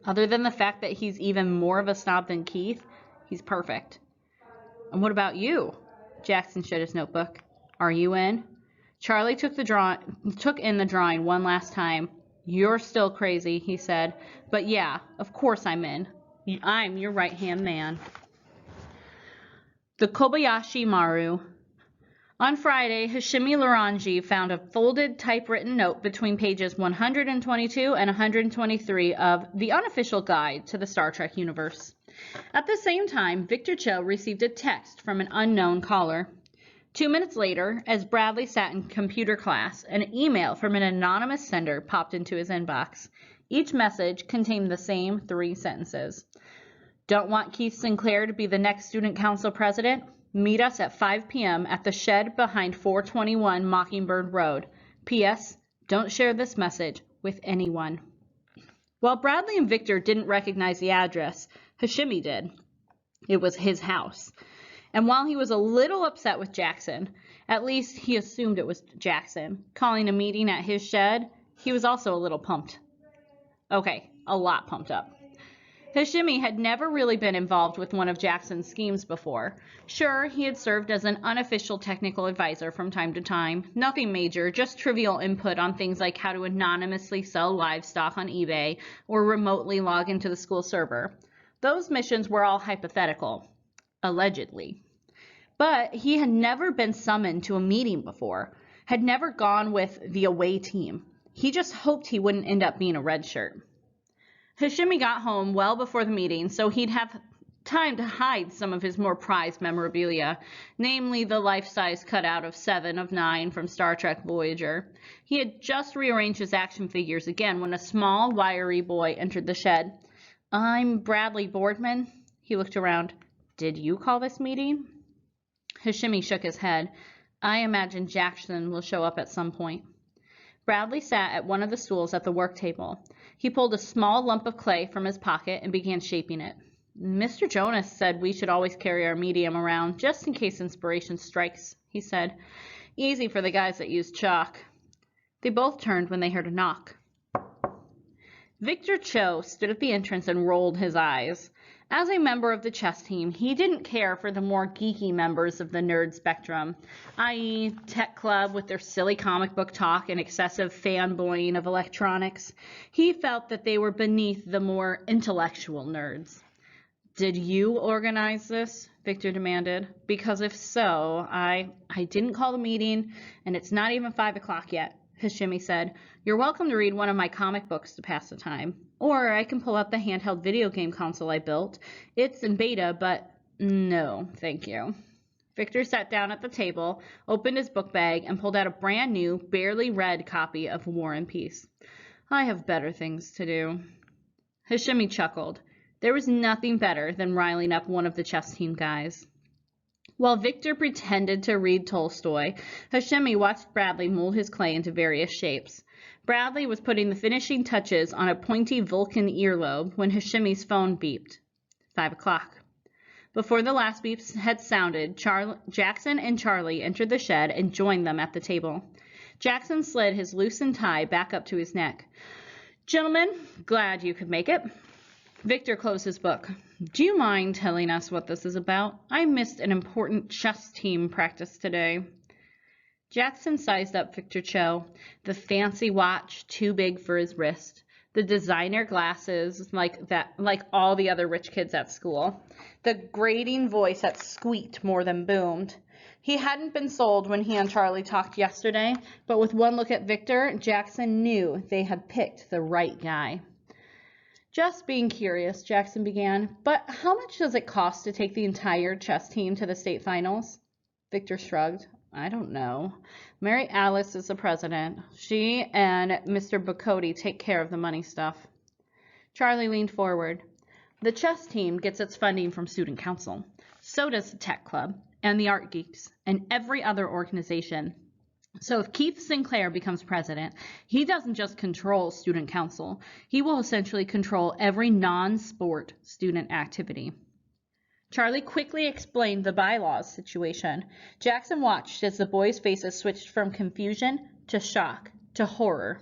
"Other than the fact that he's even more of a snob than Keith, he's perfect." "And what about you?" Jackson shut his notebook. "Are you in?" Charlie took in the drawing one last time. "You're still crazy," he said. "But yeah, of course I'm in. I'm your right-hand man." The Kobayashi Maru. On Friday, Hashemi Laranji found a folded typewritten note between pages 122 and 123 of The Unofficial Guide to the Star Trek Universe. At the same time, Victor Cho received a text from an unknown caller. 2 minutes later, as Bradley sat in computer class, an email from an anonymous sender popped into his inbox. Each message contained the same 3 sentences. "Don't want Keith Sinclair to be the next student council president? Meet us at 5 p.m. at the shed behind 421 Mockingbird Road. P.S. Don't share this message with anyone." While Bradley and Victor didn't recognize the address, Hashemi did. It was his house. And while he was a little upset with Jackson, at least he assumed it was Jackson, calling a meeting at his shed, he was also a little pumped. Okay, a lot pumped up. Hashemi had never really been involved with one of Jackson's schemes before. Sure, he had served as an unofficial technical advisor from time to time. Nothing major, just trivial input on things like how to anonymously sell livestock on eBay or remotely log into the school server. Those missions were all hypothetical. Allegedly. But he had never been summoned to a meeting before, had never gone with the away team. He just hoped he wouldn't end up being a red shirt. Hashimi got home well before the meeting, so he'd have time to hide some of his more prized memorabilia, namely the life-size cutout of 7 of 9 from Star Trek Voyager. He had just rearranged his action figures again when a small, wiry boy entered the shed. "I'm Bradley Boardman." He looked around. "Did you call this meeting?" Hashimi shook his head. "I imagine Jackson will show up at some point." Bradley sat at one of the stools at the work table. He pulled a small lump of clay from his pocket and began shaping it. "Mr. Jonas said we should always carry our medium around, just in case inspiration strikes," he said. "Easy for the guys that use chalk." They both turned when they heard a knock. Victor Cho stood at the entrance and rolled his eyes. As a member of the chess team, he didn't care for the more geeky members of the nerd spectrum, i.e. Tech Club with their silly comic book talk and excessive fanboying of electronics. He felt that they were beneath the more intellectual nerds. "Did you organize this?" Victor demanded. "Because if so, I didn't call the meeting, and it's not even 5 o'clock yet," Hashimi said. "You're welcome to read one of my comic books to pass the time. Or I can pull out the handheld video game console I built. It's in beta, but no, thank you." Victor sat down at the table, opened his book bag, and pulled out a brand new, barely read copy of War and Peace. "I have better things to do." Hashimi chuckled. There was nothing better than riling up one of the chess team guys. While Victor pretended to read Tolstoy, Hashimi watched Bradley mold his clay into various shapes. Bradley was putting the finishing touches on a pointy Vulcan earlobe when Hashimi's phone beeped. 5 o'clock. Before the last beeps had sounded, Jackson and Charlie entered the shed and joined them at the table. Jackson slid his loosened tie back up to his neck. "Gentlemen, glad you could make it." Victor closed his book. "Do you mind telling us what this is about? I missed an important chess team practice today." Jackson sized up Victor Cho. The fancy watch, too big for his wrist. The designer glasses, like all the other rich kids at school. The grating voice that squeaked more than boomed. He hadn't been sold when he and Charlie talked yesterday, but with one look at Victor, Jackson knew they had picked the right guy. "Just being curious," Jackson began, "but how much does it cost to take the entire chess team to the state finals?" Victor shrugged. "I don't know. Mary Alice is the president. She and Mr. Bocote take care of the money stuff." Charlie leaned forward. "The chess team gets its funding from student council. So does the tech club, and the art geeks, and every other organization. So if Keith Sinclair becomes president, he doesn't just control student council. He will essentially control every non-sport student activity." Charlie quickly explained the bylaws situation. Jackson watched as the boys' faces switched from confusion to shock to horror.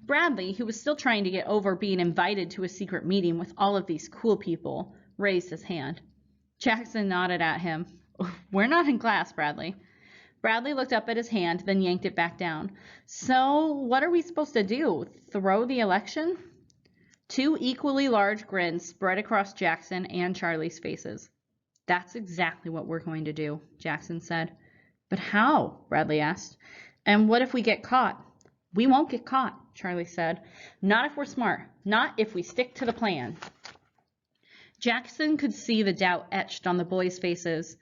Bradley, who was still trying to get over being invited to a secret meeting with all of these cool people, raised his hand. Jackson nodded at him. "We're not in class, Bradley." Bradley looked up at his hand, then yanked it back down. "So what are we supposed to do? Throw the election?" Two equally large grins spread across Jackson and Charlie's faces. "That's exactly what we're going to do," Jackson said. "But how?" Bradley asked. "And what if we get caught?" "We won't get caught," Charlie said. "Not if we're smart. Not if we stick to the plan." Jackson could see the doubt etched on the boys' faces.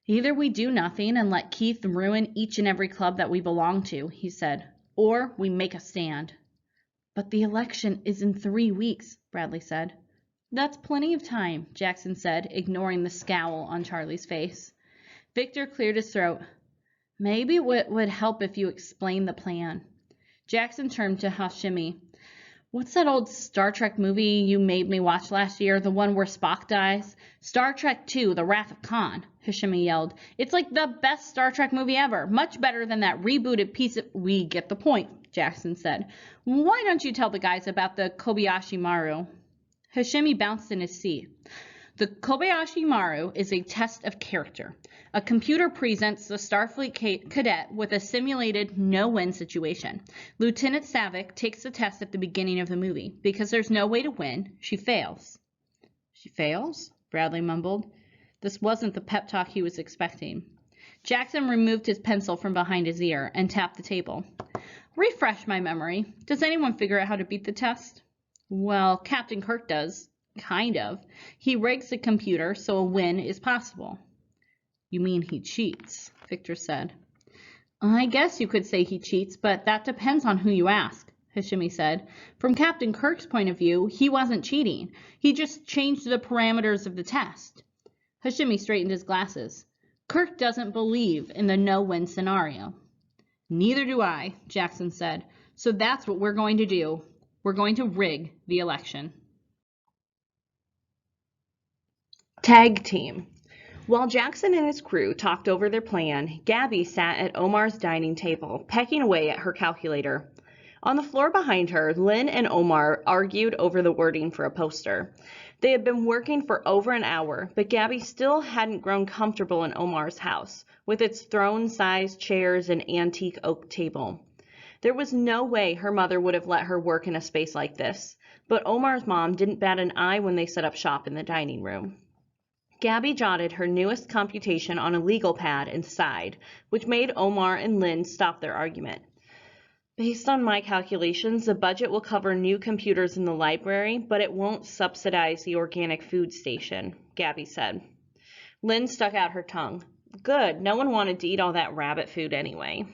"Either we do nothing and let Keith ruin each and every club that we belong to," he said, "or we make a stand." "But the election is in 3 weeks," Bradley said. "That's plenty of time," Jackson said, ignoring the scowl on Charlie's face. Victor cleared his throat. "Maybe it would help if you explained the plan." Jackson turned to Hashimi. "What's that old Star Trek movie you made me watch last year, the one where Spock dies?" "Star Trek II, The Wrath of Khan," Hashimi yelled. "It's like the best Star Trek movie ever. Much better than that rebooted piece of—" "We get the point," Jackson said. "Why don't you tell the guys about the Kobayashi Maru?" Hashimi bounced in his seat. "The Kobayashi Maru is a test of character. A computer presents the Starfleet cadet with a simulated no-win situation. Lieutenant Savick takes the test at the beginning of the movie. Because there's no way to win, she fails." "She fails?" Bradley mumbled. This wasn't the pep talk he was expecting. Jackson removed his pencil from behind his ear and tapped the table. Refresh my memory. Does anyone figure out how to beat the test? Well, Captain Kirk does. Kind of. He rigs the computer so a win is possible. You mean he cheats, Victor said. I guess you could say he cheats, but that depends on who you ask, Hashimi said. From Captain Kirk's point of view, he wasn't cheating. He just changed the parameters of the test. Hashimi straightened his glasses. Kirk doesn't believe in the no-win scenario. Neither do I, Jackson said. So that's what we're going to do. We're going to rig the election. Tag team. While Jackson and his crew talked over their plan, Gabby sat at Omar's dining table, pecking away at her calculator. On the floor behind her, Lynn and Omar argued over the wording for a poster. They had been working for over an hour, but Gabby still hadn't grown comfortable in Omar's house, with its throne-sized chairs and antique oak table. There was no way her mother would have let her work in a space like this, but Omar's mom didn't bat an eye when they set up shop in the dining room. Gabby jotted her newest computation on a legal pad and sighed, which made Omar and Lynn stop their argument. Based on my calculations, the budget will cover new computers in the library, but it won't subsidize the organic food station, Gabby said. Lynn stuck out her tongue. Good, no one wanted to eat all that rabbit food anyway.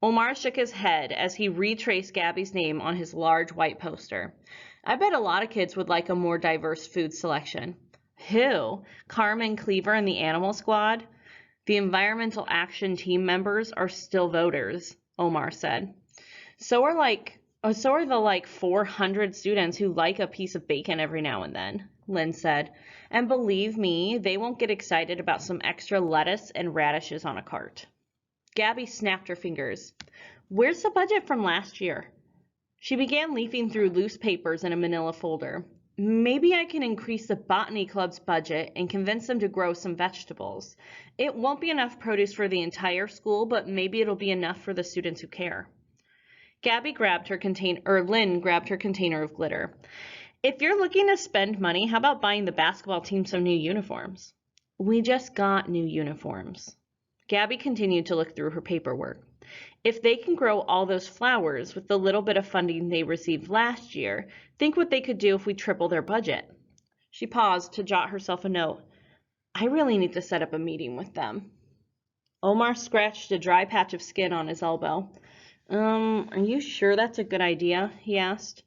Omar shook his head as he retraced Gabby's name on his large white poster. I bet a lot of kids would like a more diverse food selection. Who? Carmen Cleaver and the Animal Squad? The Environmental Action Team members are still voters, Omar said. So are the 400 students who like a piece of bacon every now and then, Lynn said. And believe me, they won't get excited about some extra lettuce and radishes on a cart. Gabby snapped her fingers. Where's the budget from last year? She began leafing through loose papers in a manila folder. Maybe I can increase the botany club's budget and convince them to grow some vegetables. It won't be enough produce for the entire school, but maybe it'll be enough for the students who care. Lynn grabbed her container of glitter. If you're looking to spend money, how about buying the basketball team some new uniforms? We just got new uniforms. Gabby continued to look through her paperwork. If they can grow all those flowers with the little bit of funding they received last year, think what they could do if we triple their budget. She paused to jot herself a note. I really need to set up a meeting with them. Omar scratched a dry patch of skin on his elbow. Are you sure that's a good idea? He asked.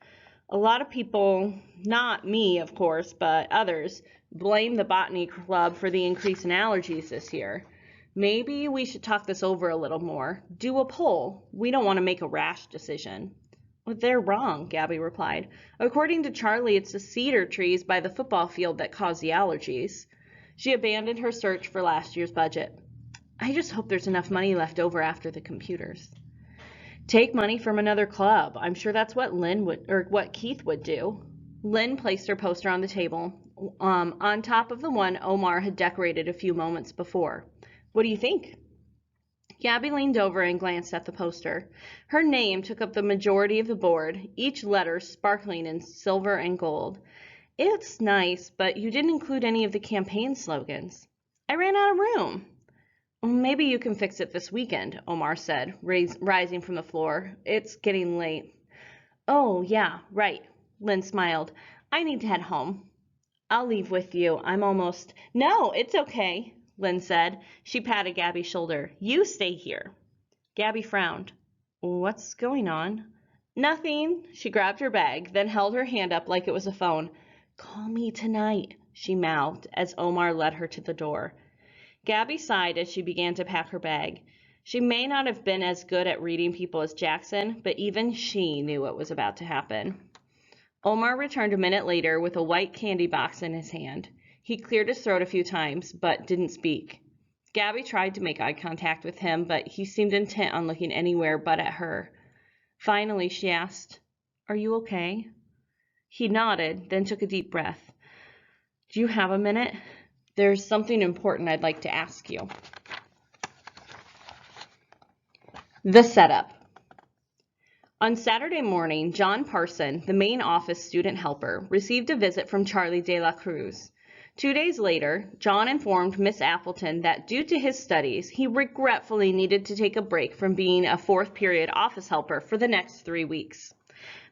A lot of people, not me, of course, but others, blame the botany club for the increase in allergies this year. Maybe we should talk this over a little more. Do a poll. We don't want to make a rash decision. Well, they're wrong, Gabby replied. According to Charlie, it's the cedar trees by the football field that cause the allergies. She abandoned her search for last year's budget. I just hope there's enough money left over after the computers. Take money from another club. I'm sure that's what what Keith would do. Lynn placed her poster on the table, on top of the one Omar had decorated a few moments before. What do you think? Gabby leaned over and glanced at the poster. Her name took up the majority of the board, each letter sparkling in silver and gold. It's nice, but you didn't include any of the campaign slogans. I ran out of room. Maybe you can fix it this weekend, Omar said, rising from the floor. It's getting late. Oh, yeah, right. Lynn smiled. I need to head home. I'll leave with you. No, it's okay, Lynn said. She patted Gabby's shoulder. You stay here. Gabby frowned. What's going on? Nothing. She grabbed her bag, then held her hand up like it was a phone. Call me tonight, she mouthed as Omar led her to the door. Gabby sighed as she began to pack her bag. She may not have been as good at reading people as Jackson, but even she knew what was about to happen. Omar returned a minute later with a white candy box in his hand. He cleared his throat a few times, but didn't speak. Gabby tried to make eye contact with him, but he seemed intent on looking anywhere but at her. Finally, she asked, Are you okay? He nodded, then took a deep breath. Do you have a minute? There's something important I'd like to ask you. The setup. On Saturday morning, John Parson, the main office student helper, received a visit from Charlie de la Cruz. 2 days later, John informed Miss Appleton that due to his studies, he regretfully needed to take a break from being a fourth period office helper for the next 3 weeks.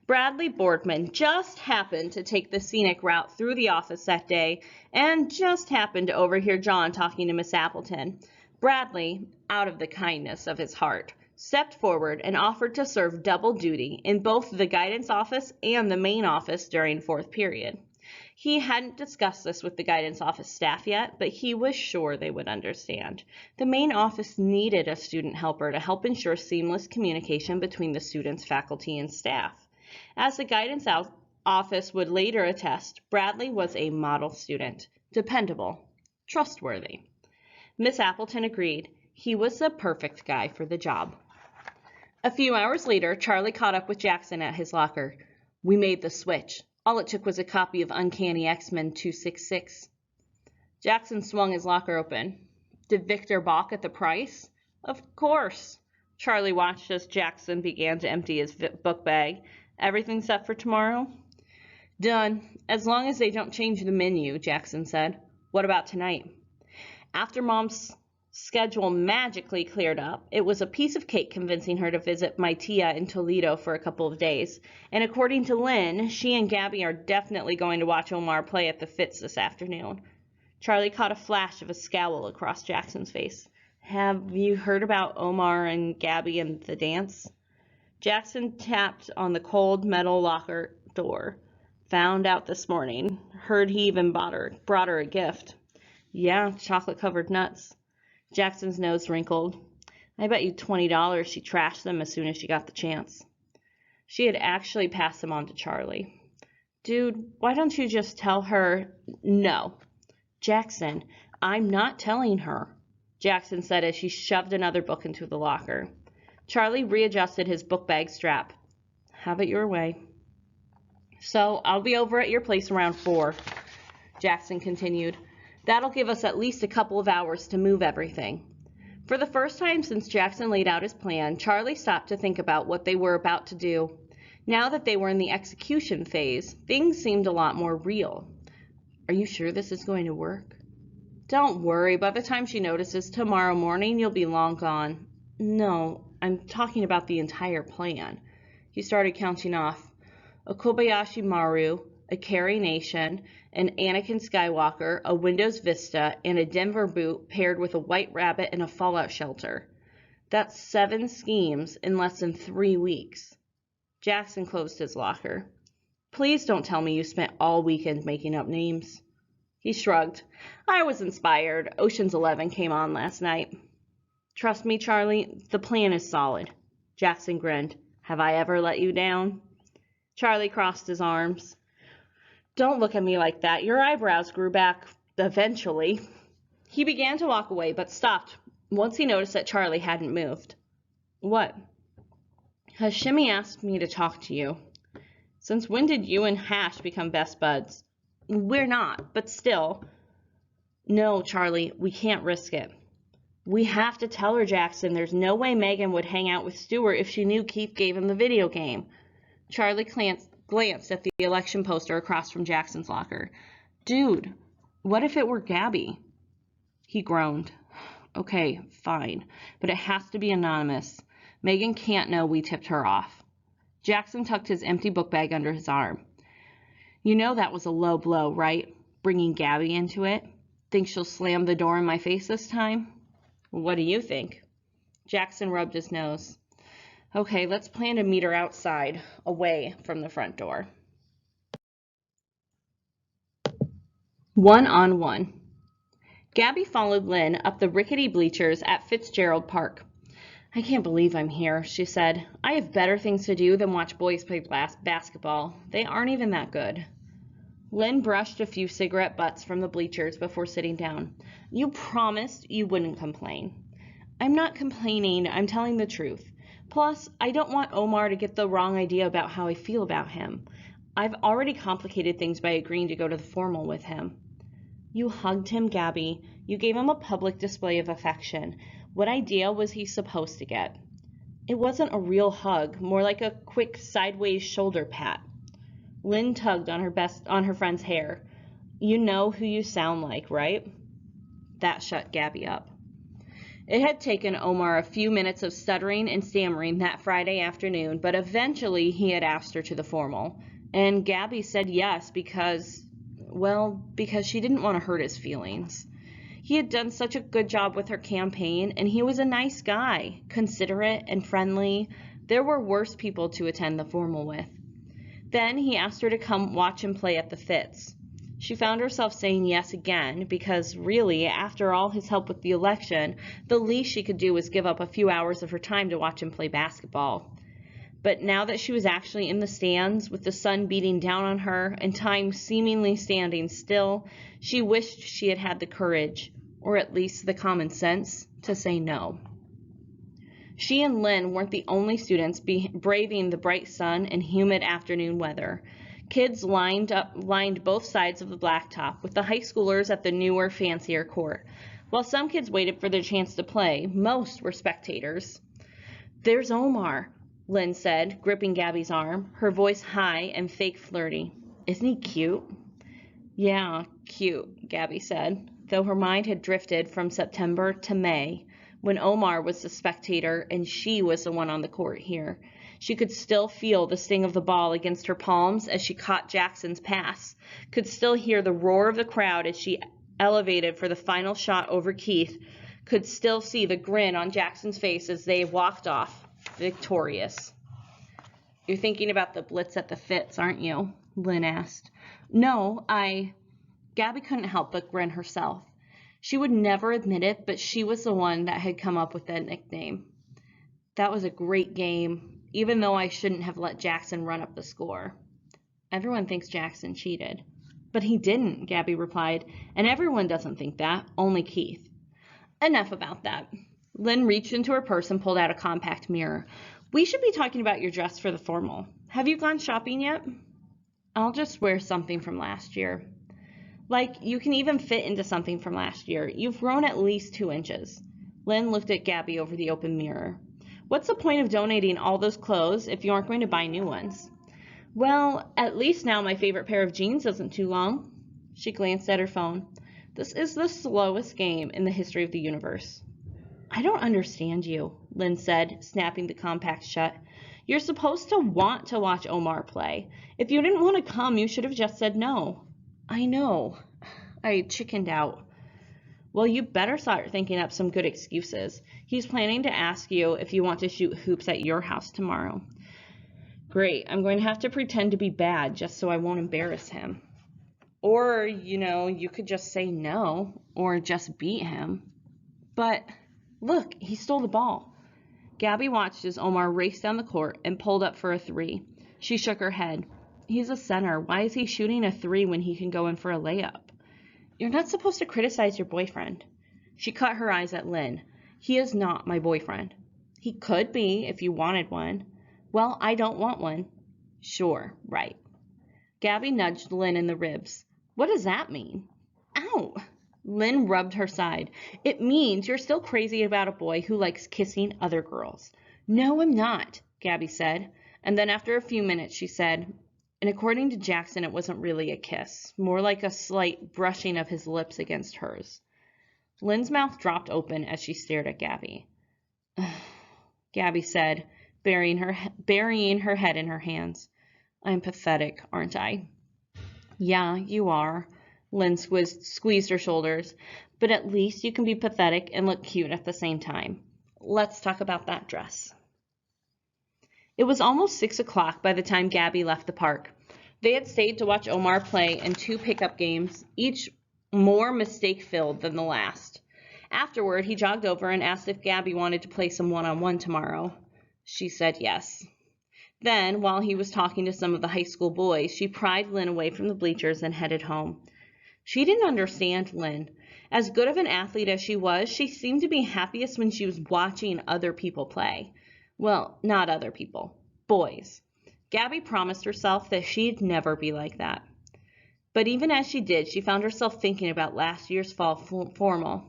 Bradley Boardman just happened to take the scenic route through the office that day and just happened to overhear John talking to Miss Appleton. Bradley, out of the kindness of his heart, stepped forward and offered to serve double duty in both the guidance office and the main office during fourth period. He hadn't discussed this with the guidance office staff yet, but he was sure they would understand. The main office needed a student helper to help ensure seamless communication between the students, faculty, and staff. As the guidance office would later attest, Bradley was a model student, dependable, trustworthy. Miss Appleton agreed. He was the perfect guy for the job. A few hours later, Charlie caught up with Jackson at his locker. "We made the switch. All it took was a copy of Uncanny X-Men 266. Jackson swung his locker open. Did Victor balk at the price? Of course. Charlie watched as Jackson began to empty his book bag. Everything set for tomorrow? Done. As long as they don't change the menu, Jackson said. What about tonight? After Mom's schedule magically cleared up, it was a piece of cake convincing her to visit my tia in Toledo for a couple of days. And according to Lynn, she and Gabby are definitely going to watch Omar play at the Fitz this afternoon. Charlie caught a flash of a scowl across Jackson's face. Have you heard about Omar and Gabby and the dance? Jackson tapped on the cold metal locker door. Found out this morning. Heard he even brought her a gift. Yeah, chocolate-covered nuts. Jackson's nose wrinkled. I bet you $20 she trashed them as soon as she got the chance. She had actually passed them on to Charlie. Dude, why don't you just tell her? No. Jackson, I'm not telling her, Jackson said as she shoved another book into the locker. Charlie readjusted his book bag strap. Have it your way. So I'll be over at your place around 4, Jackson continued. That'll give us at least a couple of hours to move everything. For the first time since Jackson laid out his plan, Charlie stopped to think about what they were about to do. Now that they were in the execution phase, things seemed a lot more real. Are you sure this is going to work? Don't worry, by the time she notices tomorrow morning, you'll be long gone. No, I'm talking about the entire plan. He started counting off. A Kobayashi Maru, a Carrie Nation, an Anakin Skywalker, a Windows Vista, and a Denver boot paired with a White Rabbit and a Fallout shelter. That's 7 schemes in less than 3 weeks. Jackson closed his locker. Please don't tell me you spent all weekend making up names. He shrugged. I was inspired. Ocean's 11 came on last night. Trust me, Charlie, the plan is solid. Jackson grinned. Have I ever let you down? Charlie crossed his arms. Don't look at me like that. Your eyebrows grew back eventually. He began to walk away, but stopped once he noticed that Charlie hadn't moved. What? Hashimi asked me to talk to you. Since when did you and Hash become best buds? We're not, but still. No, Charlie, we can't risk it. We have to tell her, Jackson. There's no way Megan would hang out with Stuart if she knew Keith gave him the video game. Charlie glanced at the election poster across from Jackson's locker. Dude, what if it were Gabby? He groaned. Okay, fine, but it has to be anonymous. Megan can't know we tipped her off. Jackson tucked his empty book bag under his arm. You know that was a low blow, right? Bringing Gabby into it. Think she'll slam the door in my face this time? What do you think? Jackson rubbed his nose. Okay, let's plan to meet her outside, away from the front door. 1-on-1. Gabby followed Lynn up the rickety bleachers at Fitzgerald Park. I can't believe I'm here, she said. I have better things to do than watch boys play basketball. They aren't even that good. Lynn brushed a few cigarette butts from the bleachers before sitting down. You promised you wouldn't complain. I'm not complaining, I'm telling the truth. Plus, I don't want Omar to get the wrong idea about how I feel about him. I've already complicated things by agreeing to go to the formal with him. You hugged him, Gabby. You gave him a public display of affection. What idea was he supposed to get? It wasn't a real hug, more like a quick sideways shoulder pat. Lynn tugged on her friend's hair. You know who you sound like, right? That shut Gabby up. It had taken Omar a few minutes of stuttering and stammering that Friday afternoon, but eventually he had asked her to the formal. And Gabby said yes because she didn't want to hurt his feelings. He had done such a good job with her campaign, and he was a nice guy, considerate and friendly. There were worse people to attend the formal with. Then he asked her to come watch him play at the Fitz. She found herself saying yes again because, really, after all his help with the election, the least she could do was give up a few hours of her time to watch him play basketball. But now that she was actually in the stands, with the sun beating down on her and time seemingly standing still, she wished she had had the courage, or at least the common sense, to say no. She and Lynn weren't the only students braving the bright sun and humid afternoon weather. Kids lined both sides of the blacktop, with the high schoolers at the newer, fancier court. While some kids waited for their chance to play, most were spectators. "There's Omar," Lynn said, gripping Gabby's arm, her voice high and fake flirty. "Isn't he cute?" "Yeah, cute," Gabby said, though her mind had drifted from September to May, when Omar was the spectator and she was the one on the court here. She could still feel the sting of the ball against her palms as she caught Jackson's pass, could still hear the roar of the crowd as she elevated for the final shot over Keith, could still see the grin on Jackson's face as they walked off, victorious. "You're thinking about the blitz at the Fitz, aren't you?" Lynn asked. "No, Gabby couldn't help but grin herself. She would never admit it, but she was the one that had come up with that nickname. "That was a great game, even though I shouldn't have let Jackson run up the score." "Everyone thinks Jackson cheated." "But he didn't," Gabby replied, "and everyone doesn't think that, only Keith." "Enough about that." Lynn reached into her purse and pulled out a compact mirror. "We should be talking about your dress for the formal. Have you gone shopping yet?" "I'll just wear something from last year." "Like, you can even fit into something from last year. You've grown at least 2 inches. Lynn looked at Gabby over the open mirror. "What's the point of donating all those clothes if you aren't going to buy new ones?" "Well, at least now my favorite pair of jeans isn't too long." She glanced at her phone. "This is the slowest game in the history of the universe." "I don't understand you," Lynn said, snapping the compact shut. "You're supposed to want to watch Omar play. If you didn't want to come, you should have just said no." "I know. I chickened out." "Well, you better start thinking up some good excuses. He's planning to ask you if you want to shoot hoops at your house tomorrow." "Great. I'm going to have to pretend to be bad just so I won't embarrass him." "Or, you could just say no, or just beat him." "But, look, he stole the ball." Gabby watched as Omar raced down the court and pulled up for a 3. She shook her head. "He's a center. Why is he shooting a 3 when he can go in for a layup?" "You're not supposed to criticize your boyfriend." She cut her eyes at Lynn. "He is not my boyfriend." "He could be if you wanted one." "Well, I don't want one." "Sure, right." Gabby nudged Lynn in the ribs. "What does that mean?" "Ow!" Lynn rubbed her side. "It means you're still crazy about a boy who likes kissing other girls." "No, I'm not," Gabby said. And then after a few minutes she said, "And according to Jackson, it wasn't really a kiss, more like a slight brushing of his lips against hers." Lynn's mouth dropped open as she stared at Gabby. Gabby said, burying her head in her hands. "I'm pathetic, aren't I?" "Yeah, you are." Lynn squeezed her shoulders. "But at least you can be pathetic and look cute at the same time. Let's talk about that dress." It was almost 6 o'clock by the time Gabby left the park. They had stayed to watch Omar play in 2 pickup games, each more mistake-filled than the last. Afterward, he jogged over and asked if Gabby wanted to play some one-on-one tomorrow. She said yes. Then, while he was talking to some of the high school boys, she pried Lynn away from the bleachers and headed home. She didn't understand Lynn. As good of an athlete as she was, she seemed to be happiest when she was watching other people play. Well, not other people. Boys. Gabby promised herself that she'd never be like that. But even as she did, she found herself thinking about last year's fall formal.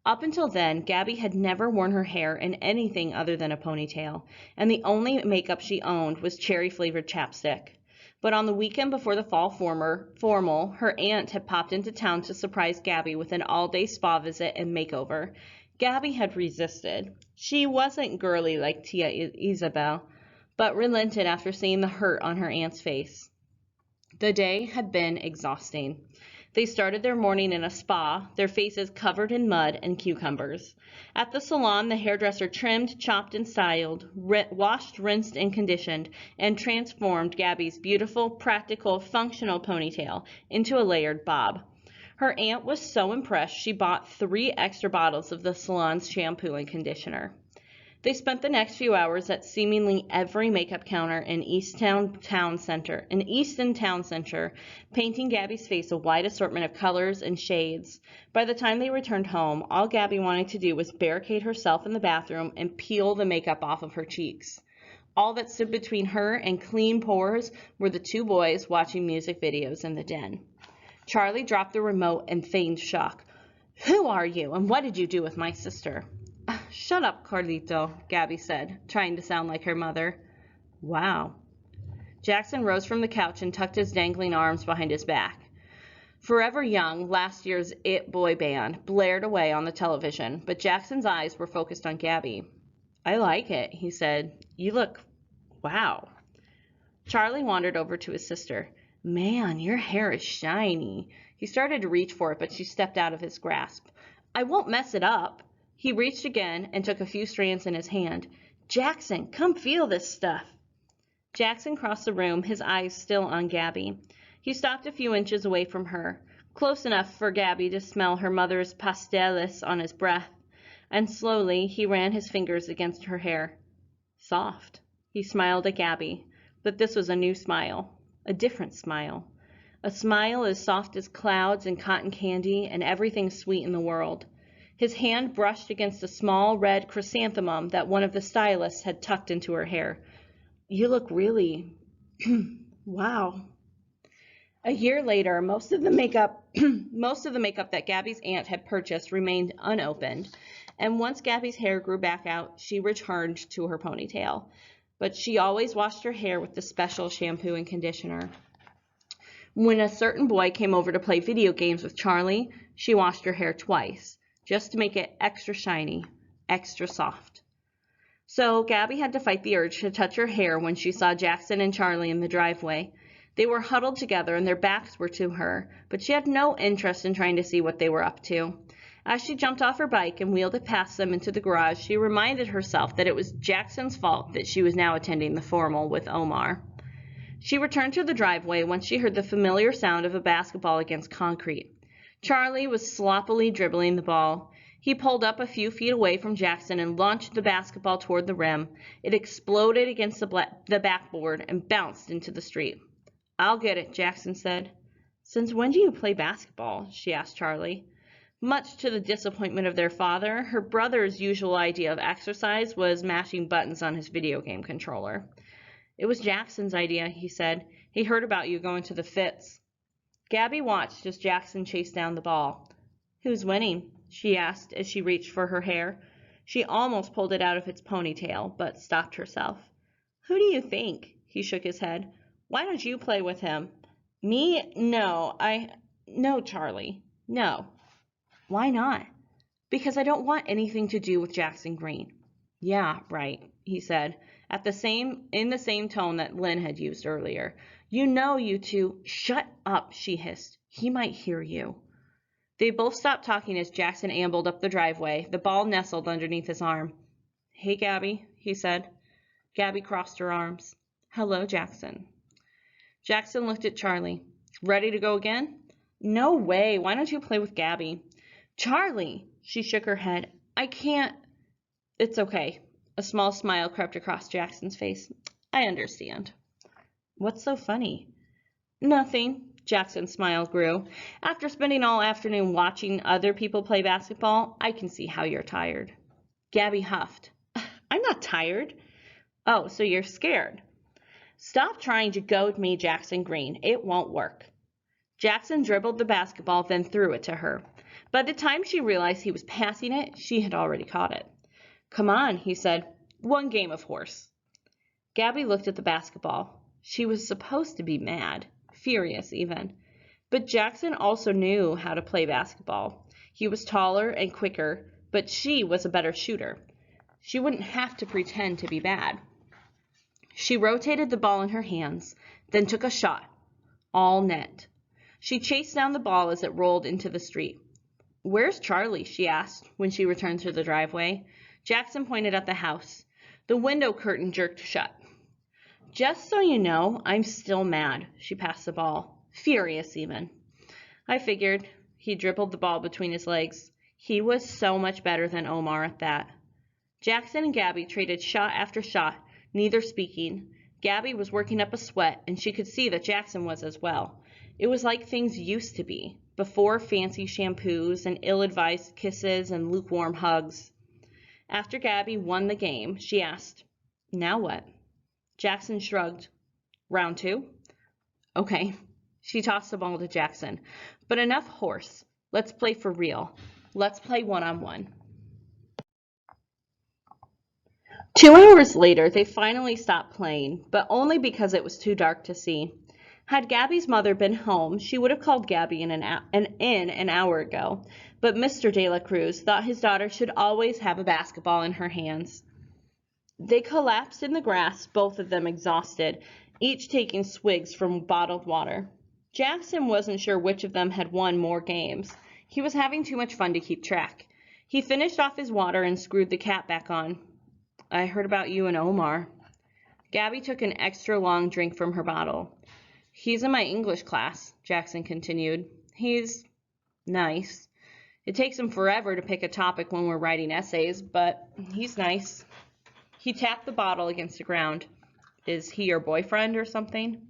Up until then, Gabby had never worn her hair in anything other than a ponytail, and the only makeup she owned was cherry-flavored chapstick. But on the weekend before the fall formal, her aunt had popped into town to surprise Gabby with an all-day spa visit and makeover. Gabby had resisted. She wasn't girly like Tia Isabel, but relented after seeing the hurt on her aunt's face. The day had been exhausting. They started their morning in a spa, their faces covered in mud and cucumbers. At the salon, the hairdresser trimmed, chopped, and styled, washed, rinsed, and conditioned, and transformed Gabby's beautiful, practical, functional ponytail into a layered bob. Her aunt was so impressed she bought 3 extra bottles of the salon's shampoo and conditioner. They spent the next few hours at seemingly every makeup counter in Easton Town Center, painting Gabby's face a wide assortment of colors and shades. By the time they returned home, all Gabby wanted to do was barricade herself in the bathroom and peel the makeup off of her cheeks. All that stood between her and clean pores were the 2 boys watching music videos in the den. Charlie dropped the remote and feigned shock. "Who are you, and what did you do with my sister?" "Shut up, Carlito," Gabby said, trying to sound like her mother. "Wow." Jackson rose from the couch and tucked his dangling arms behind his back. Forever Young, last year's It boy band, blared away on the television, but Jackson's eyes were focused on Gabby. "I like it," he said. "You look... wow." Charlie wandered over to his sister. "Man, your hair is shiny." He started to reach for it, but she stepped out of his grasp. "I won't mess it up." He reached again and took a few strands in his hand. "Jackson, come feel this stuff." Jackson crossed the room, his eyes still on Gabby. He stopped a few inches away from her, close enough for Gabby to smell her mother's pasteles on his breath, and slowly he ran his fingers against her hair. Soft. He smiled at Gabby, but this was a new smile, a different smile. A smile as soft as clouds and cotton candy and everything sweet in the world. His hand brushed against a small red chrysanthemum that one of the stylists had tucked into her hair. "You look really... wow." A year later, most of the makeup that Gabby's aunt had purchased remained unopened, and once Gabby's hair grew back out, she returned to her ponytail. But she always washed her hair with the special shampoo and conditioner. When a certain boy came over to play video games with Charlie, she washed her hair twice, just to make it extra shiny, extra soft. So Gabby had to fight the urge to touch her hair when she saw Jackson and Charlie in the driveway. They were huddled together and their backs were to her, but she had no interest in trying to see what they were up to. As she jumped off her bike and wheeled it past them into the garage, she reminded herself that it was Jackson's fault that she was now attending the formal with Omar. She returned to the driveway when she heard the familiar sound of a basketball against concrete. Charlie was sloppily dribbling the ball. He pulled up a few feet away from Jackson and launched the basketball toward the rim. It exploded against the backboard and bounced into the street. "I'll get it," Jackson said. "Since when do you play basketball?" she asked Charlie. Much to the disappointment of their father, her brother's usual idea of exercise was mashing buttons on his video game controller. "It was Jackson's idea," he said. "He heard about you going to the fits." Gabby watched as Jackson chased down the ball. "Who's winning?" she asked as she reached for her hair. She almost pulled it out of its ponytail, but stopped herself. "Who do you think?" He shook his head. "Why don't you play with him?" "Me? No, No, Charlie. No." "Why not?" "Because I don't want anything to do with Jackson Greene." "Yeah, right," he said, in the same tone that Lynn had used earlier. "You know you two..." "Shut up," she hissed. "He might hear you." They both stopped talking as Jackson ambled up the driveway, the ball nestled underneath his arm. "Hey, Gabby," he said. Gabby crossed her arms. "Hello, Jackson." Jackson looked at Charlie. "Ready to go again?" "No way. Why don't you play with Gabby?" "Charlie!" She shook her head. "I can't..." "It's okay." A small smile crept across Jackson's face. "I understand." "What's so funny?" "Nothing." Jackson's smile grew. "After spending all afternoon watching other people play basketball, I can see how you're tired." Gabby huffed. "I'm not tired." "Oh, so you're scared." "Stop trying to goad me, Jackson Greene. It won't work." Jackson dribbled the basketball, then threw it to her. By the time she realized he was passing it, she had already caught it. "Come on," he said. "One game of horse." Gabby looked at the basketball. She was supposed to be mad, furious even. But Jackson also knew how to play basketball. He was taller and quicker, but she was a better shooter. She wouldn't have to pretend to be bad. She rotated the ball in her hands, then took a shot. All net. She chased down the ball as it rolled into the street. "Where's Charlie?" she asked when she returned to the driveway. Jackson pointed at the house. The window curtain jerked shut. "Just so you know, I'm still mad." She passed the ball. Furious even. "I figured." He dribbled the ball between his legs. He was so much better than Omar at that. Jackson and Gabby traded shot after shot, neither speaking. Gabby was working up a sweat, and she could see that Jackson was as well. It was like things used to be, before fancy shampoos and ill-advised kisses and lukewarm hugs. After Gabby won the game, she asked, "Now what?" Jackson shrugged. "Round 2? Okay." She tossed the ball to Jackson. "But enough horse. Let's play for real. Let's play one-on-one." 2 hours later, they finally stopped playing, but only because it was too dark to see. Had Gabby's mother been home, she would have called Gabby in an hour ago, but Mr. De La Cruz thought his daughter should always have a basketball in her hands. They collapsed in the grass, both of them exhausted, each taking swigs from bottled water. Jackson wasn't sure which of them had won more games. He was having too much fun to keep track. He finished off his water and screwed the cap back on. "I heard about you and Omar." Gabby took an extra long drink from her bottle. "He's in my English class," Jackson continued. "He's nice. It takes him forever to pick a topic when we're writing essays, but he's nice." He tapped the bottle against the ground. "Is he your boyfriend or something?"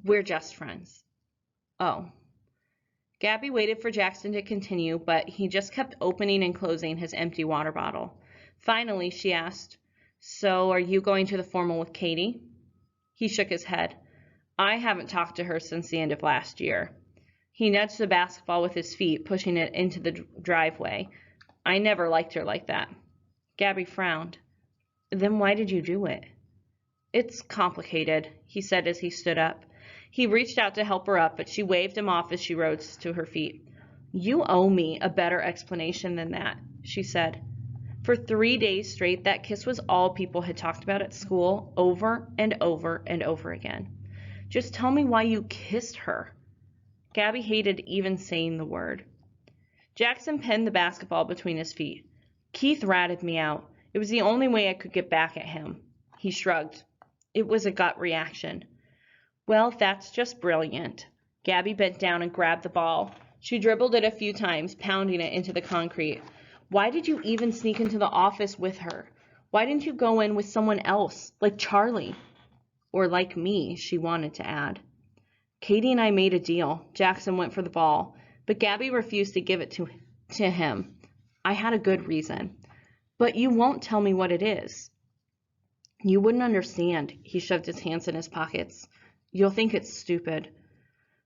"We're just friends." "Oh." Gabby waited for Jackson to continue, but he just kept opening and closing his empty water bottle. Finally, she asked, "So are you going to the formal with Katie?" He shook his head. "I haven't talked to her since the end of last year." He nudged the basketball with his feet, pushing it into the driveway. "I never liked her like that." Gabby frowned. "Then why did you do it?" "It's complicated," he said as he stood up. He reached out to help her up, but she waved him off as she rose to her feet. "You owe me a better explanation than that," she said. For 3 days straight, that kiss was all people had talked about at school, over and over and over again. "Just tell me why you kissed her." Gabby hated even saying the word. Jackson pinned the basketball between his feet. "Keith ratted me out. It was the only way I could get back at him." He shrugged. "It was a gut reaction." "Well, that's just brilliant." Gabby bent down and grabbed the ball. She dribbled it a few times, pounding it into the concrete. "Why did you even sneak into the office with her? Why didn't you go in with someone else, like Charlie?" "Or like me," she wanted to add. "Katie and I made a deal." Jackson went for the ball, but Gabby refused to give it to him. "I had a good reason." "But you won't tell me what it is." "You wouldn't understand." He shoved his hands in his pockets. "You'll think it's stupid."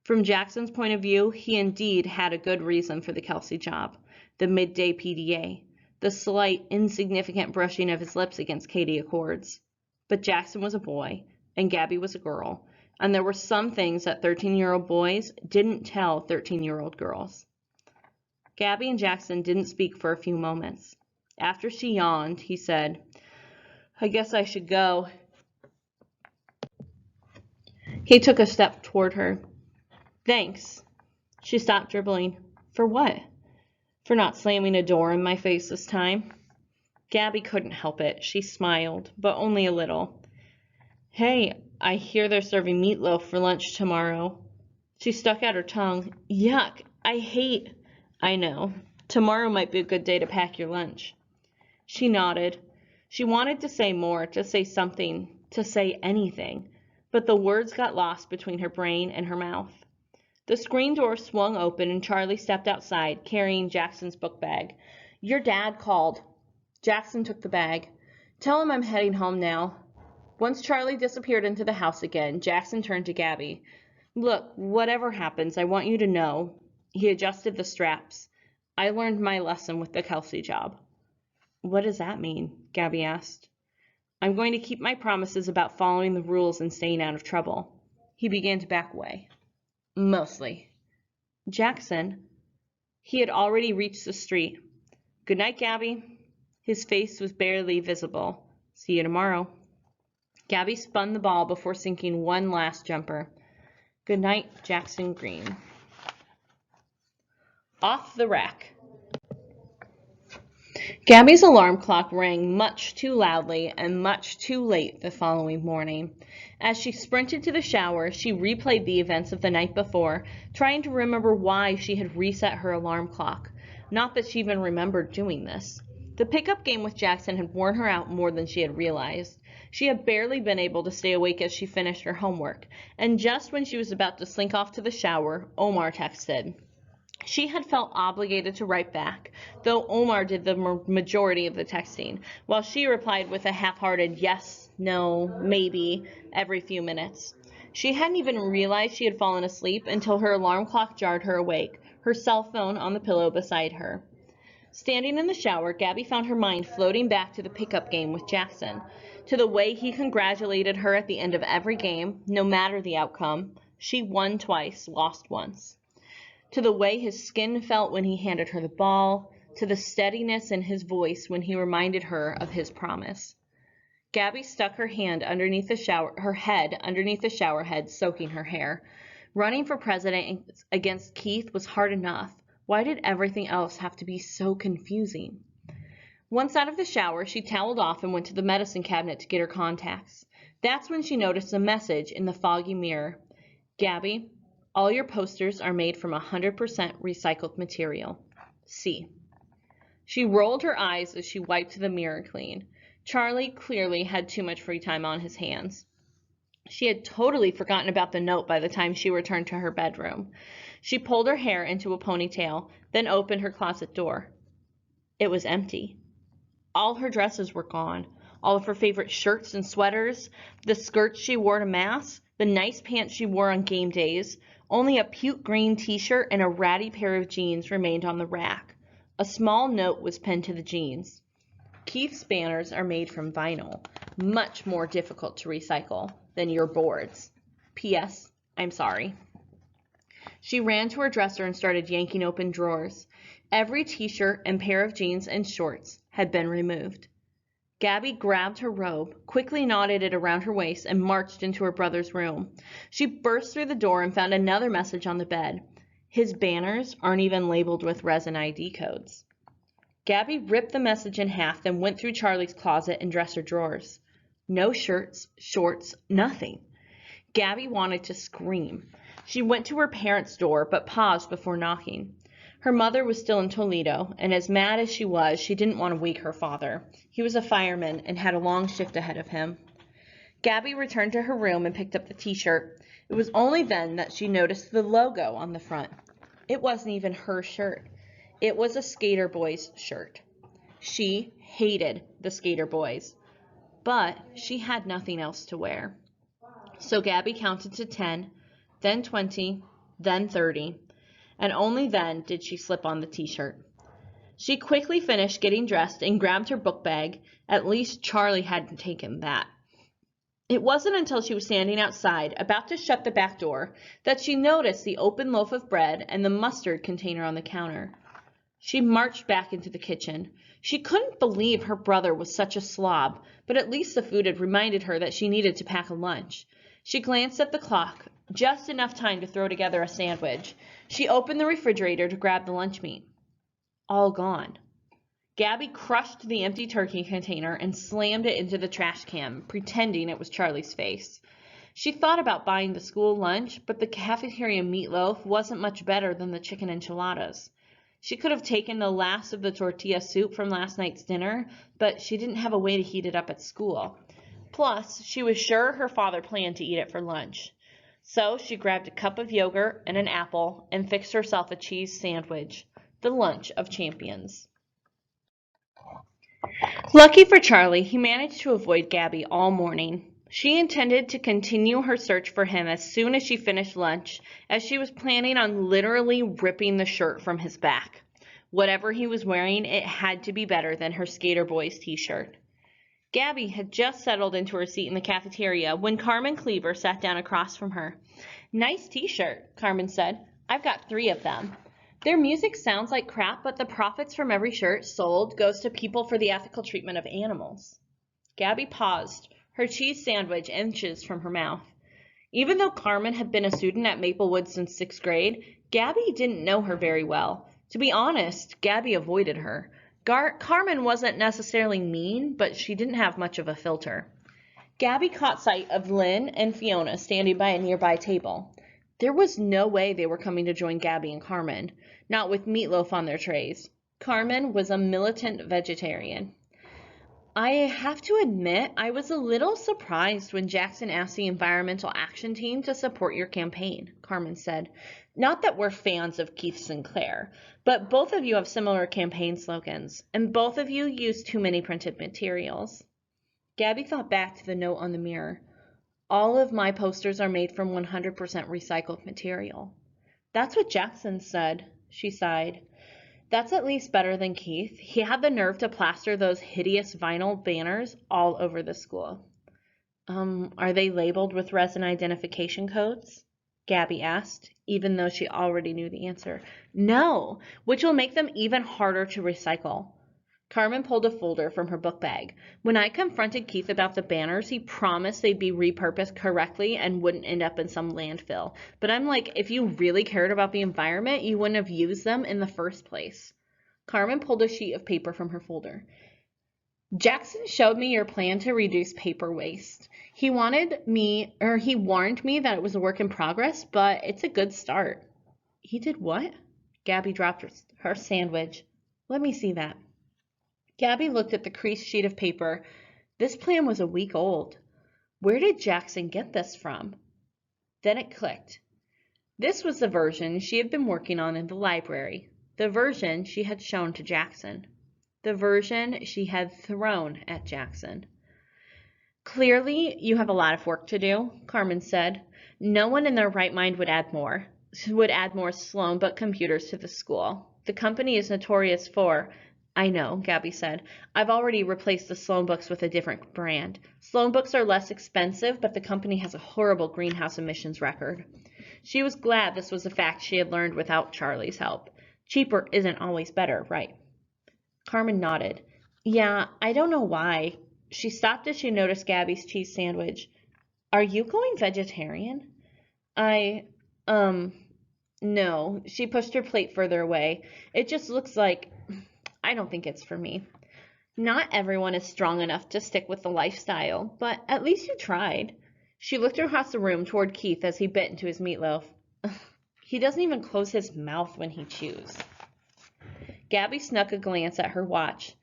From Jackson's point of view, he indeed had a good reason for the Kelsey job. The midday PDA, the slight, insignificant brushing of his lips against Katie Accords. But Jackson was a boy, and Gabby was a girl, and there were some things that 13-year-old boys didn't tell 13-year-old girls. Gabby and Jackson didn't speak for a few moments. After she yawned, he said, "I guess I should go." He took a step toward her. "Thanks." She stopped dribbling. "For what?" "For not slamming a door in my face this time." Gabby couldn't help it. She smiled, but only a little. "Hey, I hear they're serving meatloaf for lunch tomorrow." She stuck out her tongue. "Yuck, I hate—" "I know. Tomorrow might be a good day to pack your lunch." She nodded. She wanted to say more, to say something, to say anything, but the words got lost between her brain and her mouth. The screen door swung open and Charlie stepped outside, carrying Jackson's book bag. "Your dad called." Jackson took the bag. "Tell him I'm heading home now." Once Charlie disappeared into the house again, Jackson turned to Gabby. "Look, whatever happens, I want you to know." He adjusted the straps. "I learned my lesson with the Kelsey job." "What does that mean?" Gabby asked. I'm going to keep my promises about following the rules and staying out of trouble. He began to back away. Mostly. Jackson. He had already reached the street. Good night, Gabby. His face was barely visible. See you tomorrow. Gabby spun the ball before sinking one last jumper. Good night, Jackson Greene. Off the rack. Gabby's alarm clock rang much too loudly and much too late the following morning. As she sprinted to the shower, she replayed the events of the night before, trying to remember why she had reset her alarm clock. Not that she even remembered doing this. The pickup game with Jackson had worn her out more than she had realized. She had barely been able to stay awake as she finished her homework, and just when she was about to slink off to the shower, Omar texted. She had felt obligated to write back, though Omar did the majority of the texting, while she replied with a half-hearted yes, no, maybe every few minutes. She hadn't even realized she had fallen asleep until her alarm clock jarred her awake, her cell phone on the pillow beside her. Standing in the shower, Gabby found her mind floating back to the pickup game with Jackson, to the way he congratulated her at the end of every game, no matter the outcome. She won twice, lost once. To the way his skin felt when he handed her the ball, to the steadiness in his voice when he reminded her of his promise. Gabby stuck her hand underneath her head underneath the shower head, soaking her hair. Running for president against Keith was hard enough. Why did everything else have to be so confusing? Once out of the shower, she toweled off and went to the medicine cabinet to get her contacts. That's when she noticed a message in the foggy mirror. Gabby, all your posters are made from 100% recycled material. See. She rolled her eyes as she wiped the mirror clean. Charlie clearly had too much free time on his hands. She had totally forgotten about the note by the time she returned to her bedroom. She pulled her hair into a ponytail, then opened her closet door. It was empty. All her dresses were gone. All of her favorite shirts and sweaters, the skirts she wore to mass, the nice pants she wore on game days. Only a puke green t-shirt and a ratty pair of jeans remained on the rack. A small note was pinned to the jeans. Keith's banners are made from vinyl, much more difficult to recycle than your boards. P.S. I'm sorry. She ran to her dresser and started yanking open drawers. Every t-shirt and pair of jeans and shorts had been removed. Gabby grabbed her robe, quickly knotted it around her waist, and marched into her brother's room. She burst through the door and found another message on the bed. His banners aren't even labeled with resin ID codes. Gabby ripped the message in half, then went through Charlie's closet and dresser drawers. No shirts, shorts, nothing. Gabby wanted to scream. She went to her parents' door, but paused before knocking. Her mother was still in Toledo, and as mad as she was, she didn't want to wake her father. He was a fireman and had a long shift ahead of him. Gabby returned to her room and picked up the t-shirt. It was only then that she noticed the logo on the front. It wasn't even her shirt. It was a Skater Boys shirt. She hated the Skater Boys, but she had nothing else to wear. So Gabby counted to 10, then 20, then 30. And only then did she slip on the t-shirt. She quickly finished getting dressed and grabbed her book bag. At least Charlie hadn't taken that. It wasn't until she was standing outside, about to shut the back door, that she noticed the open loaf of bread and the mustard container on the counter. She marched back into the kitchen. She couldn't believe her brother was such a slob, but at least the food had reminded her that she needed to pack a lunch. She glanced at the clock, just enough time to throw together a sandwich. She opened the refrigerator to grab the lunch meat. All gone. Gabby crushed the empty turkey container and slammed it into the trash can, pretending it was Charlie's face. She thought about buying the school lunch, but the cafeteria meatloaf wasn't much better than the chicken enchiladas. She could have taken the last of the tortilla soup from last night's dinner, but she didn't have a way to heat it up at school. Plus, she was sure her father planned to eat it for lunch. So she grabbed a cup of yogurt and an apple and fixed herself a cheese sandwich, the lunch of champions. Lucky for Charlie, he managed to avoid Gabby all morning. She intended to continue her search for him as soon as she finished lunch, as she was planning on literally ripping the shirt from his back. Whatever he was wearing, it had to be better than her Skater Boys t-shirt. Gabby had just settled into her seat in the cafeteria when Carmen Cleaver sat down across from her. "Nice t-shirt," Carmen said. "I've got 3 of them. Their music sounds like crap, but the profits from every shirt sold goes to people for the ethical treatment of animals." Gabby paused, her cheese sandwich inches from her mouth. Even though Carmen had been a student at Maplewood since 6th grade, Gabby didn't know her very well. To be honest, Gabby avoided her. Carmen wasn't necessarily mean, but she didn't have much of a filter. Gabby caught sight of Lynn and Fiona standing by a nearby table. There was no way they were coming to join Gabby and Carmen, not with meatloaf on their trays. Carmen was a militant vegetarian. "I have to admit, I was a little surprised when Jackson asked the Environmental Action Team to support your campaign," Carmen said. "Not that we're fans of Keith Sinclair, but both of you have similar campaign slogans, and both of you use too many printed materials." Gabby thought back to the note on the mirror. "All of my posters are made from 100% recycled material." "That's what Jackson said," she sighed. "That's at least better than Keith. He had the nerve to plaster those hideous vinyl banners all over the school." Are they labeled with resin identification codes?" Gabby asked, even though she already knew the answer. "No, which will make them even harder to recycle." Carmen pulled a folder from her book bag. "When I confronted Keith about the banners, he promised they'd be repurposed correctly and wouldn't end up in some landfill. But I'm like, if you really cared about the environment, you wouldn't have used them in the first place." Carmen pulled a sheet of paper from her folder. "Jackson showed me your plan to reduce paper waste. He warned me that it was a work in progress, but it's a good start." "He did what?" Gabby dropped her sandwich. "Let me see that." Gabby looked at the creased sheet of paper. This plan was a week old. Where did Jackson get this from? Then it clicked. This was the version she had been working on in the library, the version she had shown to Jackson, the version she had thrown at Jackson. "Clearly, you have a lot of work to do," Carmen said. "No one in their right mind would add more Sloan Book computers to the school. The company is notorious for—" "I know," Gabby said. "I've already replaced the Sloan Books with a different brand. Sloan Books are less expensive, but the company has a horrible greenhouse emissions record." She was glad this was a fact she had learned without Charlie's help. Cheaper isn't always better, right? Carmen nodded. "Yeah, I don't know why." She stopped as she noticed Gabby's cheese sandwich. "Are you going vegetarian?" No." She pushed her plate further away. "It just looks like... I don't think it's for me." "Not everyone is strong enough to stick with the lifestyle, but at least you tried." She looked across the room toward Keith as he bit into his meatloaf. "He doesn't even close his mouth when he chews." Gabby snuck a glance at her watch.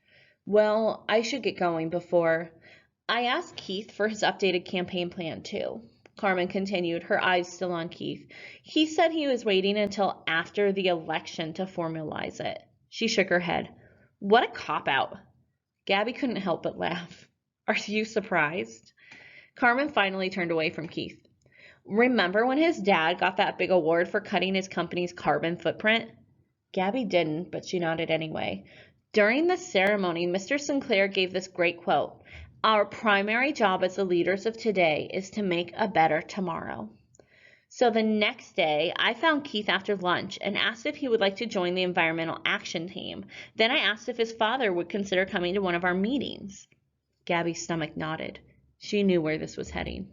"Well, I should get going before—" "I asked Keith for his updated campaign plan, too," Carmen continued, her eyes still on Keith. "He said he was waiting until after the election to formalize it." She shook her head. "What a cop-out." Gabby couldn't help but laugh. "Are you surprised?" Carmen finally turned away from Keith. "Remember when his dad got that big award for cutting his company's carbon footprint?" Gabby didn't, but she nodded anyway. "During the ceremony, Mr. Sinclair gave this great quote: 'Our primary job as the leaders of today is to make a better tomorrow.' So the next day, I found Keith after lunch and asked if he would like to join the Environmental Action Team. Then I asked if his father would consider coming to one of our meetings." Gabby's stomach knotted. She knew where this was heading.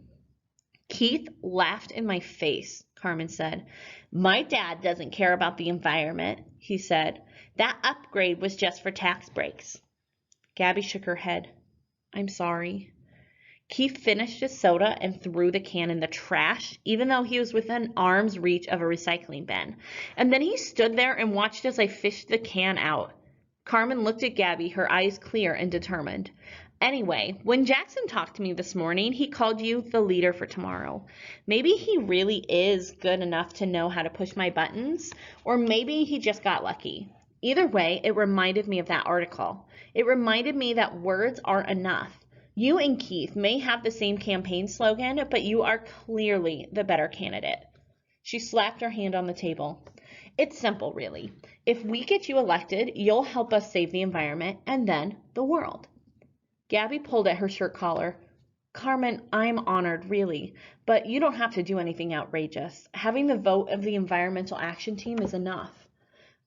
"Keith laughed in my face," Carmen said. "My dad doesn't care about the environment," he said. "That upgrade was just for tax breaks." Gabby shook her head. "I'm sorry." Keith finished his soda and threw the can in the trash, even though he was within arm's reach of a recycling bin. And then he stood there and watched as I fished the can out. Carmen looked at Gabby, her eyes clear and determined. "Anyway, when Jackson talked to me this morning, he called you the leader for tomorrow. Maybe he really is good enough to know how to push my buttons, or maybe he just got lucky. Either way, it reminded me of that article. It reminded me that words aren't enough. You and Keith may have the same campaign slogan, but you are clearly the better candidate." She slapped her hand on the table. "It's simple, really. If we get you elected, you'll help us save the environment and then the world." Gabby pulled at her shirt collar. Carmen, I'm honored, really, but you don't have to do anything outrageous. Having the vote of the environmental action team is enough.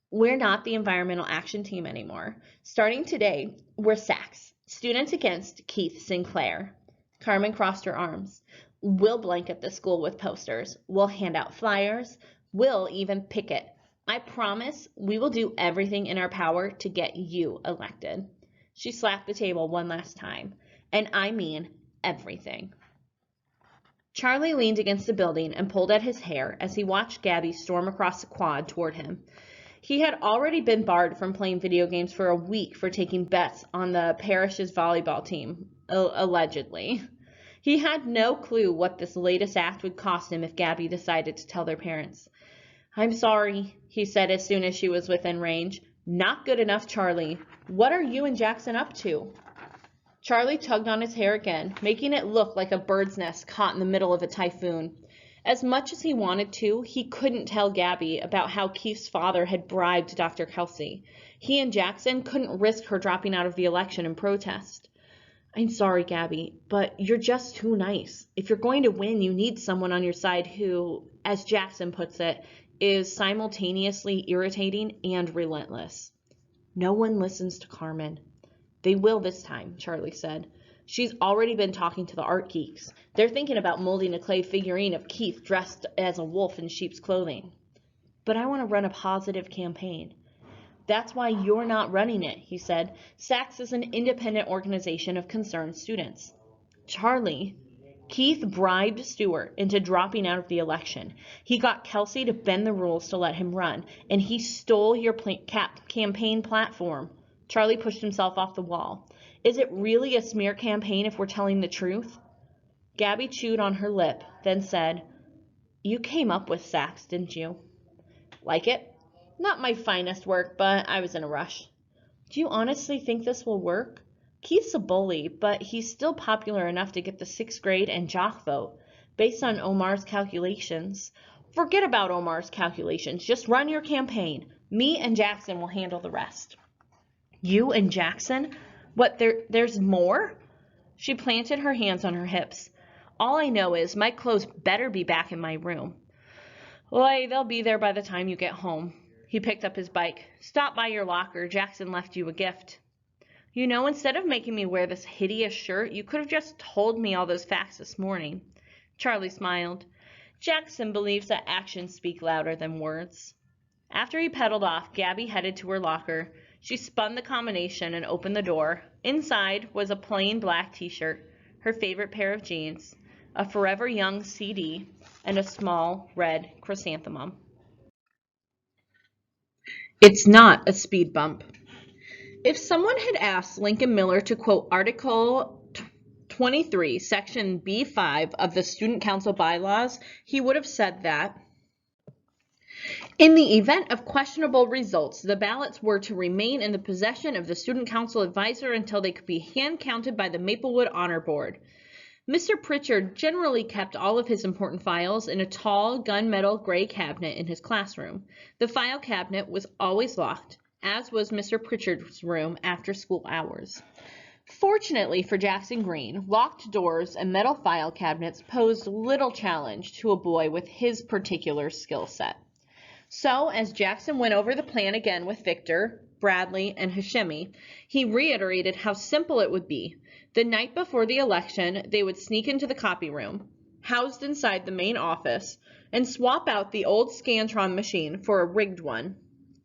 We're not the environmental action team anymore. Starting today, we're SACS, Students Against Keith Sinclair. Carmen crossed her arms. We'll blanket the school with posters. We'll hand out flyers. We'll even picket. I promise we will do everything in our power to get you elected. She slapped the table one last time. And I mean everything. Charlie leaned against the building and pulled at his hair as he watched Gabby storm across the quad toward him. He had already been barred from playing video games for a week for taking bets on the parish's volleyball team, allegedly. He had no clue what this latest act would cost him if Gabby decided to tell their parents. I'm sorry, he said as soon as she was within range. Not good enough, Charlie. What are you and Jackson up to? Charlie tugged on his hair again, making it look like a bird's nest caught in the middle of a typhoon. As much as he wanted to, he couldn't tell Gabby about how Keith's father had bribed Dr. Kelsey. He and Jackson couldn't risk her dropping out of the election in protest. I'm sorry, Gabby, but you're just too nice. If you're going to win, you need someone on your side who, as Jackson puts it, is simultaneously irritating and relentless. No one listens to Carmen. They will this time, Charlie said. She's already been talking to the art geeks. They're thinking about molding a clay figurine of Keith dressed as a wolf in sheep's clothing. But I want to run a positive campaign. That's why you're not running it, he said. SACS is an independent organization of concerned students. Charlie, Keith bribed Stewart into dropping out of the election. He got Kelsey to bend the rules to let him run, and he stole your campaign platform. Charlie pushed himself off the wall. Is it really a smear campaign if we're telling the truth? Gabby chewed on her lip, then said, You came up with SACS, didn't you? Like it? Not my finest work, but I was in a rush. Do you honestly think this will work? Keith's a bully, but he's still popular enough to get the 6th grade and jock vote, based on Omar's calculations. Forget about Omar's calculations. Just run your campaign. Me and Jackson will handle the rest. You and Jackson? What, there's more? She planted her hands on her hips. All I know is my clothes better be back in my room. Why, they'll be there by the time you get home. He picked up his bike. Stop by your locker. Jackson left you a gift. You know, instead of making me wear this hideous shirt, you could have just told me all those facts this morning. Charlie smiled. Jackson believes that actions speak louder than words. After he pedaled off, Gabby headed to her locker. She spun the combination and opened the door. Inside was a plain black t-shirt, her favorite pair of jeans, a Forever Young CD, and a small red chrysanthemum. It's not a speed bump. If someone had asked Lincoln Miller to quote Article 23, Section B5 of the Student Council bylaws, he would have said that in the event of questionable results, the ballots were to remain in the possession of the Student Council advisor until they could be hand-counted by the Maplewood Honor Board. Mr. Pritchard generally kept all of his important files in a tall, gunmetal gray cabinet in his classroom. The file cabinet was always locked, as was Mr. Pritchard's room after school hours. Fortunately for Jackson Greene, locked doors and metal file cabinets posed little challenge to a boy with his particular skill set. So, as Jackson went over the plan again with Victor, Bradley, and Hashemi, he reiterated how simple it would be. The night before the election, they would sneak into the copy room, housed inside the main office, and swap out the old Scantron machine for a rigged one.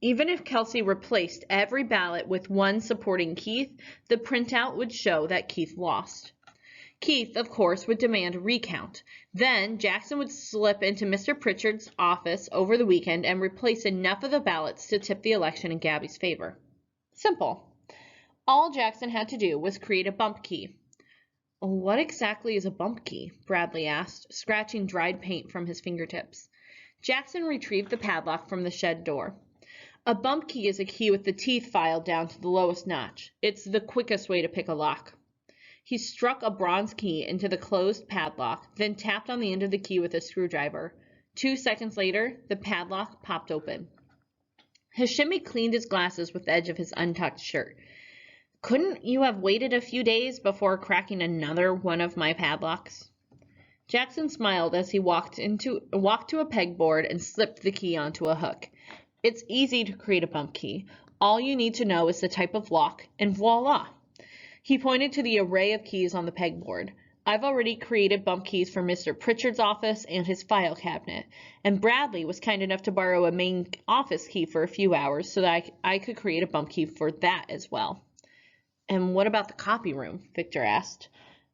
Even if Kelsey replaced every ballot with one supporting Keith, the printout would show that Keith lost. Keith, of course, would demand a recount. Then Jackson would slip into Mr. Pritchard's office over the weekend and replace enough of the ballots to tip the election in Gabby's favor. Simple. All Jackson had to do was create a bump key. What exactly is a bump key? Bradley asked, scratching dried paint from his fingertips. Jackson retrieved the padlock from the shed door. A bump key is a key with the teeth filed down to the lowest notch. It's the quickest way to pick a lock. He struck a bronze key into the closed padlock, then tapped on the end of the key with a screwdriver. 2 seconds later, the padlock popped open. Hashemi cleaned his glasses with the edge of his untucked shirt. Couldn't you have waited a few days before cracking another one of my padlocks? Jackson smiled as he walked to a pegboard and slipped the key onto a hook. It's easy to create a bump key. All you need to know is the type of lock, and voila! He pointed to the array of keys on the pegboard. I've already created bump keys for Mr. Pritchard's office and his file cabinet, and Bradley was kind enough to borrow a main office key for a few hours so that I could create a bump key for that as well. And what about the copy room? Victor asked.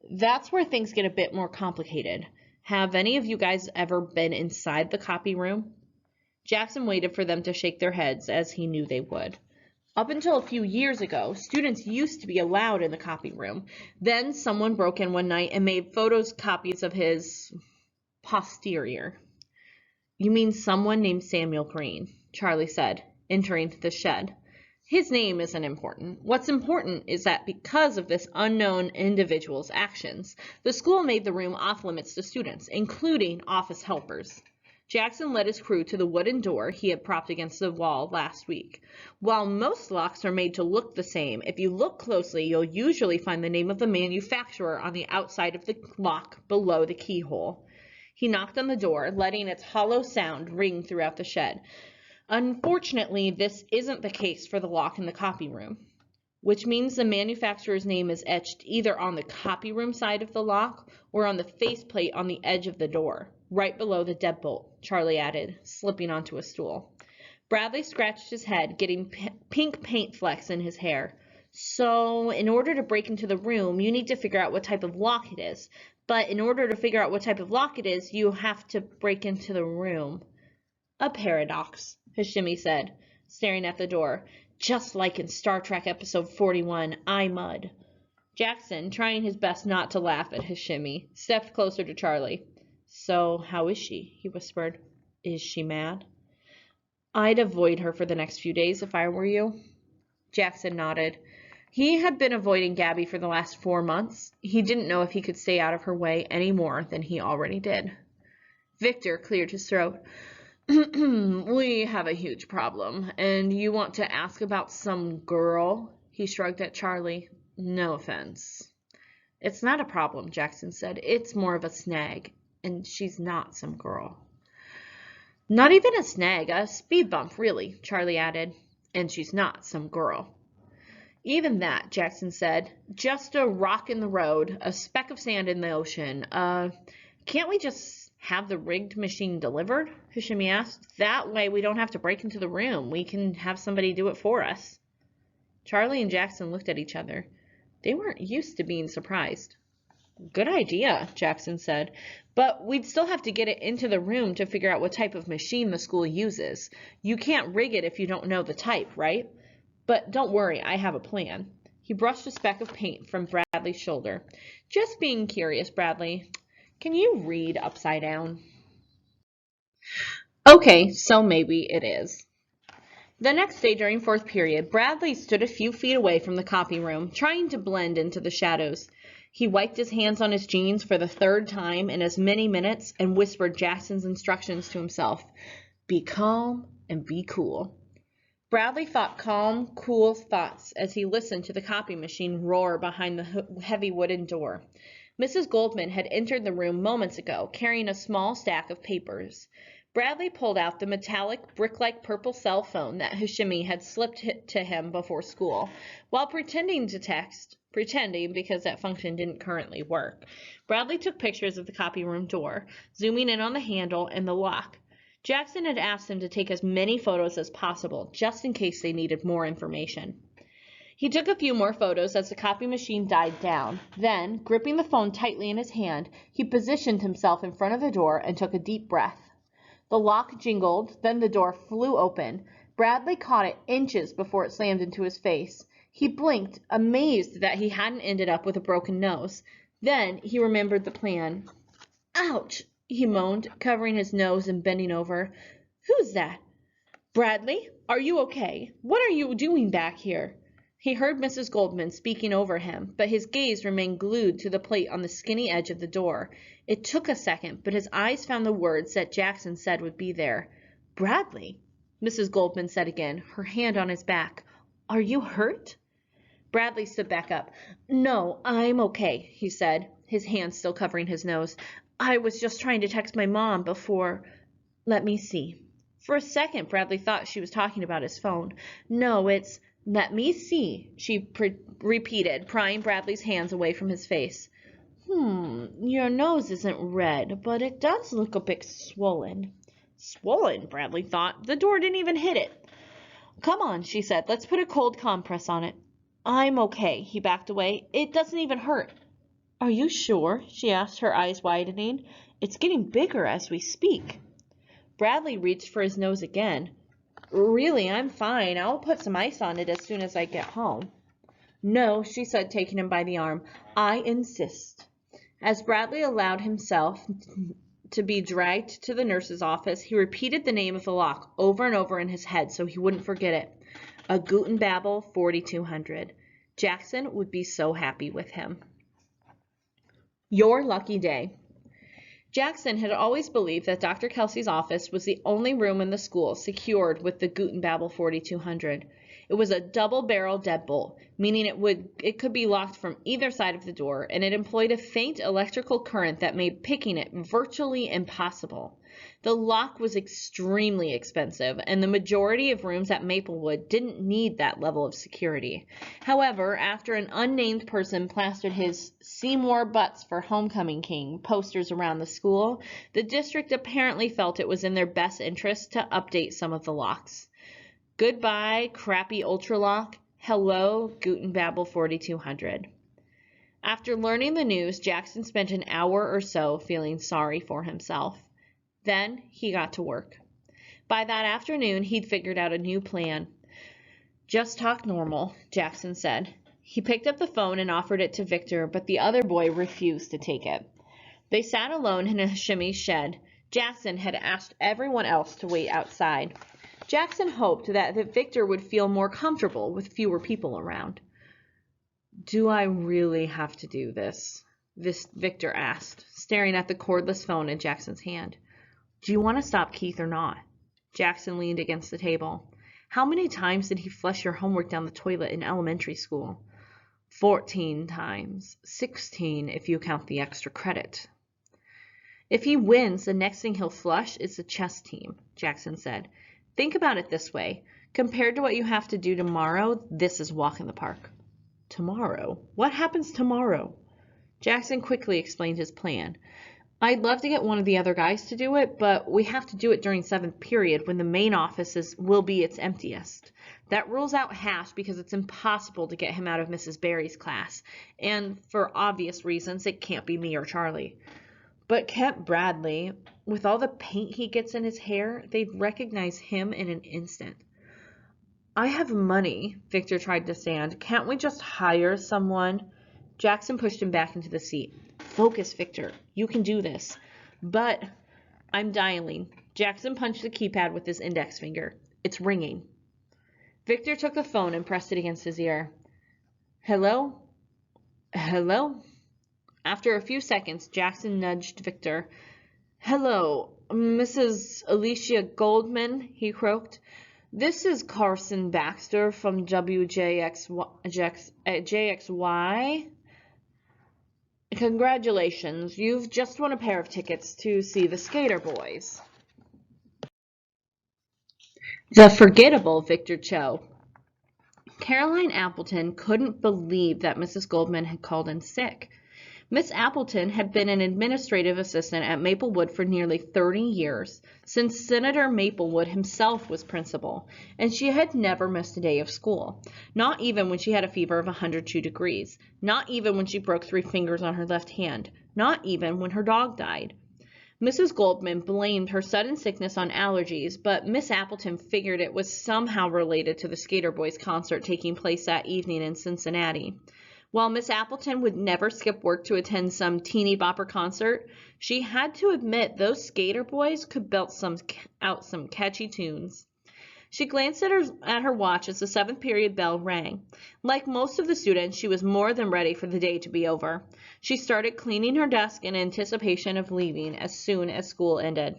That's where things get a bit more complicated. Have any of you guys ever been inside the copy room? Jackson waited for them to shake their heads, as he knew they would. Up until a few years ago, students used to be allowed in the copy room. Then someone broke in one night and made photocopies of his posterior. You mean someone named Samuel Greene, Charlie said, entering the shed. His name isn't important. What's important is that because of this unknown individual's actions, the school made the room off limits to students, including office helpers. Jackson led his crew to the wooden door he had propped against the wall last week. While most locks are made to look the same, if you look closely, you'll usually find the name of the manufacturer on the outside of the lock below the keyhole. He knocked on the door, letting its hollow sound ring throughout the shed. Unfortunately, this isn't the case for the lock in the copy room, which means the manufacturer's name is etched either on the copy room side of the lock or on the faceplate on the edge of the door, right below the deadbolt, Charlie added, slipping onto a stool. Bradley scratched his head, getting pink paint flecks in his hair. So, in order to break into the room, you need to figure out what type of lock it is. But in order to figure out what type of lock it is, you have to break into the room. A paradox, Hashimi said, staring at the door. Just like in Star Trek episode 41, I Mud. Jackson, trying his best not to laugh at Hashimi, stepped closer to Charlie. So, how is she? He whispered. Is she mad? I'd avoid her for the next few days if I were you. Jackson nodded. He had been avoiding Gabby for the last 4 months. He didn't know if he could stay out of her way any more than he already did. Victor cleared his throat. We have a huge problem, and you want to ask about some girl? He shrugged at Charlie. No offense. It's not a problem, Jackson said. It's more of a snag, and she's not some girl. Not even a snag, a speed bump, really, Charlie added. And she's not some girl. Even that, Jackson said. Just a rock in the road, a speck of sand in the ocean. Can't we just have the rigged machine delivered? Hashimi asked. That way we don't have to break into the room. We can have somebody do it for us. Charlie and Jackson looked at each other. They weren't used to being surprised. Good idea, Jackson said. But we'd still have to get it into the room to figure out what type of machine the school uses. You can't rig it if you don't know the type, right? But don't worry, I have a plan. He brushed a speck of paint from Bradley's shoulder. Just being curious, Bradley. Can you read upside down? Okay, so maybe it is. The next day during fourth period, Bradley stood a few feet away from the copy room, trying to blend into the shadows. He wiped his hands on his jeans for the 3rd time in as many minutes and whispered Jackson's instructions to himself. Be calm and be cool. Bradley thought calm, cool thoughts as he listened to the copy machine roar behind the heavy wooden door. Mrs. Goldman had entered the room moments ago, carrying a small stack of papers. Bradley pulled out the metallic, brick-like purple cell phone that Hashimi had slipped to him before school. While pretending to text, because that function didn't currently work, Bradley took pictures of the copy room door, zooming in on the handle and the lock. Jackson had asked him to take as many photos as possible, just in case they needed more information. He took a few more photos as the copy machine died down. Then, gripping the phone tightly in his hand, he positioned himself in front of the door and took a deep breath. The lock jingled, then the door flew open. Bradley caught it inches before it slammed into his face. He blinked, amazed that he hadn't ended up with a broken nose. Then he remembered the plan. Ouch, he moaned, covering his nose and bending over. Who's that? Bradley, are you okay? What are you doing back here? He heard Mrs. Goldman speaking over him, but his gaze remained glued to the plate on the skinny edge of the door. It took a second, but his eyes found the words that Jackson said would be there. Bradley, Mrs. Goldman said again, her hand on his back. Are you hurt? Bradley stood back up. "No, I'm okay," he said, his hand still covering his nose. "I was just trying to text my mom before. Let me see." For a second, Bradley thought she was talking about his phone. "No, it's let me see," she repeated, prying Bradley's hands away from his face. Your nose isn't red, but it does look a bit swollen." Swollen, Bradley thought. The door didn't even hit it. "Come on," she said. "Let's put a cold compress on it." "I'm okay." He backed away. "It doesn't even hurt." "Are you sure?" she asked, her eyes widening. "It's getting bigger as we speak." Bradley reached for his nose again. "Really, I'm fine. I'll put some ice on it as soon as I get home." "No," she said, taking him by the arm. "I insist." As Bradley allowed himself to be dragged to the nurse's office, he repeated the name of the lock over and over in his head so he wouldn't forget it. A Gutenbabel 4200. Jackson would be so happy with him. Your lucky day. Jackson had always believed that Dr. Kelsey's office was the only room in the school secured with the Gutenbabel 4200. It was a double-barrel deadbolt, meaning it could be locked from either side of the door, and it employed a faint electrical current that made picking it virtually impossible. The lock was extremely expensive, and the majority of rooms at Maplewood didn't need that level of security. However, after an unnamed person plastered his "Seymour Butts for Homecoming King" posters around the school, the district apparently felt it was in their best interest to update some of the locks. Goodbye, crappy Ultralock. Hello, Gutenbabel 4200. After learning the news, Jackson spent an hour or so feeling sorry for himself. Then he got to work. By that afternoon, he'd figured out a new plan. "Just talk normal," Jackson said. He picked up the phone and offered it to Victor, but the other boy refused to take it. They sat alone in a shimmy shed. Jackson had asked everyone else to wait outside. Jackson hoped that Victor would feel more comfortable with fewer people around. "Do I really have to do this?" Victor asked, staring at the cordless phone in Jackson's hand. "Do you want to stop Keith or not?" Jackson leaned against the table. "How many times did he flush your homework down the toilet in elementary school?" 14 times. 16 if you count the extra credit. "If he wins, the next thing he'll flush is the chess team," Jackson said. "Think about it this way. Compared to what you have to do tomorrow, this is a walk in the park." "Tomorrow? What happens tomorrow?" Jackson quickly explained his plan. "I'd love to get one of the other guys to do it, but we have to do it during 7th period when the main office will be its emptiest. That rules out Hash because it's impossible to get him out of Mrs. Barry's class, and for obvious reasons, it can't be me or Charlie. But Kent Bradley, with all the paint he gets in his hair, they'd recognize him in an instant." "I have money," Victor tried to stand. "Can't we just hire someone?" Jackson pushed him back into the seat. "Focus, Victor. You can do this." "But I'm dialing." Jackson punched the keypad with his index finger. "It's ringing." Victor took the phone and pressed it against his ear. "Hello? Hello?" After a few seconds, Jackson nudged Victor. "Hello, Mrs. Alicia Goldman," he croaked. "This is Carson Baxter from JXY. Congratulations, you've just won a pair of tickets to see the Skater Boys." The forgettable Victor Cho. Caroline Appleton couldn't believe that Mrs. Goldman had called in sick. Miss Appleton had been an administrative assistant at Maplewood for nearly 30 years, since Senator Maplewood himself was principal, and she had never missed a day of school, not even when she had a fever of 102 degrees, not even when she broke 3 fingers on her left hand, not even when her dog died. Mrs. Goldman blamed her sudden sickness on allergies, but Miss Appleton figured it was somehow related to the Skater Boys concert taking place that evening in Cincinnati. While Miss Appleton would never skip work to attend some teeny bopper concert, she had to admit those Skater Boys could belt out some catchy tunes. She glanced at her watch as the 7th period bell rang. Like most of the students, she was more than ready for the day to be over. She started cleaning her desk in anticipation of leaving as soon as school ended.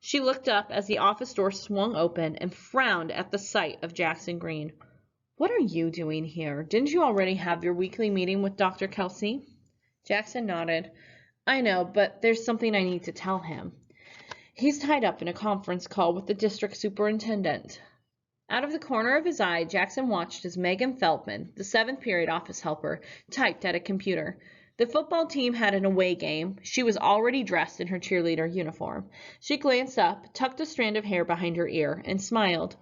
She looked up as the office door swung open and frowned at the sight of Jackson Greene. What are you doing here? Didn't you already have your weekly meeting with Dr. Kelsey? Jackson nodded. I know, but there's something I need to tell him. He's tied up in a conference call with the district superintendent. Out of the corner of his eye, Jackson watched as Megan Feldman, the 7th period office helper, typed at a computer. The football team had an away game. She was already dressed in her cheerleader uniform. She glanced up, tucked a strand of hair behind her ear, and smiled.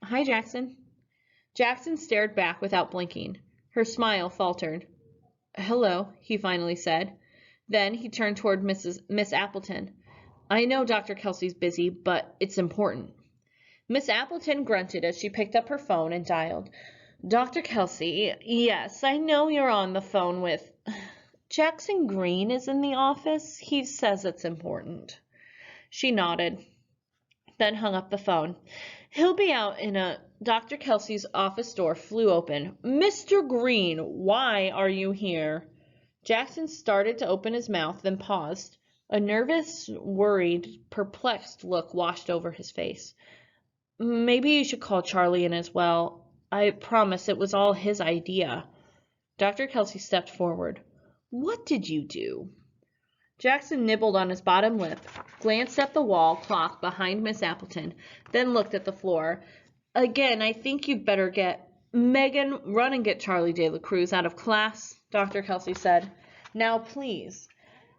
Hi, Jackson. Jackson stared back without blinking. Her smile faltered. Hello, he finally said. Then he turned toward Miss Appleton. I know Dr. Kelsey's busy, but it's important. Miss Appleton grunted as she picked up her phone and dialed. Dr. Kelsey, yes, I know you're on the phone with... Jackson Greene is in the office. He says it's important. She nodded, then hung up the phone. He'll be out in a... Dr. Kelsey's office door flew open. Mr. Greene, why are you here? Jackson started to open his mouth, then paused. A nervous, worried, perplexed look washed over his face. Maybe you should call Charlie in as well. I promise it was all his idea. Dr. Kelsey stepped forward. What did you do? Jackson nibbled on his bottom lip, glanced at the wall clock behind Miss Appleton, then looked at the floor. Again, I think you'd better get... Megan, run and get Charlie de la Cruz out of class, Dr. Kelsey said. Now, please.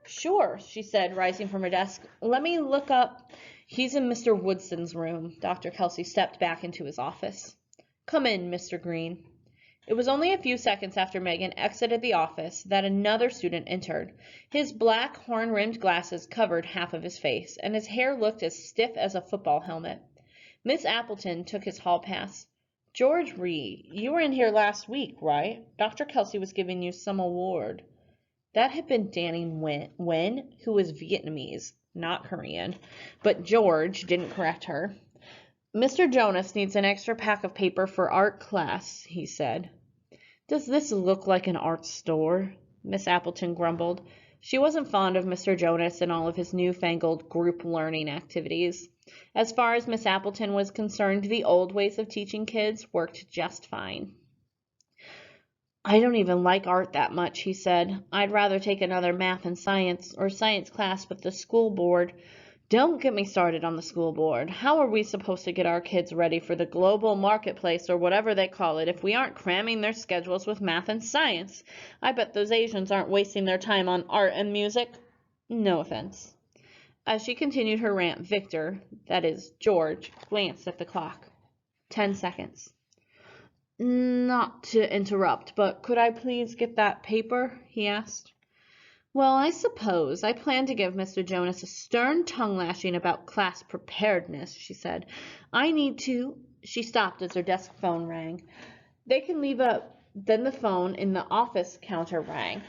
Sure, she said, rising from her desk. Let me look up... He's in Mr. Woodson's room. Dr. Kelsey stepped back into his office. Come in, Mr. Greene. It was only a few seconds after Megan exited the office that another student entered. His black, horn-rimmed glasses covered half of his face, and his hair looked as stiff as a football helmet. Miss Appleton took his hall pass. George Ree, you were in here last week, right? Dr. Kelsey was giving you some award. That had been Danny Nguyen, who was Vietnamese, not Korean, but George didn't correct her. Mr. Jonas needs an extra pack of paper for art class, he said. Does this look like an art store? Miss Appleton grumbled. She wasn't fond of Mr. Jonas and all of his newfangled group learning activities. As far as Miss Appleton was concerned, the old ways of teaching kids worked just fine. I don't even like art that much, he said. I'd rather take another math and science or science class with the school board. Don't get me started on the school board. How are we supposed to get our kids ready for the global marketplace or whatever they call it if we aren't cramming their schedules with math and science? I bet those Asians aren't wasting their time on art and music. No offense. As she continued her rant, Victor, that is, George, glanced at the clock. 10 seconds. Not to interrupt, but could I please get that paper? He asked. Well, I suppose I plan to give Mr. Jonas a stern tongue-lashing about class preparedness, she said. I need to... She stopped as her desk phone rang. They can leave Then the phone in the office counter rang.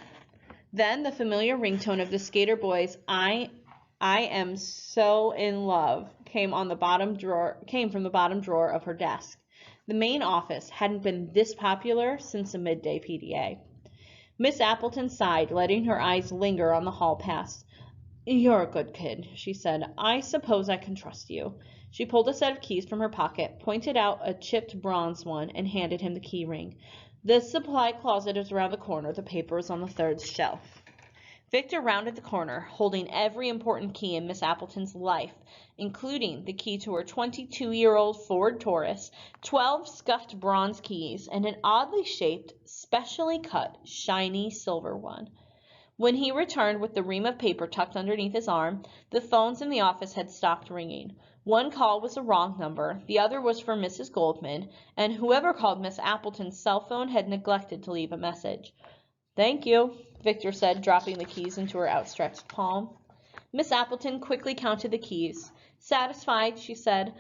Then the familiar ringtone of the Skater Boys' I am so in love came from the bottom drawer of her desk. The main office hadn't been this popular since the midday PDA. Miss Appleton sighed, letting her eyes linger on the hall pass. You're a good kid, she said. I suppose I can trust you. She pulled a set of keys from her pocket, pointed out a chipped bronze one, and handed him the key ring. The supply closet is around the corner. The paper is on the 3rd shelf. Victor rounded the corner, holding every important key in Miss Appleton's life, including the key to her 22-year-old Ford Taurus, 12 scuffed bronze keys, and an oddly shaped, specially cut, shiny silver one. When he returned with the ream of paper tucked underneath his arm, the phones in the office had stopped ringing. One call was a wrong number, the other was for Mrs. Goldman, and whoever called Miss Appleton's cell phone had neglected to leave a message. Thank you, Victor said, dropping the keys into her outstretched palm. Miss Appleton quickly counted the keys. Satisfied, she said,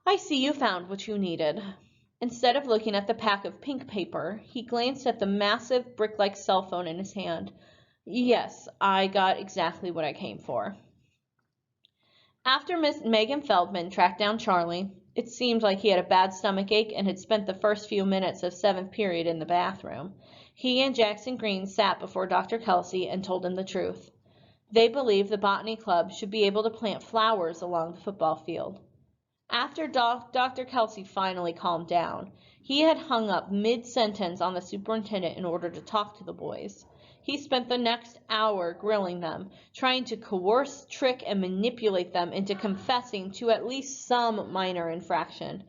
I see you found what you needed. Instead of looking at the pack of pink paper, he glanced at the massive brick-like cell phone in his hand. Yes, I got exactly what I came for. After Miss Megan Feldman tracked down Charlie, it seemed like he had a bad stomachache and had spent the first few minutes of 7th period in the bathroom. He and Jackson Greene sat before Dr. Kelsey and told him the truth. They believed the Botany Club should be able to plant flowers along the football field. After Dr. Kelsey finally calmed down, he had hung up mid-sentence on the superintendent in order to talk to the boys. He spent the next hour grilling them, trying to coerce, trick, and manipulate them into confessing to at least some minor infraction.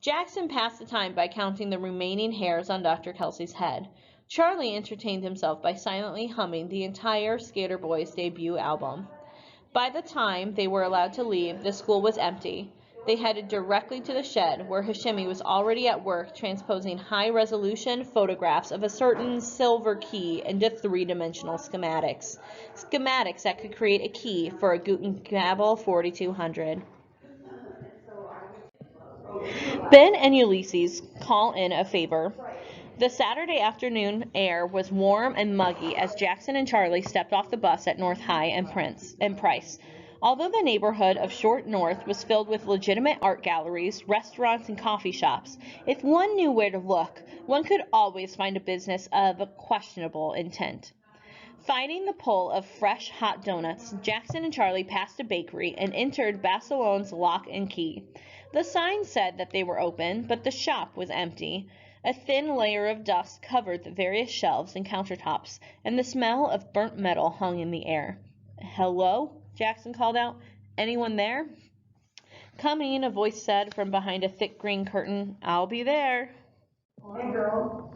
Jackson passed the time by counting the remaining hairs on Dr. Kelsey's head. Charlie entertained himself by silently humming the entire Skater Boys debut album. By the time they were allowed to leave, the school was empty. They headed directly to the shed, where Hashimi was already at work transposing high-resolution photographs of a certain silver key into three-dimensional schematics. Schematics that could create a key for a Guten Babel 4200. Ben and Ulysses call in a favor. The Saturday afternoon air was warm and muggy as Jackson and Charlie stepped off the bus at North High and Price. Although the neighborhood of Short North was filled with legitimate art galleries, restaurants, and coffee shops, if one knew where to look, one could always find a business of questionable intent. Fighting the pull of fresh, hot donuts, Jackson and Charlie passed a bakery and entered Basilon's Lock and Key. The sign said that they were open, but the shop was empty. A thin layer of dust covered the various shelves and countertops, and the smell of burnt metal hung in the air. "Hello?" Jackson called out. "Anyone there?" "Coming," a voice said from behind a thick green curtain. "I'll be there." Hey, girl.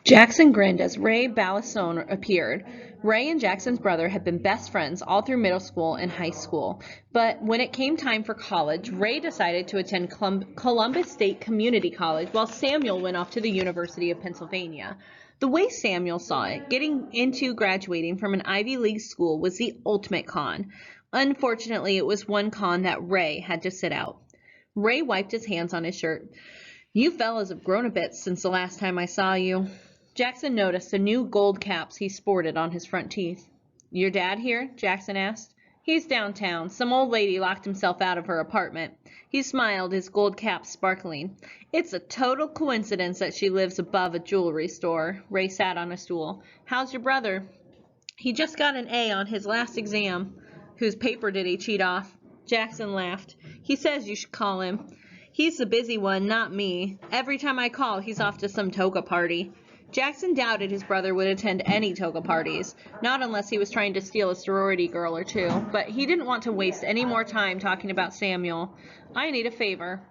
Jackson grinned as Ray Balisone appeared. Ray and Jackson's brother had been best friends all through middle school and high school, but when it came time for college, Ray decided to attend Columbus State Community College while Samuel went off to the University of Pennsylvania. The way Samuel saw it, getting into graduating from an Ivy League school was the ultimate con. Unfortunately, it was one con that Ray had to sit out. Ray wiped his hands on his shirt. "You fellas have grown a bit since the last time I saw you." Jackson noticed the new gold caps he sported on his front teeth. "Your dad here?" Jackson asked. "He's downtown. Some old lady locked himself out of her apartment." He smiled, his gold cap sparkling. "It's a total coincidence that she lives above a jewelry store." Ray sat on a stool. "How's your brother?" "He just got an A on his last exam." "Whose paper did he cheat off?" Jackson laughed. "He says you should call him." "He's the busy one, not me. Every time I call, he's off to some toga party." Jackson doubted his brother would attend any toga parties, not unless he was trying to steal a sorority girl or two, but he didn't want to waste any more time talking about Samuel. "I need a favor."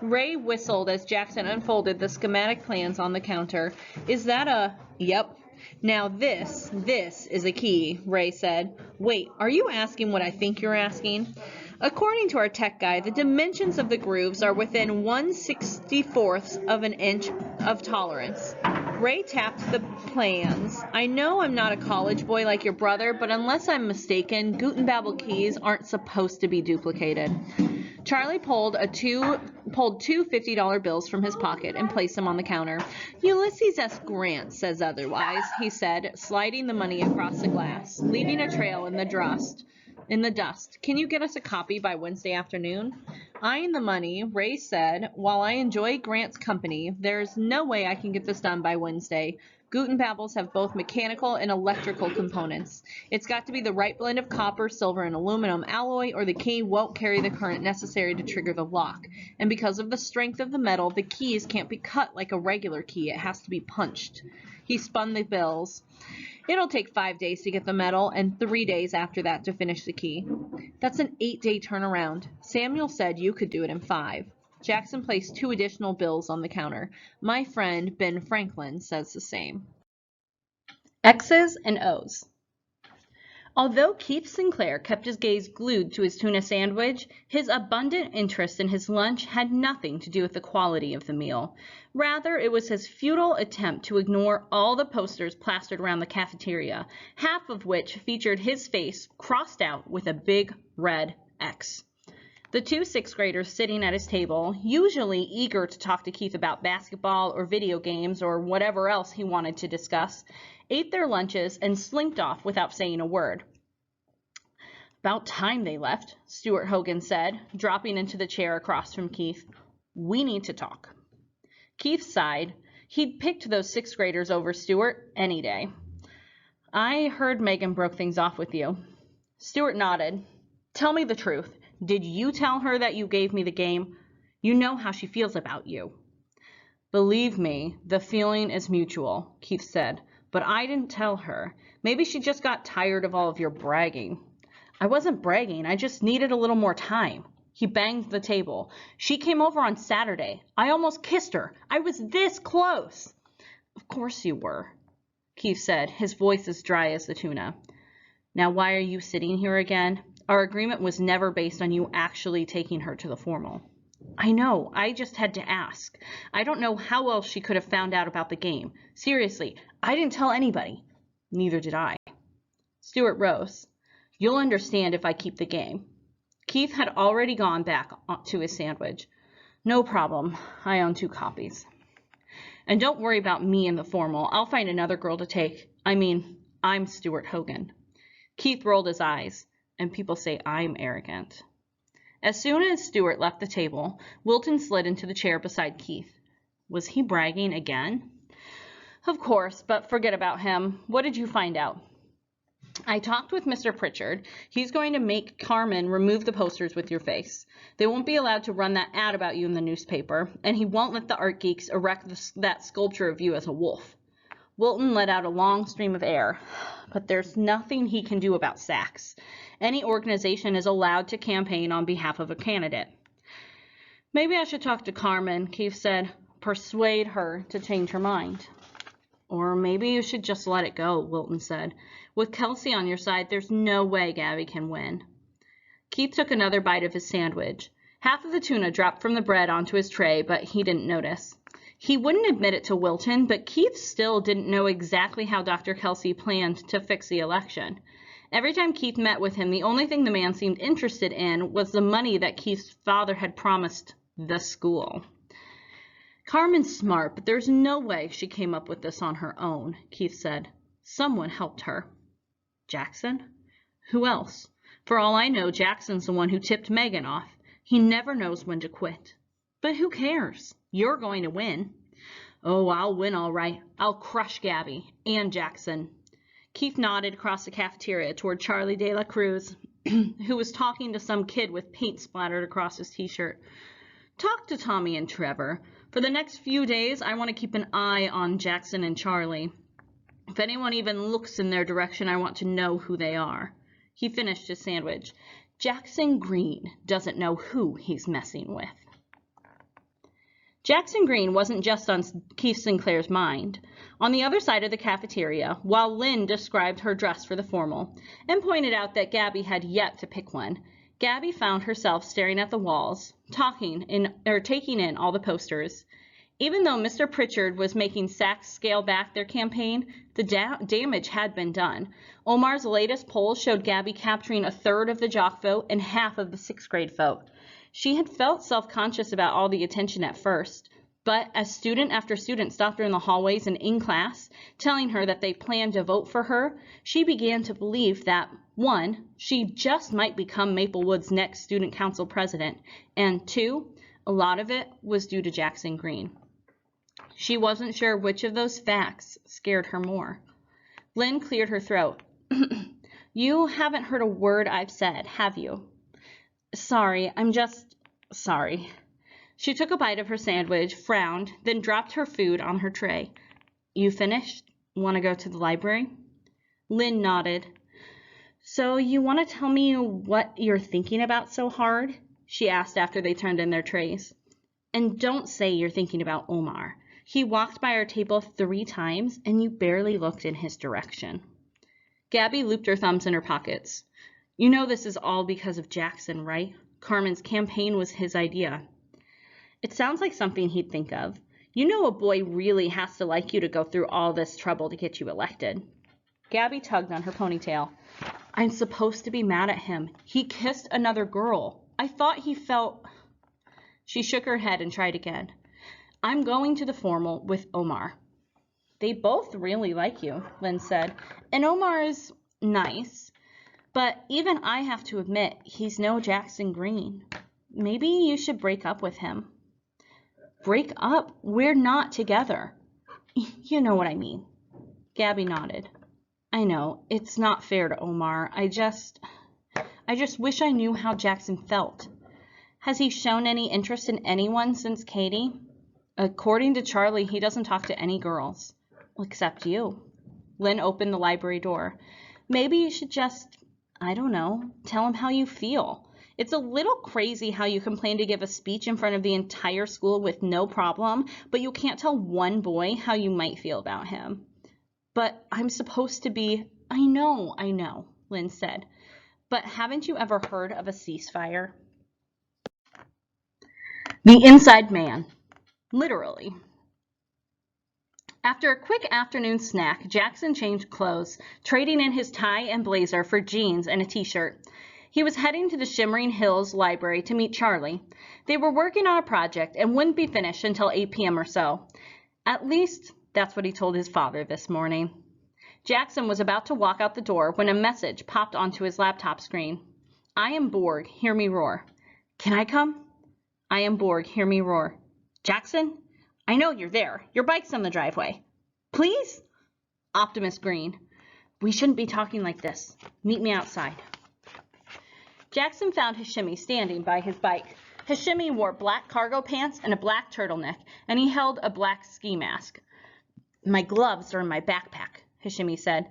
Ray whistled as Jackson unfolded the schematic plans on the counter. "Is that a—" "Yep. Now this is a key," Ray said. "Wait, are you asking what I think you're asking?" According to our tech guy, the dimensions of the grooves are within 1/64th of an inch of tolerance. Ray tapped the plans. "I know I'm not a college boy like your brother, but unless I'm mistaken, Guten Babel keys aren't supposed to be duplicated." Charlie pulled two $50 bills from his pocket and placed them on the counter. "Ulysses S. Grant says otherwise," he said, sliding the money across the glass, leaving a trail in the dust. "Can you get us a copy by Wednesday afternoon?" Eyeing the money, Ray said, "While I enjoy Grant's company, there's no way I can get this done by Wednesday. Guten Babels have both mechanical and electrical components. It's got to be the right blend of copper, silver, and aluminum alloy, or the key won't carry the current necessary to trigger the lock. And because of the strength of the metal, the keys can't be cut like a regular key. It has to be punched." He spun the bills. "It'll take 5 days to get the metal, and 3 days after that to finish the key." "That's an 8-day turnaround. Samuel said you could do it in 5. Jackson placed 2 additional bills on the counter. "My friend Ben Franklin says the same." X's and O's. Although Keith Sinclair kept his gaze glued to his tuna sandwich, his abundant interest in his lunch had nothing to do with the quality of the meal. Rather, it was his futile attempt to ignore all the posters plastered around the cafeteria, half of which featured his face crossed out with a big red X. The 2 sixth graders sitting at his table, usually eager to talk to Keith about basketball or video games or whatever else he wanted to discuss, ate their lunches and slinked off without saying a word. "About time they left," Stuart Hogan said, dropping into the chair across from Keith. "We need to talk." Keith sighed. He'd picked those 6th graders over Stuart any day. "I heard Megan broke things off with you." Stuart nodded. "Tell me the truth. Did you tell her that you gave me the game? You know how she feels about you. Believe me, the feeling is mutual, Keith said, but I didn't tell her. Maybe she just got tired of all of your bragging. I wasn't bragging, I just needed a little more time. He banged the table. She came over on Saturday. I almost kissed her. I was this close. Of course you were, Keith said, his voice as dry as the tuna. Now why are you sitting here again? Our agreement was never based on you actually taking her to the formal. I know, I just had to ask. I don't know how else she could have found out about the game. Seriously, I didn't tell anybody. Neither did I. Stuart rose. You'll understand if I keep the game. Keith had already gone back to his sandwich. No problem. I own 2 copies. And don't worry about me in the formal. I'll find another girl to take. I'm Stuart Hogan. Keith rolled his eyes, and people say I'm arrogant. As soon as Stuart left the table, Wilton slid into the chair beside Keith. Was he bragging again? Of course, but forget about him. What did you find out? I talked with Mr. Pritchard. He's going to make Carmen remove the posters with your face. They won't be allowed to run that ad about you in the newspaper, and he won't let the art geeks erect that sculpture of you as a wolf. Wilton let out a long stream of air. But there's nothing he can do about Sachs. Any organization is allowed to campaign on behalf of a candidate. Maybe I should talk to Carmen, Keith said. Persuade her to change her mind. Or maybe you should just let it go, Wilton said. With Kelsey on your side, there's no way Gabby can win. Keith took another bite of his sandwich. Half of the tuna dropped from the bread onto his tray, but he didn't notice. He wouldn't admit it to Wilton, but Keith still didn't know exactly how Dr. Kelsey planned to fix the election. Every time Keith met with him, the only thing the man seemed interested in was the money that Keith's father had promised the school. Carmen's smart, but there's no way she came up with this on her own, Keith said. Someone helped her. Jackson? Who else? For all I know, Jackson's the one who tipped Megan off. He never knows when to quit. But who cares? You're going to win. Oh, I'll win all right. I'll crush Gabby and Jackson. Keith nodded across the cafeteria toward Charlie de la Cruz, who was talking to some kid with paint splattered across his t-shirt. Talk to Tommy and Trevor. For the next few days, I want to keep an eye on Jackson and Charlie. If anyone even looks in their direction, I want to know who they are. He finished his sandwich. Jackson Greene doesn't know who he's messing with. Jackson Greene wasn't just on Keith Sinclair's mind. On the other side of the cafeteria, while Lynn described her dress for the formal and pointed out that Gabby had yet to pick one, Gabby found herself staring at the walls, taking in all the posters. Even though Mr. Pritchard was making Sachs scale back their campaign, the damage had been done. Omar's latest poll showed Gabby capturing 1/3 of the jock vote and half of the 6th grade vote. She had felt self-conscious about all the attention at first, but as student after student stopped her in the hallways and in class, telling her that they planned to vote for her, she began to believe that, 1, she just might become Maplewood's next student council president, and 2, a lot of it was due to Jackson Greene. She wasn't sure which of those facts scared her more. Lynn cleared her throat. You haven't heard a word I've said, have you? Sorry, I'm just sorry. She took a bite of her sandwich, frowned, then dropped her food on her tray. You finished? Want to go to the library? Lynn nodded. So you want to tell me what you're thinking about so hard? She asked after they turned in their trays. And don't say you're thinking about Omar. He walked by our table 3 times, and you barely looked in his direction. Gabby looped her thumbs in her pockets. You know this is all because of Jackson, right? Carmen's campaign was his idea. It sounds like something he'd think of. You know a boy really has to like you to go through all this trouble to get you elected. Gabby tugged on her ponytail. I'm supposed to be mad at him. He kissed another girl. I thought he felt... She shook her head and tried again. I'm going to the formal with Omar. They both really like you, Lynn said. And Omar is nice. But even I have to admit, he's no Jackson Greene. Maybe you should break up with him. Break up? We're not together. You know what I mean. Gabby nodded. I know, it's not fair to Omar. I I just wish I knew how Jackson felt. Has he shown any interest in anyone since Katie? According to Charlie, he doesn't talk to any girls. Except you. Lynn opened the library door. Maybe you should just, I don't know, tell him how you feel. It's a little crazy how you can plan to give a speech in front of the entire school with no problem, but you can't tell one boy how you might feel about him. But I'm supposed to be, I know, Lynn said. But haven't you ever heard of a ceasefire? The inside man. Literally. After a quick afternoon snack, Jackson changed clothes, trading in his tie and blazer for jeans and a t-shirt. He was heading to the Shimmering Hills Library to meet Charlie. They were working on a project and wouldn't be finished until 8 p.m. or so. At least, that's what he told his father this morning. Jackson was about to walk out the door when a message popped onto his laptop screen. I am Borg, hear me roar. Can I come? I am Borg, hear me roar. Jackson? I know you're there. Your bike's on the driveway. Please? Optimus Greene. We shouldn't be talking like this. Meet me outside. Jackson found Hashimi standing by his bike. Hashimi wore black cargo pants and a black turtleneck, and he held a black ski mask. My gloves are in my backpack, Hashimi said.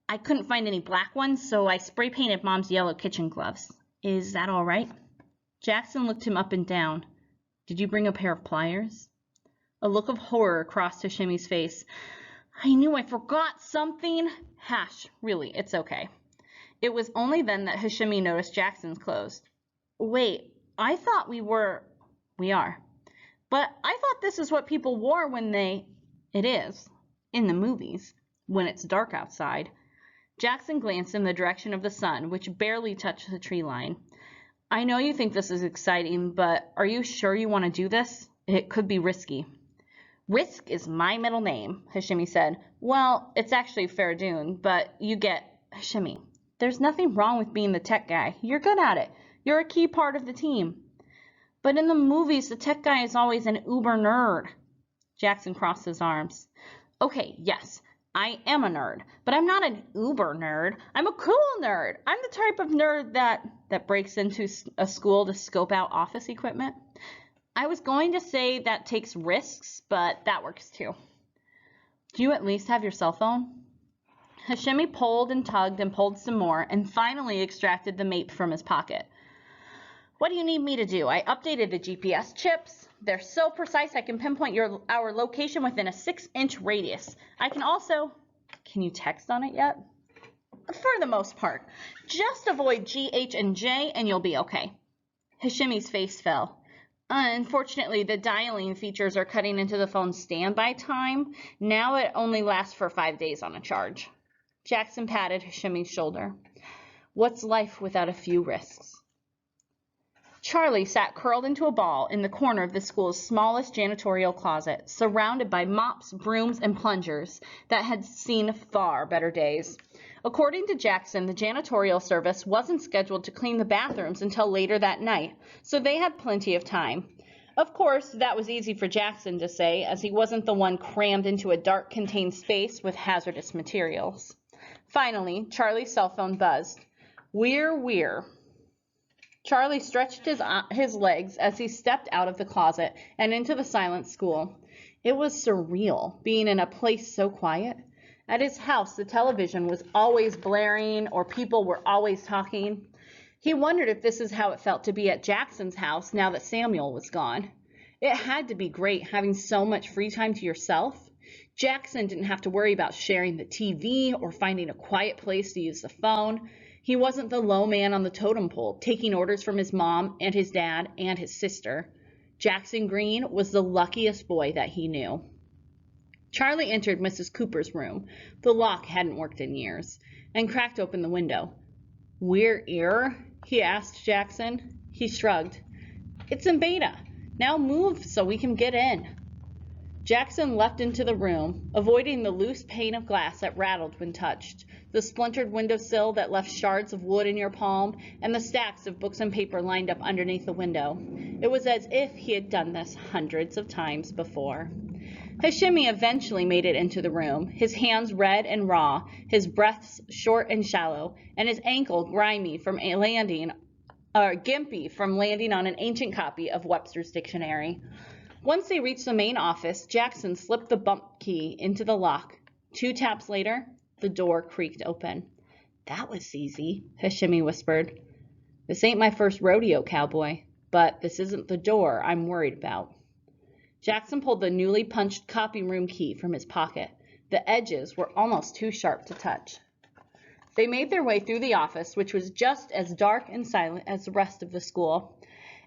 I couldn't find any black ones, so I spray painted Mom's yellow kitchen gloves. Is that all right? Jackson looked him up and down. Did you bring a pair of pliers? A look of horror crossed Hashimi's face. I knew I forgot something. Hash, really, it's okay. It was only then that Hashimi noticed Jackson's clothes. Wait, I thought we are. But I thought this is what people wore when it is, in the movies, when it's dark outside. Jackson glanced in the direction of the sun, which barely touched the tree line. I know you think this is exciting, but are you sure you want to do this? It could be risky. Risk is my middle name, Hashimi said. Well, it's actually Fairdoon, but you get Hashimi. There's nothing wrong with being the tech guy. You're good at it. You're a key part of the team. But in the movies, the tech guy is always an uber nerd. Jackson crossed his arms. Okay, yes, I am a nerd, but I'm not an uber nerd. I'm a cool nerd. I'm the type of nerd that breaks into a school to scope out office equipment. I was going to say that takes risks, but that works too. Do you at least have your cell phone? Hashimi pulled and tugged and pulled some more and finally extracted the MAPE from his pocket. What do you need me to do? I updated the GPS chips. They're so precise I can pinpoint our location within a 6-inch radius. I can also... Can you text on it yet? For the most part. Just avoid G, H, and J and you'll be okay. Hashimi's face fell. Unfortunately, the dialing features are cutting into the phone's standby time. Now it only lasts for 5 days on a charge. Jackson patted Hashimi's shoulder. What's life without a few risks? Charlie sat curled into a ball in the corner of the school's smallest janitorial closet, surrounded by mops, brooms, and plungers that had seen far better days. According to Jackson, the janitorial service wasn't scheduled to clean the bathrooms until later that night, so they had plenty of time. Of course, that was easy for Jackson to say, as he wasn't the one crammed into a dark, contained space with hazardous materials. Finally, Charlie's cell phone buzzed. We're. Charlie stretched his legs as he stepped out of the closet and into the silent school. It was surreal, being in a place so quiet. At his house, the television was always blaring or people were always talking. He wondered if this is how it felt to be at Jackson's house now that Samuel was gone. It had to be great having so much free time to yourself. Jackson didn't have to worry about sharing the TV or finding a quiet place to use the phone. He wasn't the low man on the totem pole, taking orders from his mom and his dad and his sister. Jackson Greene was the luckiest boy that he knew. Charlie entered Mrs. Cooper's room. The lock hadn't worked in years, and cracked open the window. We're here? He asked Jackson. He shrugged. It's in beta. Now move so we can get in. Jackson leapt into the room, avoiding the loose pane of glass that rattled when touched, the splintered windowsill that left shards of wood in your palm, and the stacks of books and paper lined up underneath the window. It was as if he had done this hundreds of times before. Hashimi eventually made it into the room, his hands red and raw, his breaths short and shallow, and his ankle gimpy from landing on an ancient copy of Webster's Dictionary. Once they reached the main office, Jackson slipped the bump key into the lock. 2 taps later, the door creaked open. "That was easy," Hashimi whispered. "This ain't my first rodeo, cowboy, but this isn't the door I'm worried about." Jackson pulled the newly punched copy room key from his pocket. The edges were almost too sharp to touch. They made their way through the office, which was just as dark and silent as the rest of the school.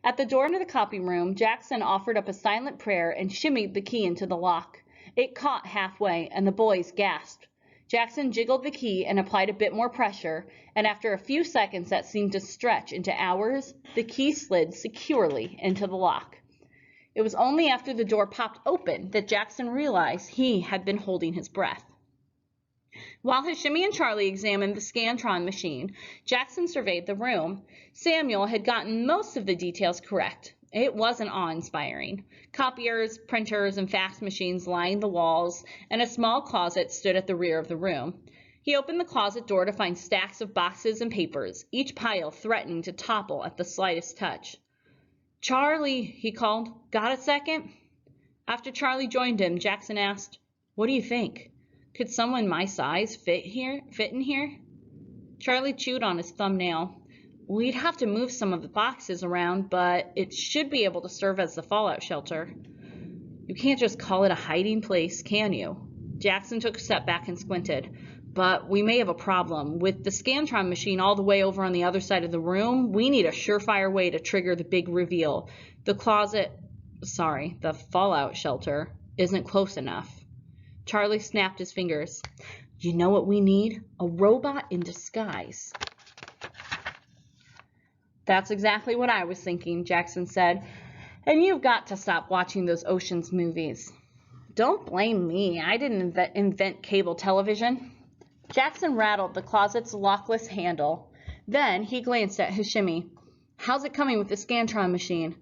At the door to the copy room, Jackson offered up a silent prayer and shimmied the key into the lock. It caught halfway, and the boys gasped. Jackson jiggled the key and applied a bit more pressure, and after a few seconds that seemed to stretch into hours, the key slid securely into the lock. It was only after the door popped open that Jackson realized he had been holding his breath. While Hashimi and Charlie examined the Scantron machine, Jackson surveyed the room. Samuel had gotten most of the details correct. It wasn't awe-inspiring. Copiers, printers, and fax machines lined the walls, and a small closet stood at the rear of the room. He opened the closet door to find stacks of boxes and papers, each pile threatening to topple at the slightest touch. "Charlie," he called, "got a second?" After Charlie joined him, Jackson asked, "What do you think? Could someone my size fit in here?" Charlie chewed on his thumbnail. "We'd have to move some of the boxes around, but it should be able to serve as the fallout shelter." "You can't just call it a hiding place, can you?" Jackson took a step back and squinted. "But we may have a problem. With the Scantron machine all the way over on the other side of the room, we need a surefire way to trigger the big reveal. The fallout shelter isn't close enough." Charlie snapped his fingers. "You know what we need? A robot in disguise." "That's exactly what I was thinking," Jackson said. "And you've got to stop watching those Ocean's movies." "Don't blame me. I didn't invent cable television." Jackson rattled the closet's lockless handle. Then he glanced at Hashimi. "How's it coming with the Scantron machine?"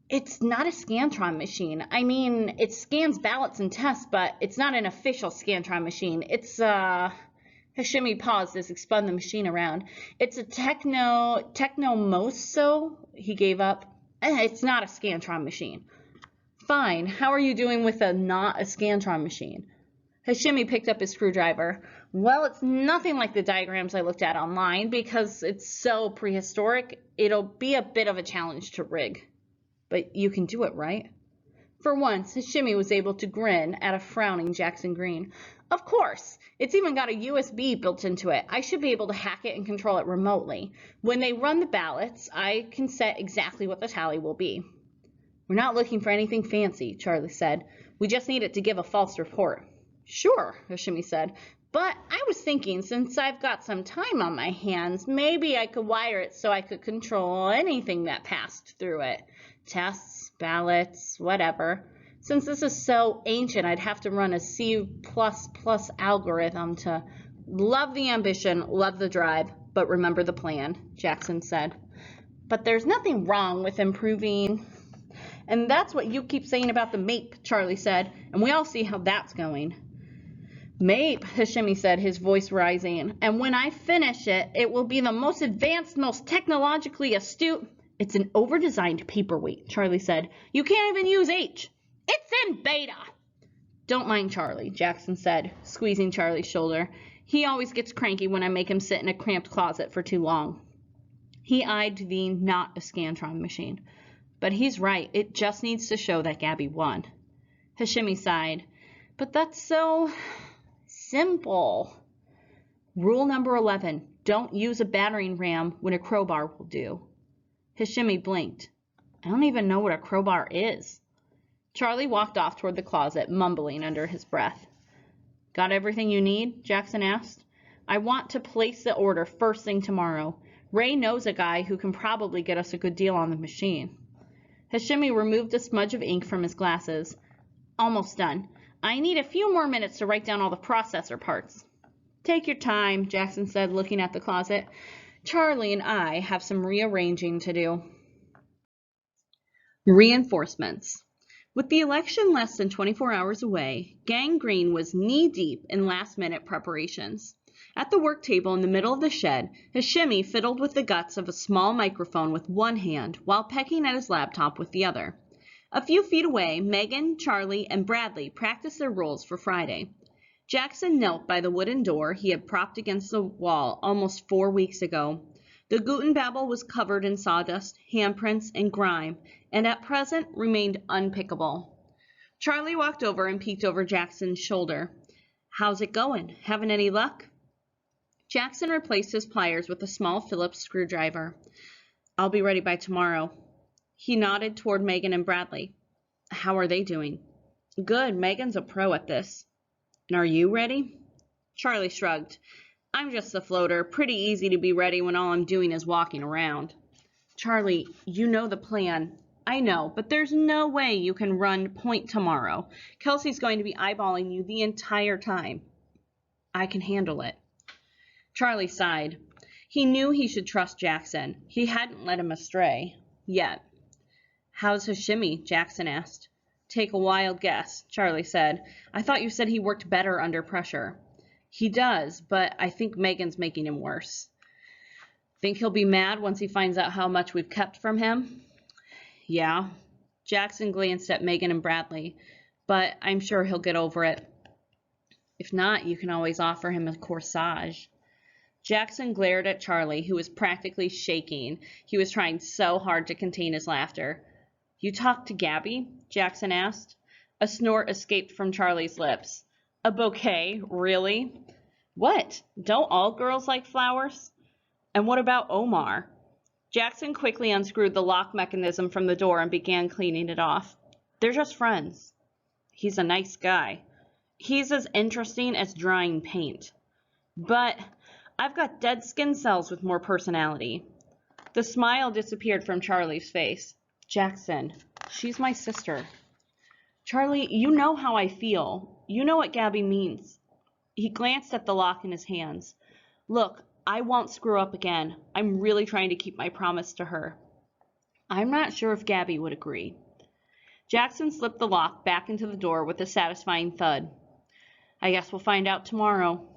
"It's not a Scantron machine. I mean, it scans ballots and tests, but it's not an official Scantron machine. It's Hashimi paused as he spun the machine around. "It's a Technomoso," he gave up. "It's not a Scantron machine." "Fine. How are you doing with not a Scantron machine?" Hashimi picked up his screwdriver. "Well, it's nothing like the diagrams I looked at online because it's so prehistoric. It'll be a bit of a challenge to rig." "But you can do it, right?" For once, Hashimi was able to grin at a frowning Jackson Greene. "Of course. It's even got a USB built into it. I should be able to hack it and control it remotely. When they run the ballots, I can set exactly what the tally will be." "We're not looking for anything fancy," Charlie said. "We just need it to give a false report." "Sure," Hashimi said. "But I was thinking, since I've got some time on my hands, maybe I could wire it so I could control anything that passed through it. Tests, ballots, whatever. Since this is so ancient, I'd have to run a C++ algorithm to..." "Love the ambition, love the drive, but remember the plan," Jackson said. "But there's nothing wrong with improving." "And that's what you keep saying about the MAPE," Charlie said, "and we all see how that's going." "MAPE," Hashimi said, his voice rising, "and when I finish it, it will be the most advanced, most technologically astute..." "It's an over-designed paperweight," Charlie said. "You can't even use H. It's in beta." "Don't mind Charlie," Jackson said, squeezing Charlie's shoulder. "He always gets cranky when I make him sit in a cramped closet for too long." He eyed the not a Scantron machine. "But he's right. It just needs to show that Gabby won." Hashimi sighed. "But that's so simple." "Rule number 11. Don't use a battering ram when a crowbar will do." Hashimi blinked. "I don't even know what a crowbar is." Charlie walked off toward the closet, mumbling under his breath. "Got everything you need?" Jackson asked. "I want to place the order first thing tomorrow. Ray knows a guy who can probably get us a good deal on the machine." Hashimi removed a smudge of ink from his glasses. "Almost done. I need a few more minutes to write down all the processor parts." "Take your time," Jackson said, looking at the closet. "Charlie and I have some rearranging to do." Reinforcements. With the election less than 24 hours away, Gang Greene was knee-deep in last-minute preparations. At the work table in the middle of the shed, Hashimi fiddled with the guts of a small microphone with one hand while pecking at his laptop with the other. A few feet away, Megan, Charlie, and Bradley practiced their roles for Friday. Jackson knelt by the wooden door he had propped against the wall almost 4 weeks ago. The Gutenbabel was covered in sawdust, handprints, and grime, and at present remained unpickable. Charlie walked over and peeked over Jackson's shoulder. "How's it going? Having any luck?" Jackson replaced his pliers with a small Phillips screwdriver. "I'll be ready by tomorrow." He nodded toward Megan and Bradley. "How are they doing?" "Good. Megan's a pro at this." "And are you ready?" Charlie shrugged. "I'm just a floater. Pretty easy to be ready when all I'm doing is walking around." "Charlie, you know the plan." "I know, but there's no way you can run point tomorrow. Kelsey's going to be eyeballing you the entire time." "I can handle it." Charlie sighed. He knew he should trust Jackson. He hadn't led him astray. Yet. "How's Hashimi?" Jackson asked. "Take a wild guess," Charlie said. "I thought you said he worked better under pressure." "He does, but I think Megan's making him worse." "Think he'll be mad once he finds out how much we've kept from him?" "Yeah." Jackson glanced at Megan and Bradley. "But I'm sure he'll get over it." "If not, you can always offer him a corsage." Jackson glared at Charlie, who was practically shaking. He was trying so hard to contain his laughter. "You talked to Gabby?" Jackson asked. A snort escaped from Charlie's lips. "A bouquet? Really?" "What? Don't all girls like flowers?" "And what about Omar?" Jackson quickly unscrewed the lock mechanism from the door and began cleaning it off. "They're just friends." "He's a nice guy." "He's as interesting as drying paint." "But I've got dead skin cells with more personality." The smile disappeared from Charlie's face. "Jackson, she's my sister." "Charlie, you know how I feel. You know what Gabby means." He glanced at the lock in his hands. "Look, I won't screw up again. I'm really trying to keep my promise to her." "I'm not sure if Gabby would agree." Jackson slipped the lock back into the door with a satisfying thud. "I guess we'll find out tomorrow."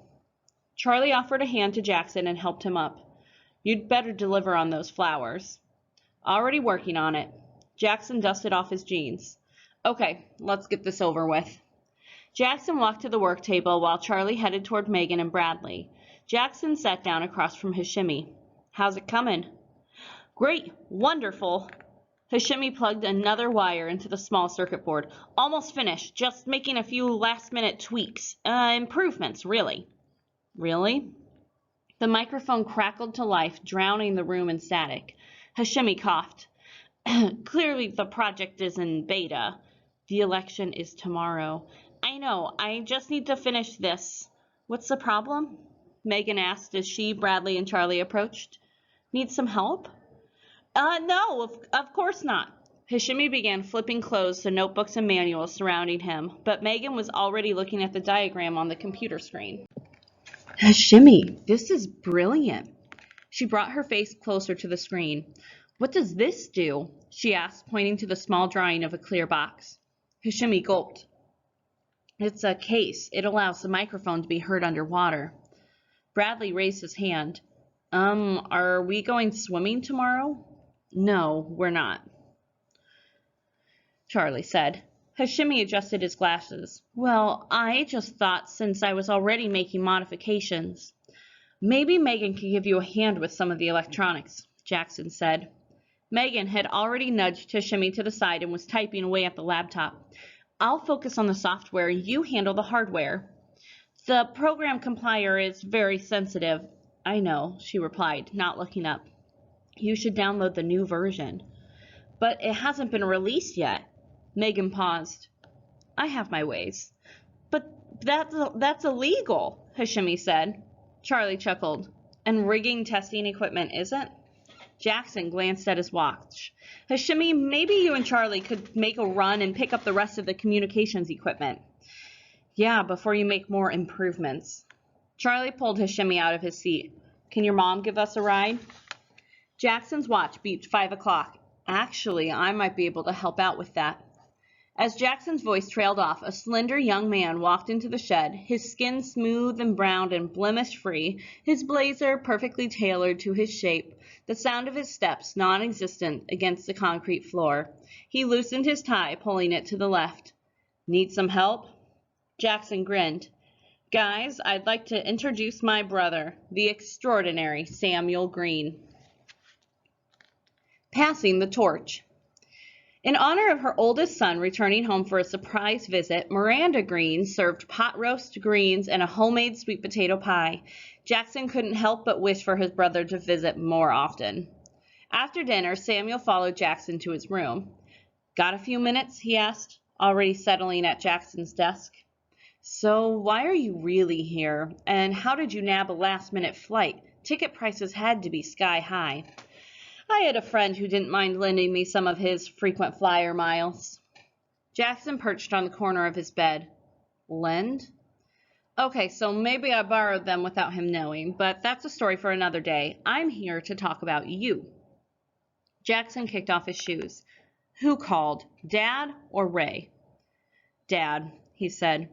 Charlie offered a hand to Jackson and helped him up. "You'd better deliver on those flowers." "Already working on it." Jackson dusted off his jeans. "Okay, let's get this over with." Jackson walked to the work table while Charlie headed toward Megan and Bradley. Jackson sat down across from Hashimi. "How's it coming?" "Great, wonderful." Hashimi plugged another wire into the small circuit board. "Almost finished, just making a few last-minute tweaks. Improvements, really." "Really?" The microphone crackled to life, drowning the room in static. Hashimi coughed. "Clearly the project is in beta. The election is tomorrow." "I know, I just need to finish this." "What's the problem?" Megan asked as she, Bradley, and Charlie approached. "Need some help?" No, of course not." Hashimi began flipping closed the notebooks and manuals surrounding him, but Megan was already looking at the diagram on the computer screen. "Hashimi, this is brilliant." She brought her face closer to the screen. "What does this do?" she asked, pointing to the small drawing of a clear box. Hashimi gulped. "It's a case. It allows the microphone to be heard underwater." Bradley raised his hand. Are we going swimming tomorrow?" "No, we're not," Charlie said. Hashimi adjusted his glasses. "Well, I just thought since I was already making modifications." "Maybe Megan could give you a hand with some of the electronics," Jackson said. Megan had already nudged Hashimi to the side and was typing away at the laptop. "I'll focus on the software, you handle the hardware." "The program compiler is very sensitive." "I know," she replied, not looking up. "You should download the new version." "But it hasn't been released yet." Megan paused. "I have my ways." "But that's illegal," Hashimi said. Charlie chuckled. "And rigging testing equipment isn't?" Jackson glanced at his watch. "Hashimi, maybe you and Charlie could make a run and pick up the rest of the communications equipment." "Yeah, before you make more improvements." Charlie pulled Hashimi out of his seat. "Can your mom give us a ride?" Jackson's watch beeped 5 o'clock. "Actually, I might be able to help out with that." As Jackson's voice trailed off, a slender young man walked into the shed, his skin smooth and brown and blemish-free, his blazer perfectly tailored to his shape, the sound of his steps non-existent against the concrete floor. He loosened his tie, pulling it to the left. "Need some help?" Jackson grinned. "Guys, I'd like to introduce my brother, the extraordinary Samuel Greene." Passing the torch. In honor of her oldest son returning home for a surprise visit, Miranda Greene served pot roast greens and a homemade sweet potato pie. Jackson couldn't help but wish for his brother to visit more often. After dinner, Samuel followed Jackson to his room. "Got a few minutes?" he asked, already settling at Jackson's desk. "So why are you really here? And how did you nab a last-minute flight? Ticket prices had to be sky high." "I had a friend who didn't mind lending me some of his frequent flyer miles." Jackson perched on the corner of his bed. "Lend?" "Okay, so maybe I borrowed them without him knowing, but that's a story for another day. I'm here to talk about you." Jackson kicked off his shoes. "Who called? Dad or Ray?" "Dad," he said.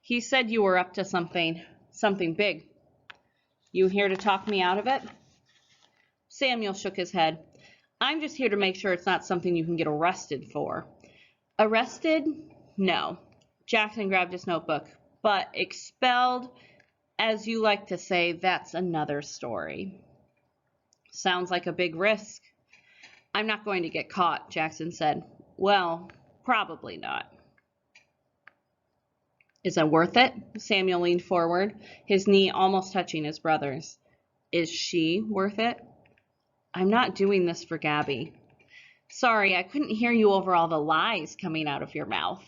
"He said you were up to something big. You here to talk me out of it?" Samuel shook his head. "I'm just here to make sure it's not something you can get arrested for." "Arrested? No." Jackson grabbed his notebook. "But expelled, as you like to say, that's another story." "Sounds like a big risk." "I'm not going to get caught," Jackson said. "Well, probably not." "Is it worth it?" Samuel leaned forward, his knee almost touching his brother's. "Is she worth it?" "I'm not doing this for Gabby." "Sorry, I couldn't hear you over all the lies coming out of your mouth."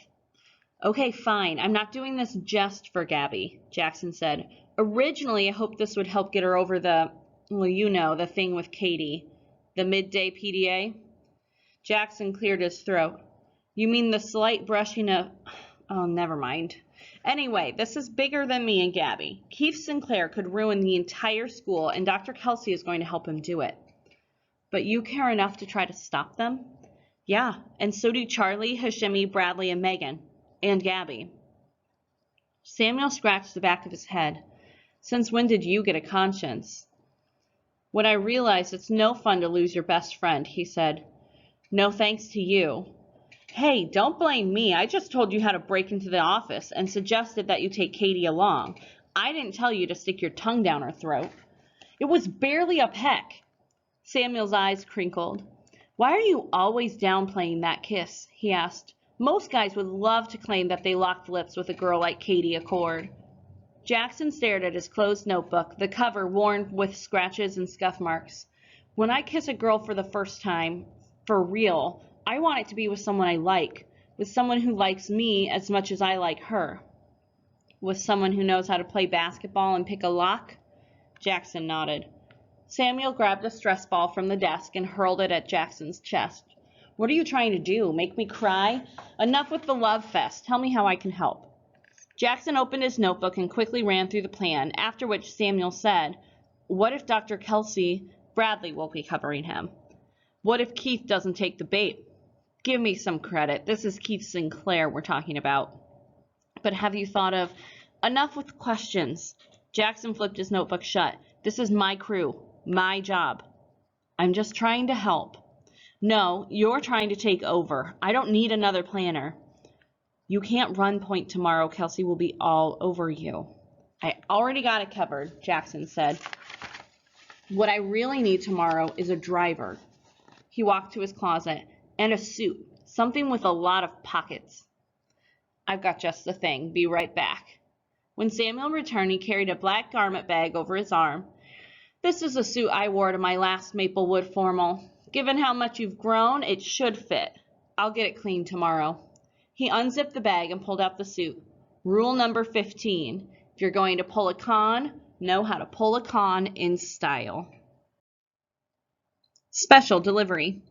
"Okay, fine. I'm not doing this just for Gabby," Jackson said. "Originally, I hoped this would help get her over the thing with Katie. The midday PDA." Jackson cleared his throat. "You mean the slight brushing of... Oh, never mind. Anyway, this is bigger than me and Gabby. Keith Sinclair could ruin the entire school, and Dr. Kelsey is going to help him do it." "But you care enough to try to stop them?" "Yeah, and so do Charlie, Hashimi, Bradley, and Megan. And Gabby." Samuel scratched the back of his head. "Since when did you get a conscience?" "When I realized it's no fun to lose your best friend," he said. "No thanks to you." "Hey, don't blame me. I just told you how to break into the office and suggested that you take Katie along. I didn't tell you to stick your tongue down her throat." "It was barely a peck." Samuel's eyes crinkled. "Why are you always downplaying that kiss?" he asked. "Most guys would love to claim that they locked lips with a girl like Katie Accord." Jackson stared at his closed notebook, the cover worn with scratches and scuff marks. "When I kiss a girl for the first time, for real, I want it to be with someone I like, with someone who likes me as much as I like her." "With someone who knows how to play basketball and pick a lock?" Jackson nodded. Samuel grabbed a stress ball from the desk and hurled it at Jackson's chest. "What are you trying to do? Make me cry? Enough with the love fest. Tell me how I can help." Jackson opened his notebook and quickly ran through the plan, after which Samuel said, "What if Dr. Kelsey, Bradley will be covering him? What if Keith doesn't take the bait? Give me some credit. This is Keith Sinclair we're talking about." "But have you thought of..." "Enough with questions." Jackson flipped his notebook shut. "This is my crew. My job." "I'm just trying to help." "No, you're trying to take over. I don't need another planner." "You can't run point tomorrow. Kelsey will be all over you." "I already got it covered," Jackson said. "What I really need tomorrow is a driver." He walked to his closet. "And a suit. Something with a lot of pockets." "I've got just the thing. Be right back." When Samuel returned, he carried a black garment bag over his arm. "This is a suit I wore to my last Maplewood formal. Given how much you've grown, it should fit. I'll get it cleaned tomorrow." He unzipped the bag and pulled out the suit. "Rule number 15. If you're going to pull a con, know how to pull a con in style." Special delivery.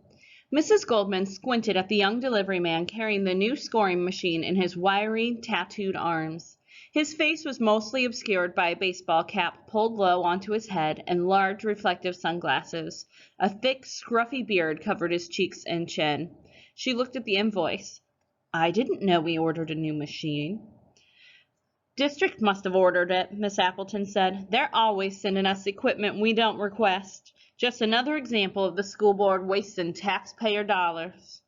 Mrs. Goldman squinted at the young delivery man carrying the new scoring machine in his wiry, tattooed arms. His face was mostly obscured by a baseball cap pulled low onto his head and large reflective sunglasses. A thick, scruffy beard covered his cheeks and chin. She looked at the invoice. I didn't know we ordered a new machine. District must have ordered it, Miss Appleton said. They're always sending us equipment we don't request. Just another example of the school board wasting taxpayer dollars.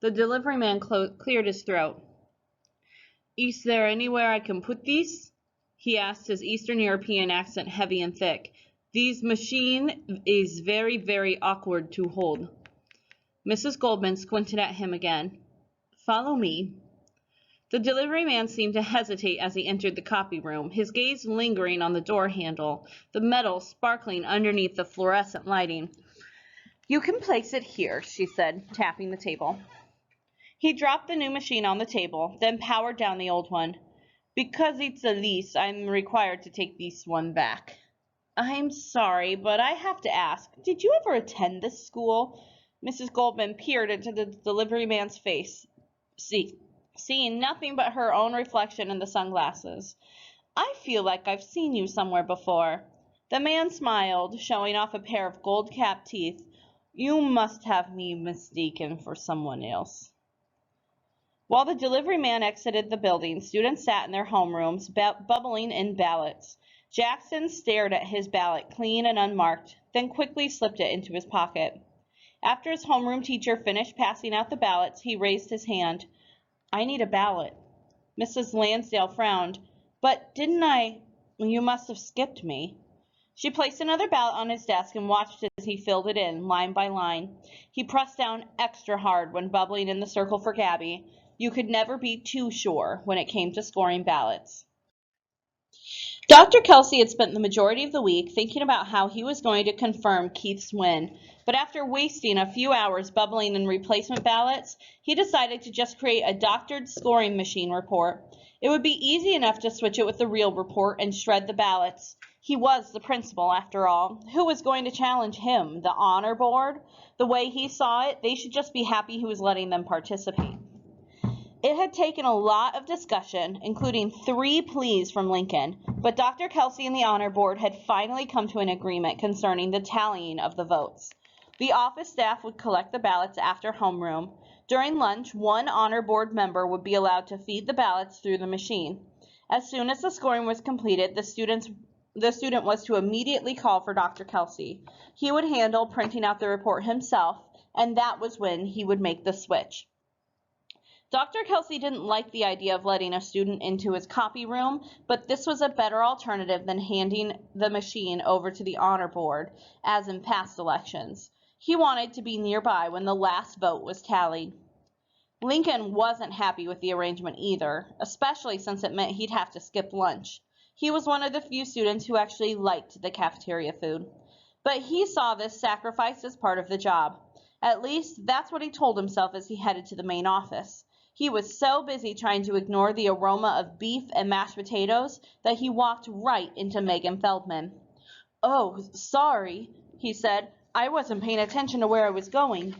The delivery man cleared his throat. Is there anywhere I can put these? He asked, his Eastern European accent heavy and thick. This machine is very, very awkward to hold. Mrs. Goldman squinted at him again. Follow me. The delivery man seemed to hesitate as he entered the copy room, his gaze lingering on the door handle, the metal sparkling underneath the fluorescent lighting. You can place it here, she said, tapping the table. He dropped the new machine on the table, then powered down the old one. Because it's a lease, I'm required to take this one back. I'm sorry, but I have to ask, did you ever attend this school? Mrs. Goldman peered into the delivery man's face, seeing nothing but her own reflection in the sunglasses. I feel like I've seen you somewhere before. The man smiled, showing off a pair of gold-capped teeth. You must have me mistaken for someone else. While the delivery man exited the building, students sat in their homerooms, bubbling in ballots. Jackson stared at his ballot, clean and unmarked, then quickly slipped it into his pocket. After his homeroom teacher finished passing out the ballots, he raised his hand. I need a ballot. Mrs. Lansdale frowned. But didn't I? You must have skipped me. She placed another ballot on his desk and watched as he filled it in, line by line. He pressed down extra hard when bubbling in the circle for Gabby. You could never be too sure when it came to scoring ballots. Dr. Kelsey had spent the majority of the week thinking about how he was going to confirm Keith's win, but after wasting a few hours bubbling in replacement ballots, he decided to just create a doctored scoring machine report. It would be easy enough to switch it with the real report and shred the ballots. He was the principal, after all. Who was going to challenge him? The honor board? The way he saw it, they should just be happy he was letting them participate. It had taken a lot of discussion, including 3 pleas from Lincoln, but Dr. Kelsey and the honor board had finally come to an agreement concerning the tallying of the votes. The office staff would collect the ballots after homeroom. During lunch, one honor board member would be allowed to feed the ballots through the machine. As soon as the scoring was completed, the student was to immediately call for Dr. Kelsey. He would handle printing out the report himself, and that was when he would make the switch. Dr. Kelsey didn't like the idea of letting a student into his copy room, but this was a better alternative than handing the machine over to the honor board, as in past elections. He wanted to be nearby when the last vote was tallied. Lincoln wasn't happy with the arrangement either, especially since it meant he'd have to skip lunch. He was one of the few students who actually liked the cafeteria food. But he saw this sacrifice as part of the job. At least, that's what he told himself as he headed to the main office. He was so busy trying to ignore the aroma of beef and mashed potatoes that he walked right into Megan Feldman. Oh, sorry, he said. I wasn't paying attention to where I was going.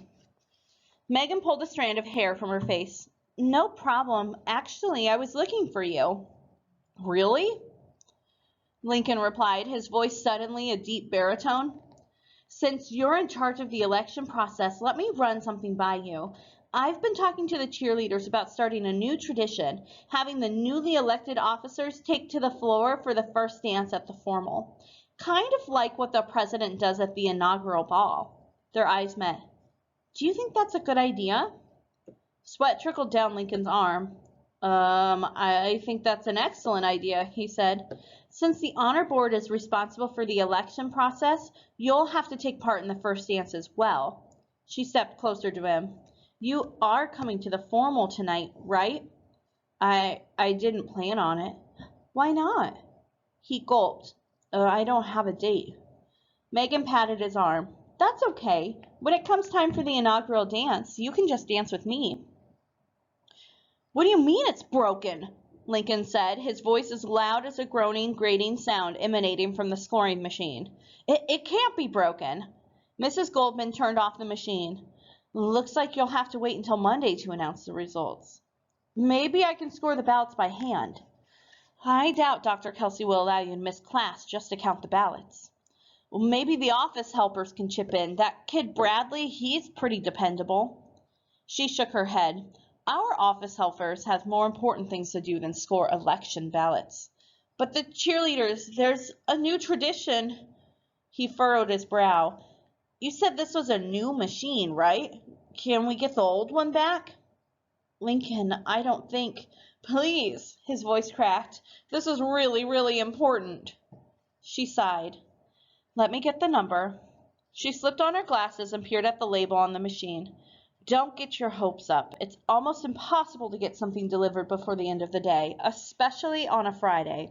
Megan pulled a strand of hair from her face. No problem. Actually, I was looking for you. Really? Lincoln replied, his voice suddenly a deep baritone. Since you're in charge of the election process, let me run something by you. I've been talking to the cheerleaders about starting a new tradition, having the newly elected officers take to the floor for the first dance at the formal. Kind of like what the president does at the inaugural ball. Their eyes met. Do you think that's a good idea? Sweat trickled down Lincoln's arm. I think that's an excellent idea, he said. Since the honor board is responsible for the election process, you'll have to take part in the first dance as well. She stepped closer to him. You are coming to the formal tonight, right? I didn't plan on it. Why not? He gulped. I don't have a date. Megan patted his arm. That's okay. When it comes time for the inaugural dance, you can just dance with me. What do you mean it's broken? Lincoln said, his voice as loud as a groaning, grating sound emanating from the scoring machine. It can't be broken. Mrs. Goldman turned off the machine. Looks like you'll have to wait until Monday to announce the results. Maybe I can score the ballots by hand. I doubt Dr. Kelsey will allow you to miss class just to count the ballots. Well, maybe the office helpers can chip in. That kid Bradley, he's pretty dependable. She shook her head. Our office helpers have more important things to do than score election ballots. But the cheerleaders, there's a new tradition. He furrowed his brow. You said this was a new machine, right? Can we get the old one back? Lincoln, I don't think. Please, his voice cracked. This is really, really important. She sighed. Let me get the number. She slipped on her glasses and peered at the label on the machine. Don't get your hopes up. It's almost impossible to get something delivered before the end of the day, especially on a Friday.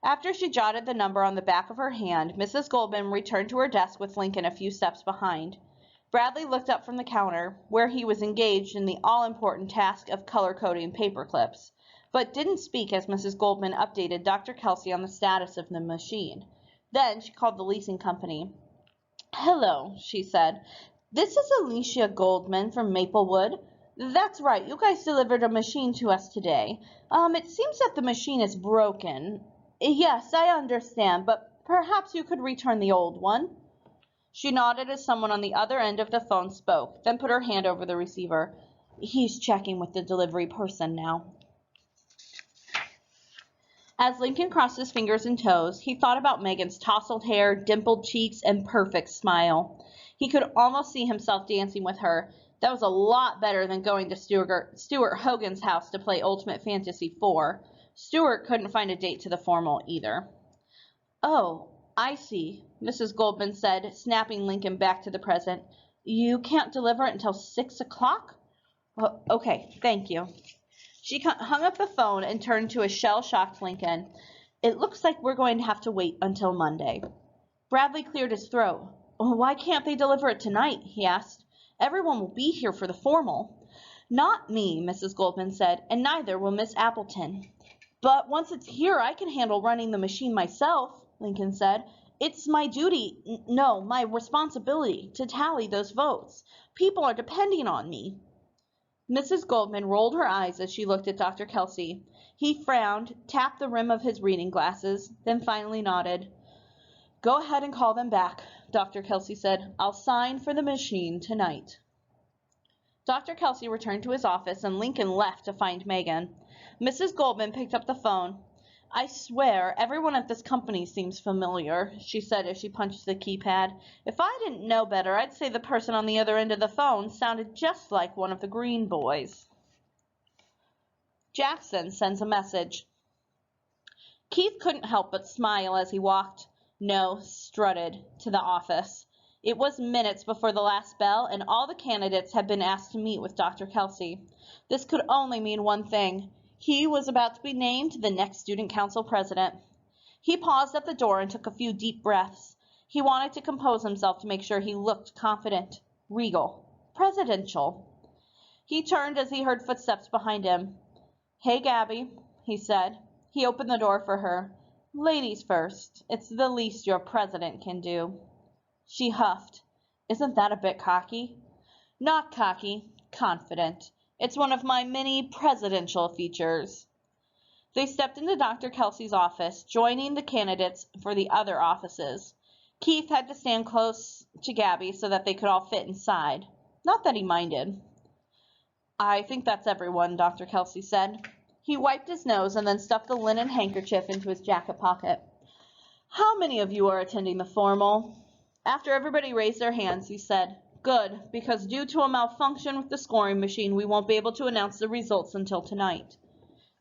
After she jotted the number on the back of her hand, Mrs. Goldman returned to her desk with Lincoln a few steps behind. Bradley looked up from the counter, where he was engaged in the all-important task of color-coding paper clips, but didn't speak as Mrs. Goldman updated Dr. Kelsey on the status of the machine. Then she called the leasing company. Hello, she said. This is Alicia Goldman from Maplewood. That's right, you guys delivered a machine to us today. It seems that the machine is broken. Yes, I understand, but perhaps you could return the old one. She nodded as someone on the other end of the phone spoke, then put her hand over the receiver. He's checking with the delivery person now. As Lincoln crossed his fingers and toes, he thought about Megan's tousled hair, dimpled cheeks, and perfect smile. He could almost see himself dancing with her. That was a lot better than going to Stuart Hogan's house to play Ultimate Fantasy 4. Stuart couldn't find a date to the formal either. Oh, I see, Mrs. Goldman said, snapping Lincoln back to the present. You can't deliver it until 6 o'clock? Okay, thank you. She hung up the phone and turned to a shell-shocked Lincoln. It looks like we're going to have to wait until Monday. Bradley cleared his throat. Why can't they deliver it tonight? He asked. Everyone will be here for the formal. Not me, Mrs. Goldman said, and neither will Miss Appleton. But once it's here, I can handle running the machine myself, Lincoln said. It's my duty, no, my responsibility, to tally those votes. People are depending on me. Mrs. Goldman rolled her eyes as she looked at Dr. Kelsey. He frowned, tapped the rim of his reading glasses, then finally nodded. Go ahead and call them back, Dr. Kelsey said. I'll sign for the machine tonight. Dr. Kelsey returned to his office, and Lincoln left to find Megan. Mrs. Goldman picked up the phone. I swear, everyone at this company seems familiar, she said as she punched the keypad. If I didn't know better, I'd say the person on the other end of the phone sounded just like one of the Greene boys. Jackson sends a message. Keith couldn't help but smile as he strutted to the office. It was minutes before the last bell, and all the candidates had been asked to meet with Dr. Kelsey. This could only mean one thing. He was about to be named the next student council president. He paused at the door and took a few deep breaths. He wanted to compose himself to make sure he looked confident, regal, presidential. He turned as he heard footsteps behind him. Hey, Gabby, he said. He opened the door for her. Ladies first. It's the least your president can do. She huffed. Isn't that a bit cocky? Not cocky, confident. It's one of my many presidential features. They stepped into Dr. Kelsey's office, joining the candidates for the other offices. Keith had to stand close to Gabby so that they could all fit inside. Not that he minded. I think that's everyone, Dr. Kelsey said. He wiped his nose and then stuffed the linen handkerchief into his jacket pocket. How many of you are attending the formal? After everybody raised their hands, he said, Good, because due to a malfunction with the scoring machine, we won't be able to announce the results until tonight.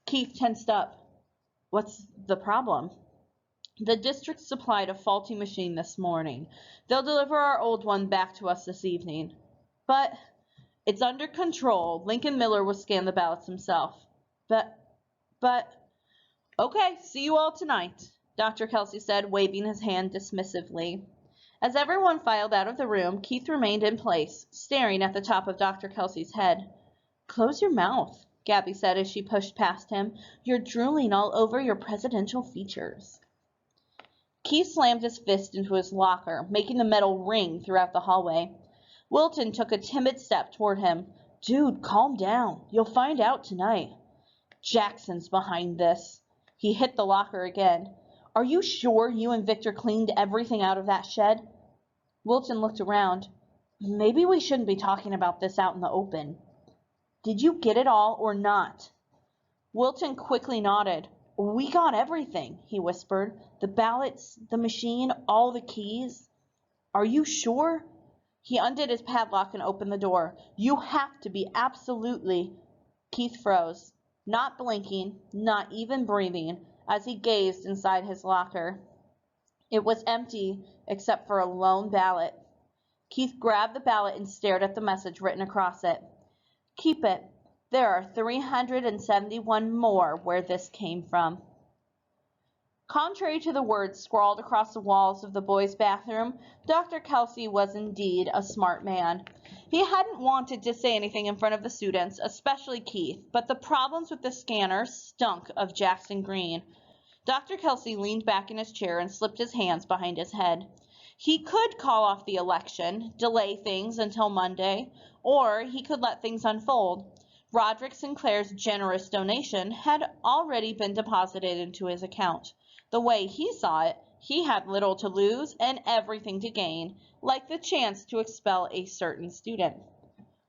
Keith tensed up. What's the problem? The district supplied a faulty machine this morning. They'll deliver our old one back to us this evening. But it's under control. Lincoln Miller will scan the ballots himself. But, okay, see you all tonight, Dr. Kelsey said, waving his hand dismissively. As everyone filed out of the room, Keith remained in place, staring at the top of Dr. Kelsey's head. Close your mouth, Gabby said as she pushed past him. You're drooling all over your presidential features. Keith slammed his fist into his locker, making the metal ring throughout the hallway. Wilton took a timid step toward him. Dude, calm down. You'll find out tonight. Jackson's behind this. He hit the locker again. Are you sure you and Victor cleaned everything out of that shed? Wilton looked around. Maybe we shouldn't be talking about this out in the open. Did you get it all or not? Wilton quickly nodded. We got everything, he whispered. The ballots, the machine, all the keys. Are you sure? He undid his padlock and opened the door. You have to be absolutely... Keith froze, not blinking, not even breathing, as he gazed inside his locker. It was empty except for a lone ballot. Keith grabbed the ballot and stared at the message written across it. Keep it. There are 371 more where this came from. Contrary to the words scrawled across the walls of the boys' bathroom, Dr. Kelsey was indeed a smart man. He hadn't wanted to say anything in front of the students, especially Keith, but the problems with the scanner stunk of Jackson Greene. Dr. Kelsey leaned back in his chair and slipped his hands behind his head. He could call off the election, delay things until Monday, or he could let things unfold. Roderick Sinclair's generous donation had already been deposited into his account. The way he saw it, he had little to lose and everything to gain, like the chance to expel a certain student.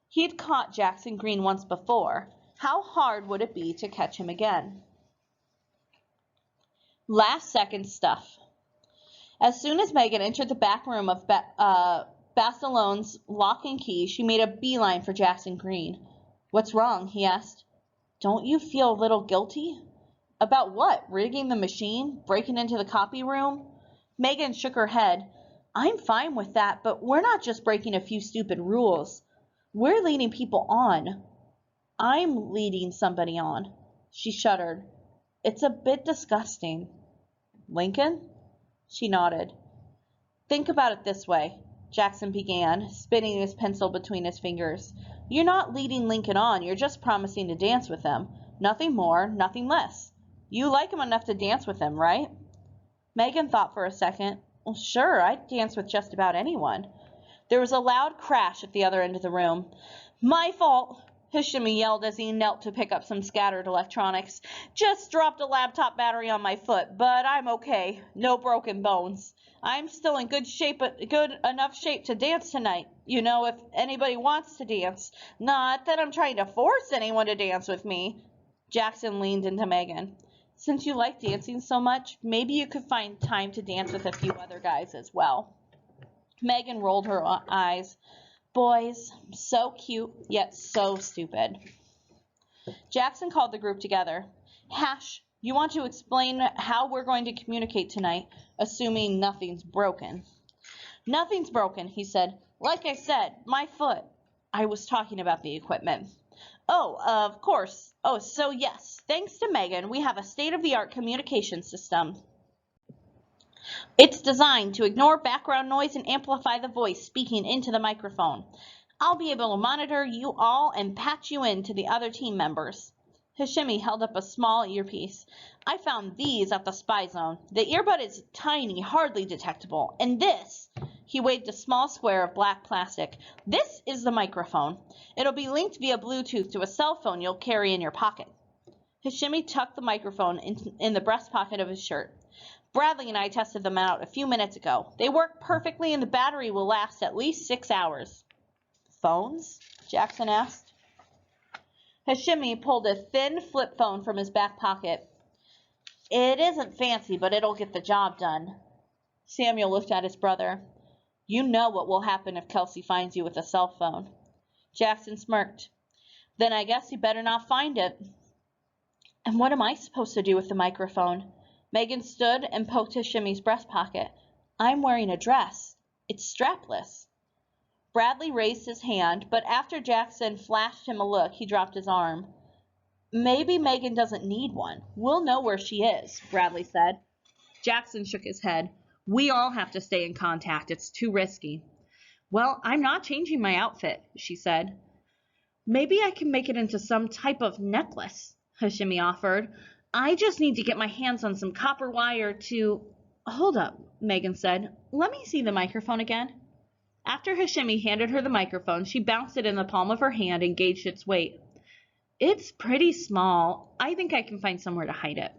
He had caught Jackson Greene once before. How hard would it be to catch him again? Last-second stuff. As soon as Megan entered the back room of Bastilone's Lock and Key, she made a beeline for Jackson Greene. What's wrong? He asked. Don't you feel a little guilty? About what? Rigging the machine? Breaking into the copy room? Megan shook her head. I'm fine with that, but we're not just breaking a few stupid rules. We're leading people on. I'm leading somebody on. She shuddered. It's a bit disgusting. Lincoln? She nodded. Think about it this way, Jackson began, spinning his pencil between his fingers. You're not leading Lincoln on, you're just promising to dance with him. Nothing more, nothing less. You like him enough to dance with him, right? Megan thought for a second. Well, sure, I'd dance with just about anyone. There was a loud crash at the other end of the room. My fault, Hishami yelled as he knelt to pick up some scattered electronics. Just dropped a laptop battery on my foot, but I'm okay. No broken bones. I'm still in good enough shape to dance tonight. You know, if anybody wants to dance. Not that I'm trying to force anyone to dance with me. Jackson leaned into Megan. Since you like dancing so much, maybe you could find time to dance with a few other guys as well. Megan rolled her eyes. Boys, so cute, yet so stupid. Jackson called the group together. Hash, you want to explain how we're going to communicate tonight, assuming nothing's broken? Nothing's broken, he said. Like I said, my foot. I was talking about the equipment. Oh, of course. Oh, so yes, thanks to Megan, we have a state-of-the-art communication system. It's designed to ignore background noise and amplify the voice speaking into the microphone. I'll be able to monitor you all and patch you in to the other team members. Hashimi held up a small earpiece. I found these at the spy zone. The earbud is tiny, hardly detectable. And this, he waved a small square of black plastic. This is the microphone. It'll be linked via Bluetooth to a cell phone you'll carry in your pocket. Hashimi tucked the microphone in the breast pocket of his shirt. Bradley and I tested them out a few minutes ago. They work perfectly and the battery will last at least 6 hours. Phones? Jackson asked. Hashimi pulled a thin flip phone from his back pocket. It isn't fancy, but it'll get the job done. Samuel looked at his brother. You know what will happen if Kelsey finds you with a cell phone. Jackson smirked. Then I guess you better not find it. And what am I supposed to do with the microphone? Megan stood and poked Hashimi's breast pocket. I'm wearing a dress. It's strapless. Bradley raised his hand, but after Jackson flashed him a look, he dropped his arm. Maybe Megan doesn't need one. We'll know where she is, Bradley said. Jackson shook his head. We all have to stay in contact. It's too risky. Well, I'm not changing my outfit, she said. Maybe I can make it into some type of necklace, Hashimi offered. I just need to get my hands on some copper wire to... Hold up, Megan said. Let me see the microphone again. After Hashimi handed her the microphone, she bounced it in the palm of her hand and gauged its weight. It's pretty small. I think I can find somewhere to hide it.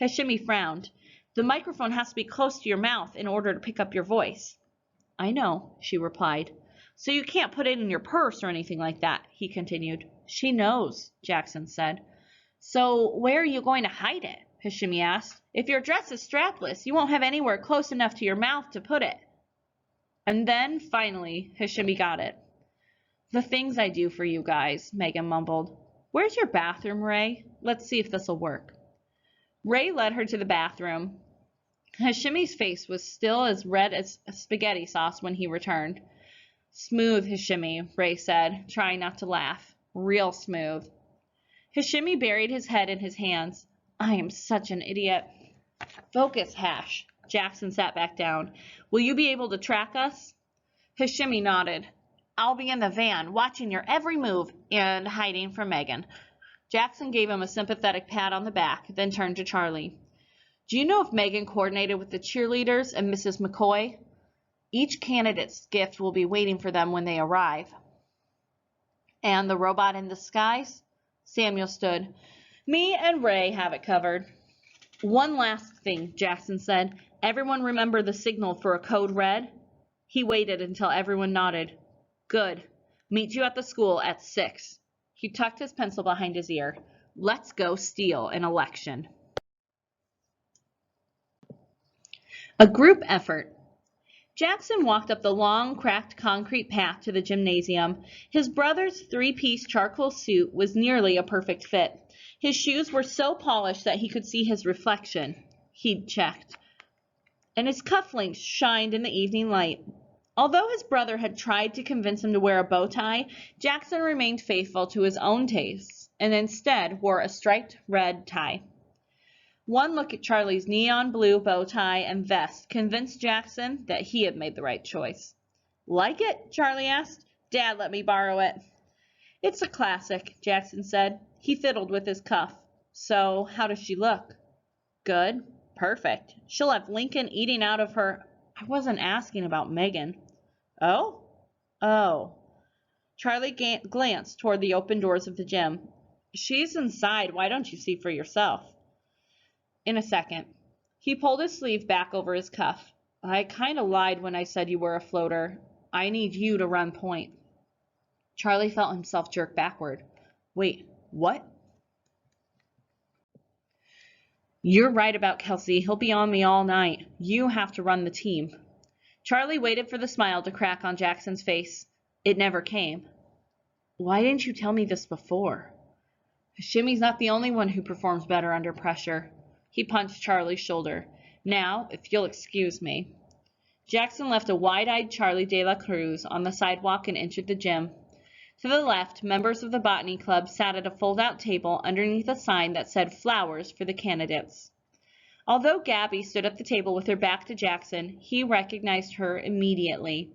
Hashimi frowned. The microphone has to be close to your mouth in order to pick up your voice. I know, she replied. So you can't put it in your purse or anything like that, he continued. She knows, Jackson said. So where are you going to hide it? Hashimi asked. If your dress is strapless, you won't have anywhere close enough to your mouth to put it. And then, finally, Hashimi got it. The things I do for you guys, Megan mumbled. Where's your bathroom, Ray? Let's see if this'll work. Ray led her to the bathroom. Hashimi's face was still as red as spaghetti sauce when he returned. Smooth, Hashimi, Ray said, trying not to laugh. Real smooth. Hashimi buried his head in his hands. I am such an idiot. Focus, Hash. Jackson sat back down. Will you be able to track us? Hashimi nodded. I'll be in the van, watching your every move and hiding from Megan. Jackson gave him a sympathetic pat on the back, then turned to Charlie. Do you know if Megan coordinated with the cheerleaders and Mrs. McCoy? Each candidate's gift will be waiting for them when they arrive. And the robot in disguise? Samuel stood. Me and Ray have it covered. One last thing, Jackson said. Everyone remember the signal for a code red? He waited until everyone nodded. Good. Meet you at the school at 6. He tucked his pencil behind his ear. Let's go steal an election. A group effort. Jackson walked up the long, cracked concrete path to the gymnasium. His brother's 3-piece charcoal suit was nearly a perfect fit. His shoes were so polished that he could see his reflection. He'd checked. And his cufflinks shined in the evening light. Although his brother had tried to convince him to wear a bow tie, Jackson remained faithful to his own tastes and instead wore a striped red tie. One look at Charlie's neon blue bow tie and vest convinced Jackson that he had made the right choice. Like it? Charlie asked. Dad let me borrow it. It's a classic, Jackson said. He fiddled with his cuff. So, how does she look? Good. Perfect. She'll have Lincoln eating out of her... I wasn't asking about Megan. Oh? Oh. Charlie glanced toward the open doors of the gym. She's inside. Why don't you see for yourself? In a second. He pulled his sleeve back over his cuff. I kind of lied when I said you were a floater. I need you to run point. Charlie felt himself jerk backward. Wait, what? You're right about Kelsey. He'll be on me all night. You have to run the team. Charlie waited for the smile to crack on Jackson's face. It never came. Why didn't you tell me this before? Hashimi's not the only one who performs better under pressure. He punched Charlie's shoulder. Now, if you'll excuse me. Jackson left a wide-eyed Charlie de la Cruz on the sidewalk and entered the gym. To the left, members of the botany club sat at a fold-out table underneath a sign that said flowers for the candidates. Although Gabby stood at the table with her back to Jackson, he recognized her immediately.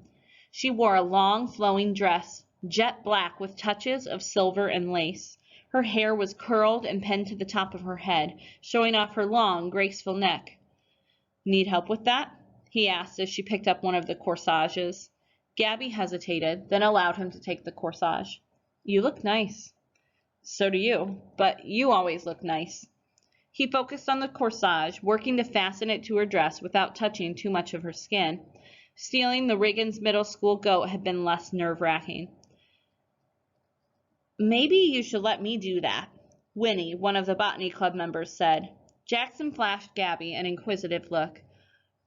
She wore a long, flowing dress, jet black with touches of silver and lace. Her hair was curled and pinned to the top of her head, showing off her long, graceful neck. Need help with that? He asked as she picked up one of the corsages. Gabby hesitated, then allowed him to take the corsage. You look nice. So do you, but you always look nice. He focused on the corsage, working to fasten it to her dress without touching too much of her skin. Stealing the Riggins Middle School goat had been less nerve-wracking. Maybe you should let me do that, Winnie, one of the botany club members, said. Jackson flashed Gabby an inquisitive look.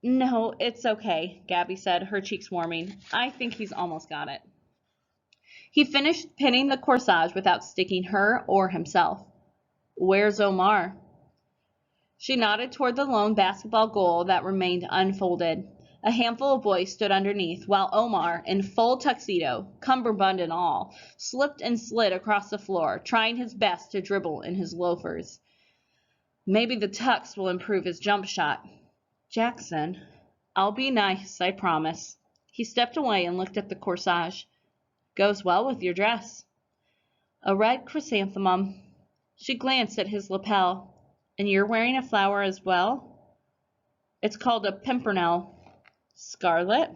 No, it's okay, Gabby said, her cheeks warming. I think he's almost got it. He finished pinning the corsage without sticking her or himself. Where's Omar? She nodded toward the lone basketball goal that remained unfolded. A handful of boys stood underneath, while Omar, in full tuxedo, cummerbund and all, slipped and slid across the floor, trying his best to dribble in his loafers. Maybe the tux will improve his jump shot. Jackson, I'll be nice, I promise. He stepped away and looked at the corsage. Goes well with your dress. A red chrysanthemum. She glanced at his lapel. And you're wearing a flower as well? It's called a pimpernel. Scarlet?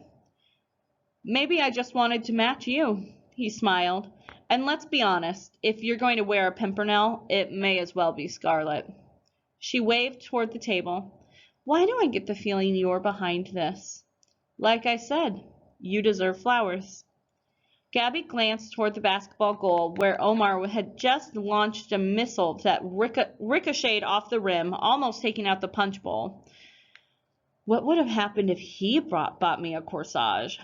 Maybe I just wanted to match you. He smiled. And let's be honest, if you're going to wear a pimpernel, it may as well be scarlet. She waved toward the table. Why do I get the feeling you're behind this? Like I said, you deserve flowers. Gabby glanced toward the basketball goal where Omar had just launched a missile that ricocheted off the rim, almost taking out the punch bowl. What would have happened if he bought me a corsage?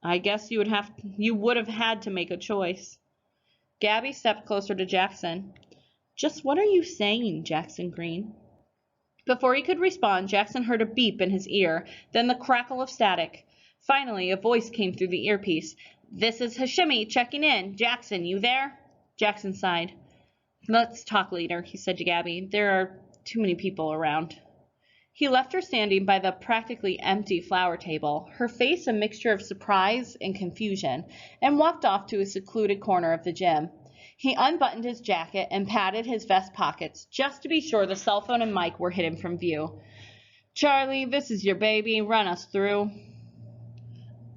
I guess you would have had to make a choice. Gabby stepped closer to Jackson. Just what are you saying, Jackson Greene? Before he could respond, Jackson heard a beep in his ear, then the crackle of static. Finally, a voice came through the earpiece. This is Hashimi checking in. Jackson, you there? Jackson sighed. Let's talk later, he said to Gabby. There are too many people around. He left her standing by the practically empty flower table, her face a mixture of surprise and confusion, and walked off to a secluded corner of the gym. He unbuttoned his jacket and patted his vest pockets, just to be sure the cell phone and mic were hidden from view. Charlie, this is your baby. Run us through.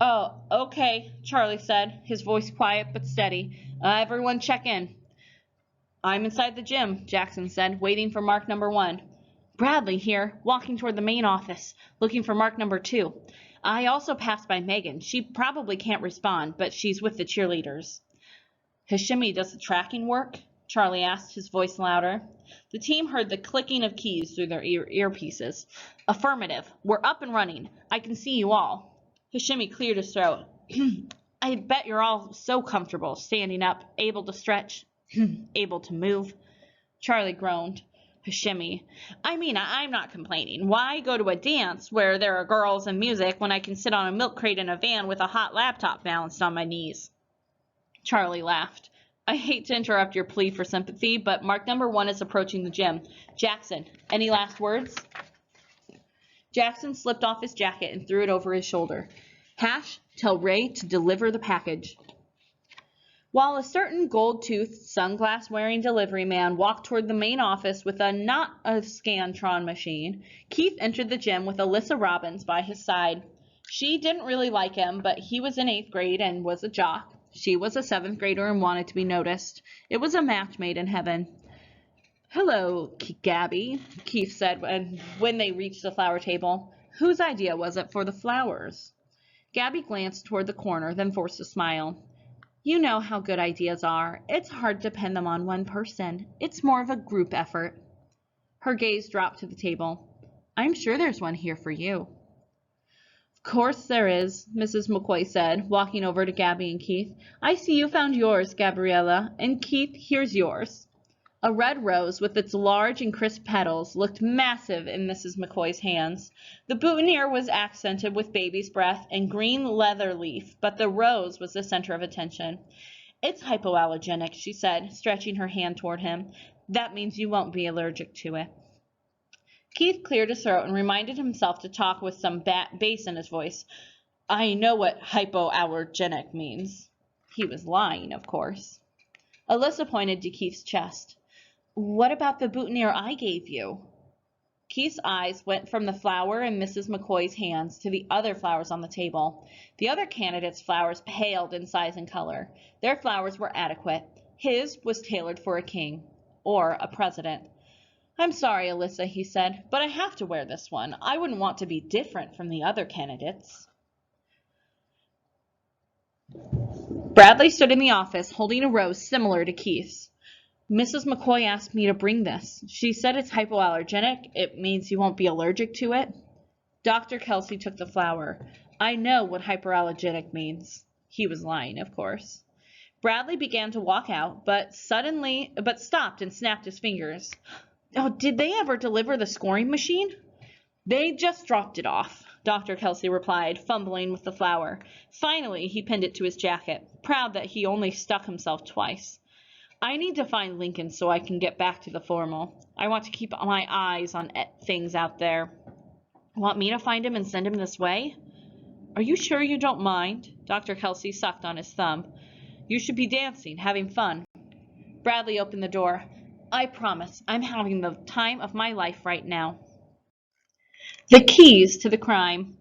Oh, okay, Charlie said, his voice quiet but steady. Everyone check in. I'm inside the gym, Jackson said, waiting for mark number 1. Bradley here, walking toward the main office, looking for mark number 2. I also passed by Megan. She probably can't respond, but she's with the cheerleaders. Hashimi does the tracking work? Charlie asked, his voice louder. The team heard the clicking of keys through their earpieces. Affirmative. We're up and running. I can see you all. Hashimi cleared his throat. I bet you're all so comfortable, standing up, able to stretch, able to move. Charlie groaned. Hashimi, I'm not complaining. Why go to a dance where there are girls and music when I can sit on a milk crate in a van with a hot laptop balanced on my knees? Charlie laughed. I hate to interrupt your plea for sympathy, but mark number 1 is approaching the gym. Jackson, any last words? Jackson slipped off his jacket and threw it over his shoulder. Hash, tell Ray to deliver the package. While a certain gold-toothed, sunglass-wearing delivery man walked toward the main office with not a Scantron machine, Keith entered the gym with Alyssa Robbins by his side. She didn't really like him, but he was in 8th grade and was a jock. She was a 7th grader and wanted to be noticed. It was a match made in heaven. Hello, Gabby, Keith said when they reached the flower table. Whose idea was it for the flowers? Gabby glanced toward the corner, then forced a smile. You know how good ideas are. It's hard to pin them on one person. It's more of a group effort. Her gaze dropped to the table. I'm sure there's one here for you. Of course there is, Mrs. McCoy said, walking over to Gabby and Keith. I see you found yours, Gabriella, and Keith, here's yours. A red rose with its large and crisp petals looked massive in Mrs. McCoy's hands. The boutonniere was accented with baby's breath and green leather leaf, but the rose was the center of attention. It's hypoallergenic, she said, stretching her hand toward him. That means you won't be allergic to it. Keith cleared his throat and reminded himself to talk with some bass in his voice. I know what hypoallergenic means. He was lying, of course. Alyssa pointed to Keith's chest. What about the boutonniere I gave you? Keith's eyes went from the flower in Mrs. McCoy's hands to the other flowers on the table. The other candidates' flowers paled in size and color. Their flowers were adequate. His was tailored for a king or a president. I'm sorry, Alyssa, he said, but I have to wear this one. I wouldn't want to be different from the other candidates. Bradley stood in the office holding a rose similar to Keith's. Mrs. McCoy asked me to bring this. She said it's hypoallergenic. It means you won't be allergic to it. Dr. Kelsey took the flower. I know what hyperallergenic means. He was lying, of course. Bradley began to walk out, but stopped and snapped his fingers. Oh, did they ever deliver the scoring machine? They just dropped it off, Dr. Kelsey replied, fumbling with the flower. Finally, he pinned it to his jacket, proud that he only stuck himself twice. I need to find Lincoln so I can get back to the formal. I want to keep my eyes on things out there. Want me to find him and send him this way? Are you sure you don't mind? Dr. Kelsey sucked on his thumb. You should be dancing, having fun. Bradley opened the door. I promise, I'm having the time of my life right now. The keys to the crime.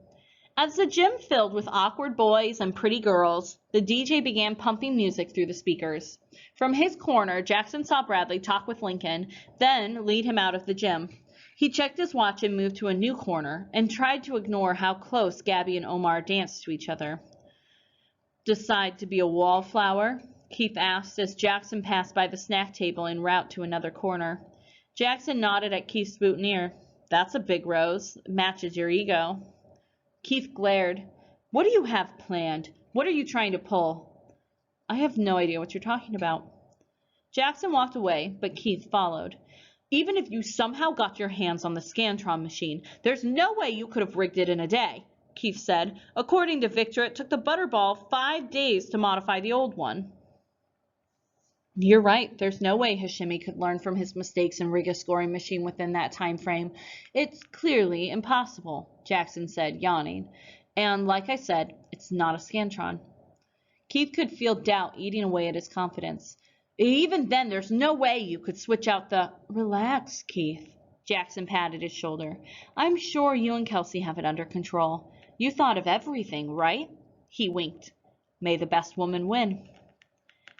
As the gym filled with awkward boys and pretty girls, the DJ began pumping music through the speakers. From his corner, Jackson saw Bradley talk with Lincoln, then lead him out of the gym. He checked his watch and moved to a new corner, and tried to ignore how close Gabby and Omar danced to each other. Decide to be a wallflower? Keith asked as Jackson passed by the snack table en route to another corner. Jackson nodded at Keith's boutonniere. That's a big rose. Matches your ego. Keith glared. What do you have planned? What are you trying to pull? I have no idea what you're talking about. Jackson walked away, but Keith followed. Even if you somehow got your hands on the Scantron machine, there's no way you could have rigged it in a day, Keith said. According to Victor, it took the Butterball 5 days to modify the old one. You're right. There's no way Hashimi could learn from his mistakes and rig a scoring machine within that time frame. It's clearly impossible, Jackson said, yawning. And like I said, it's not a Scantron. Keith could feel doubt eating away at his confidence. Even then, there's no way you could switch out the... Relax, Keith. Jackson patted his shoulder. I'm sure you and Kelsey have it under control. You thought of everything, right? He winked. May the best woman win.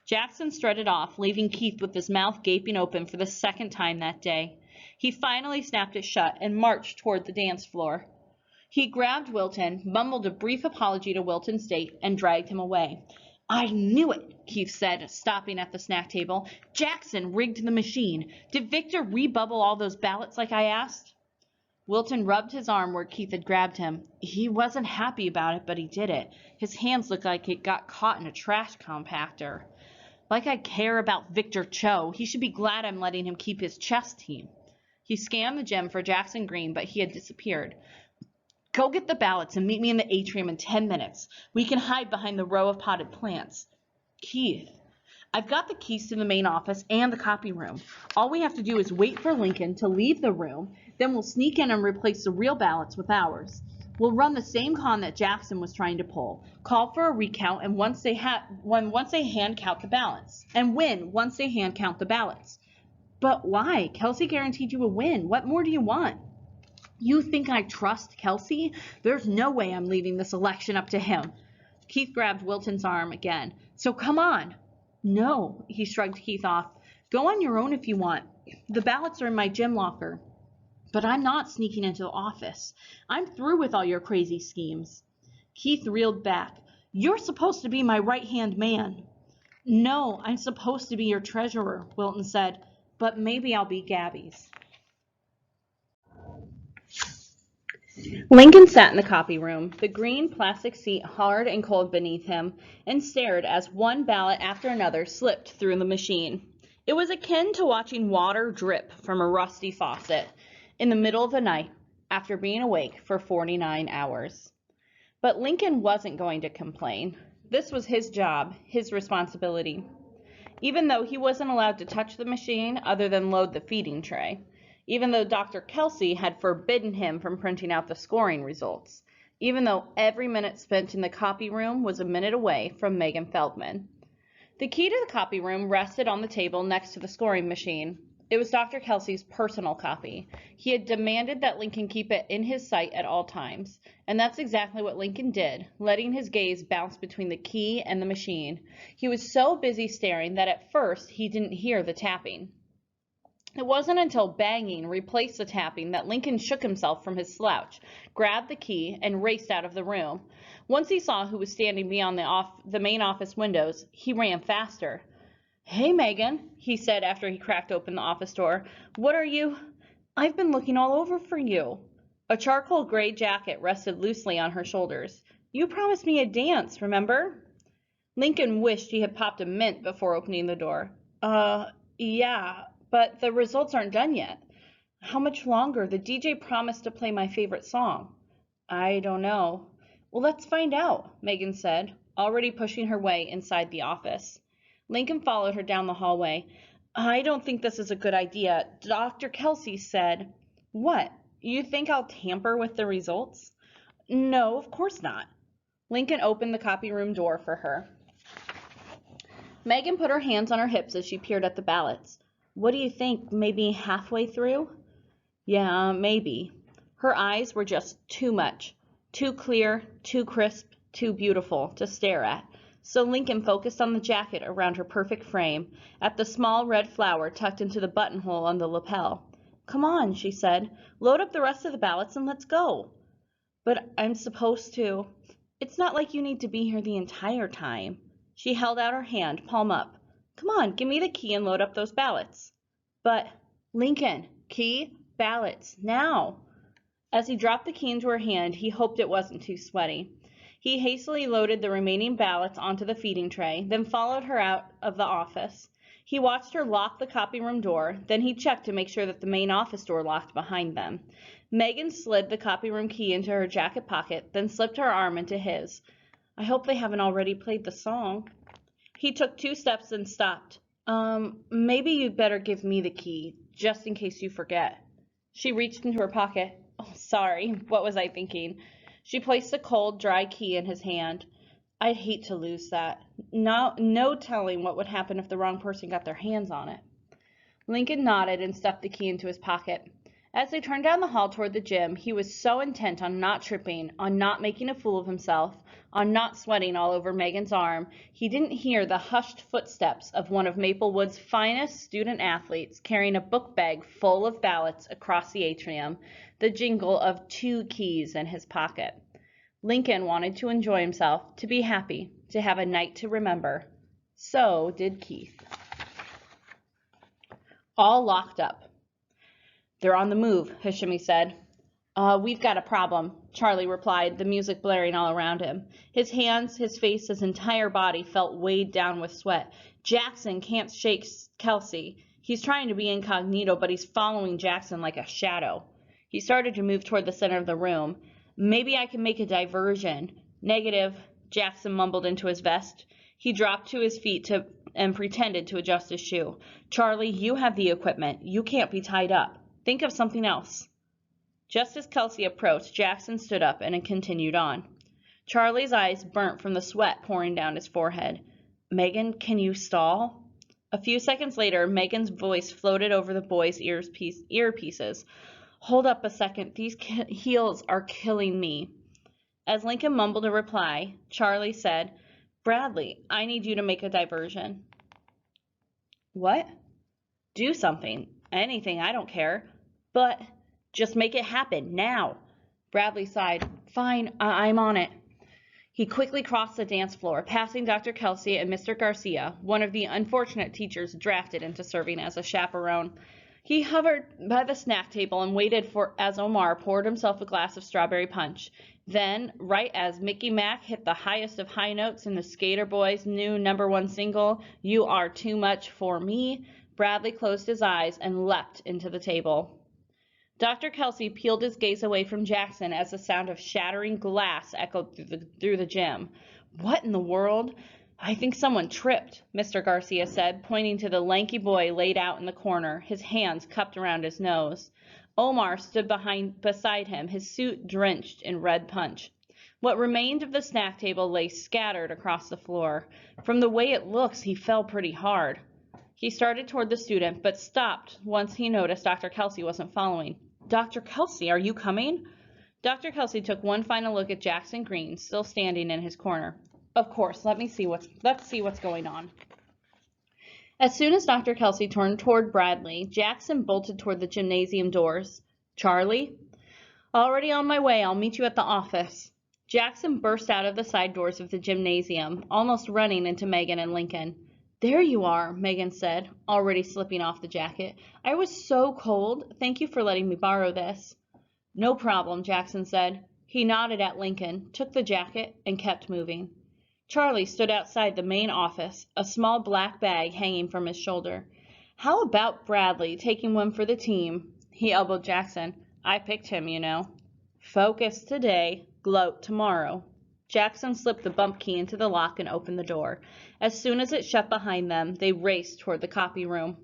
Jackson strutted off, leaving Keith with his mouth gaping open for the second time that day. He finally snapped it shut and marched toward the dance floor. He grabbed Wilton, mumbled a brief apology to Wilton State, and dragged him away. I knew it, Keith said, stopping at the snack table. Jackson rigged the machine. Did Victor rebubble all those ballots like I asked? Wilton rubbed his arm where Keith had grabbed him. He wasn't happy about it, but he did it. His hands looked like it got caught in a trash compactor. Like I care about Victor Cho. He should be glad I'm letting him keep his chess team. He scanned the gym for Jackson Greene, but he had disappeared. Go get the ballots and meet me in the atrium in 10 minutes. We can hide behind the row of potted plants. Keith, I've got the keys to the main office and the copy room. All we have to do is wait for Lincoln to leave the room, then we'll sneak in and replace the real ballots with ours. We'll run the same con that Jackson was trying to pull. Call for a recount and once they hand count the ballots. And win once they hand count the ballots. But why? Kelsey guaranteed you a win. What more do you want? You think I trust Kelsey? There's no way I'm leaving this election up to him. Keith grabbed Wilton's arm again. So come on. No, he shrugged Keith off. Go on your own if you want. The ballots are in my gym locker. But I'm not sneaking into the office. I'm through with all your crazy schemes. Keith reeled back. You're supposed to be my right-hand man. No, I'm supposed to be your treasurer, Wilton said. But maybe I'll be Gabby's. Lincoln sat in the copy room, the green plastic seat hard and cold beneath him, and stared as one ballot after another slipped through the machine. It was akin to watching water drip from a rusty faucet in the middle of the night after being awake for 49 hours. But Lincoln wasn't going to complain. This was his job, his responsibility. Even though he wasn't allowed to touch the machine other than load the feeding tray. Even though Dr. Kelsey had forbidden him from printing out the scoring results. Even though every minute spent in the copy room was a minute away from Megan Feldman. The key to the copy room rested on the table next to the scoring machine. It was Dr. Kelsey's personal copy. He had demanded that Lincoln keep it in his sight at all times. And that's exactly what Lincoln did, letting his gaze bounce between the key and the machine. He was so busy staring that at first he didn't hear the tapping. It wasn't until banging replaced the tapping that Lincoln shook himself from his slouch, grabbed the key, and raced out of the room. Once he saw who was standing beyond the main office windows, he ran faster. Hey, Megan, he said after he cracked open the office door. What are you? I've been looking all over for you. A charcoal gray jacket rested loosely on her shoulders. You promised me a dance, remember? Lincoln wished he had popped a mint before opening the door. Yeah. But the results aren't done yet. How much longer? The DJ promised to play my favorite song. I don't know. Well, let's find out, Megan said, already pushing her way inside the office. Lincoln followed her down the hallway. I don't think this is a good idea. Dr. Kelsey said, What? You think I'll tamper with the results? No, of course not. Lincoln opened the copy room door for her. Megan put her hands on her hips as she peered at the ballots. What do you think, maybe halfway through? Yeah, maybe. Her eyes were just too much, too clear, too crisp, too beautiful to stare at. So Lincoln focused on the jacket around her perfect frame, at the small red flower tucked into the buttonhole on the lapel. Come on, she said. Load up the rest of the ballots and let's go. But I'm supposed to. It's not like you need to be here the entire time. She held out her hand, palm up. Come on, give me the key and load up those ballots. But, Lincoln, key, ballots, now. As he dropped the key into her hand, he hoped it wasn't too sweaty. He hastily loaded the remaining ballots onto the feeding tray, then followed her out of the office. He watched her lock the copy room door, then he checked to make sure that the main office door locked behind them. Megan slid the copy room key into her jacket pocket, then slipped her arm into his. I hope they haven't already played the song. He took 2 steps and stopped. Maybe you'd better give me the key, just in case you forget. She reached into her pocket. Oh, sorry, what was I thinking? She placed the cold, dry key in his hand. I'd hate to lose that. No telling what would happen if the wrong person got their hands on it. Lincoln nodded and stuffed the key into his pocket. As they turned down the hall toward the gym, he was so intent on not tripping, on not making a fool of himself, on not sweating all over Megan's arm, he didn't hear the hushed footsteps of one of Maplewood's finest student athletes carrying a book bag full of ballots across the atrium, the jingle of 2 keys in his pocket. Lincoln wanted to enjoy himself, to be happy, to have a night to remember. So did Keith. All locked up. They're on the move, Hashimi said. We've got a problem, Charlie replied, the music blaring all around him. His hands, his face, his entire body felt weighed down with sweat. Jackson can't shake Kelsey. He's trying to be incognito, but he's following Jackson like a shadow. He started to move toward the center of the room. Maybe I can make a diversion. Negative, Jackson mumbled into his vest. He dropped to his feet and pretended to adjust his shoe. Charlie, you have the equipment. You can't be tied up. Think of something else. Just as Kelsey approached, Jackson stood up and continued on. Charlie's eyes burnt from the sweat pouring down his forehead. Megan, can you stall? A few seconds later, Megan's voice floated over the boy's earpieces. Hold up a second. These heels are killing me. As Lincoln mumbled a reply, Charlie said, Bradley, I need you to make a diversion. What? Do something. Anything, I don't care. But just make it happen, now. Bradley sighed. Fine, I'm on it. He quickly crossed the dance floor, passing Dr. Kelsey and Mr. Garcia, one of the unfortunate teachers drafted into serving as a chaperone. He hovered by the snack table and waited as Omar poured himself a glass of strawberry punch. Then, right as Mickey Mac hit the highest of high notes in the Skater Boys' new #1 single, You Are Too Much For Me, Bradley closed his eyes and leapt into the table. Dr. Kelsey peeled his gaze away from Jackson as the sound of shattering glass echoed through the gym. What in the world? I think someone tripped, Mr. Garcia said, pointing to the lanky boy laid out in the corner, his hands cupped around his nose. Omar stood beside him, his suit drenched in red punch. What remained of the snack table lay scattered across the floor. From the way it looks, he fell pretty hard. He started toward the student, but stopped once he noticed Dr. Kelsey wasn't following. Dr. Kelsey, are you coming? Dr. Kelsey took one final look at Jackson Greene, still standing in his corner. Of course, let's see what's going on. As soon as Dr. Kelsey turned toward Bradley, Jackson bolted toward the gymnasium doors. Charlie? Already on my way. I'll meet you at the office. Jackson burst out of the side doors of the gymnasium, almost running into Megan and Lincoln. There you are, Megan said, already slipping off the jacket. I was so cold. Thank you for letting me borrow this. No problem, Jackson said. He nodded at Lincoln, took the jacket, and kept moving. Charlie stood outside the main office, a small black bag hanging from his shoulder. How about Bradley taking one for the team? He elbowed Jackson. I picked him, you know. Focus today, gloat tomorrow. Jackson slipped the bump key into the lock and opened the door. As soon as it shut behind them, they raced toward the copy room.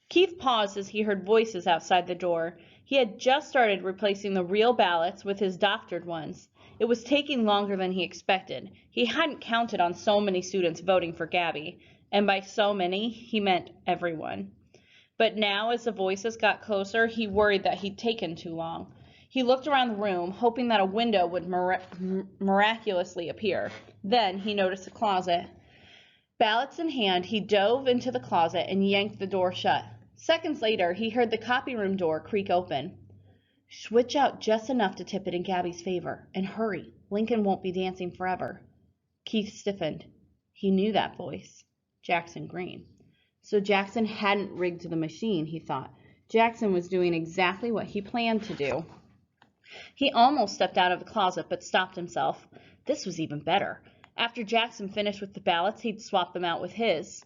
Keith paused as he heard voices outside the door. He had just started replacing the real ballots with his doctored ones. It was taking longer than he expected. He hadn't counted on so many students voting for Gabby, and by so many, he meant everyone. But now, as the voices got closer, he worried that he'd taken too long. He looked around the room, hoping that a window would miraculously appear. Then he noticed a closet. Ballots in hand, he dove into the closet and yanked the door shut. Seconds later, he heard the copy room door creak open. Switch out just enough to tip it in Gabby's favor, and hurry. Lincoln won't be dancing forever. Keith stiffened. He knew that voice. Jackson Greene. So Jackson hadn't rigged the machine, he thought. Jackson was doing exactly what he planned to do. He almost stepped out of the closet, but stopped himself. This was even better. After Jackson finished with the ballots, he'd swap them out with his.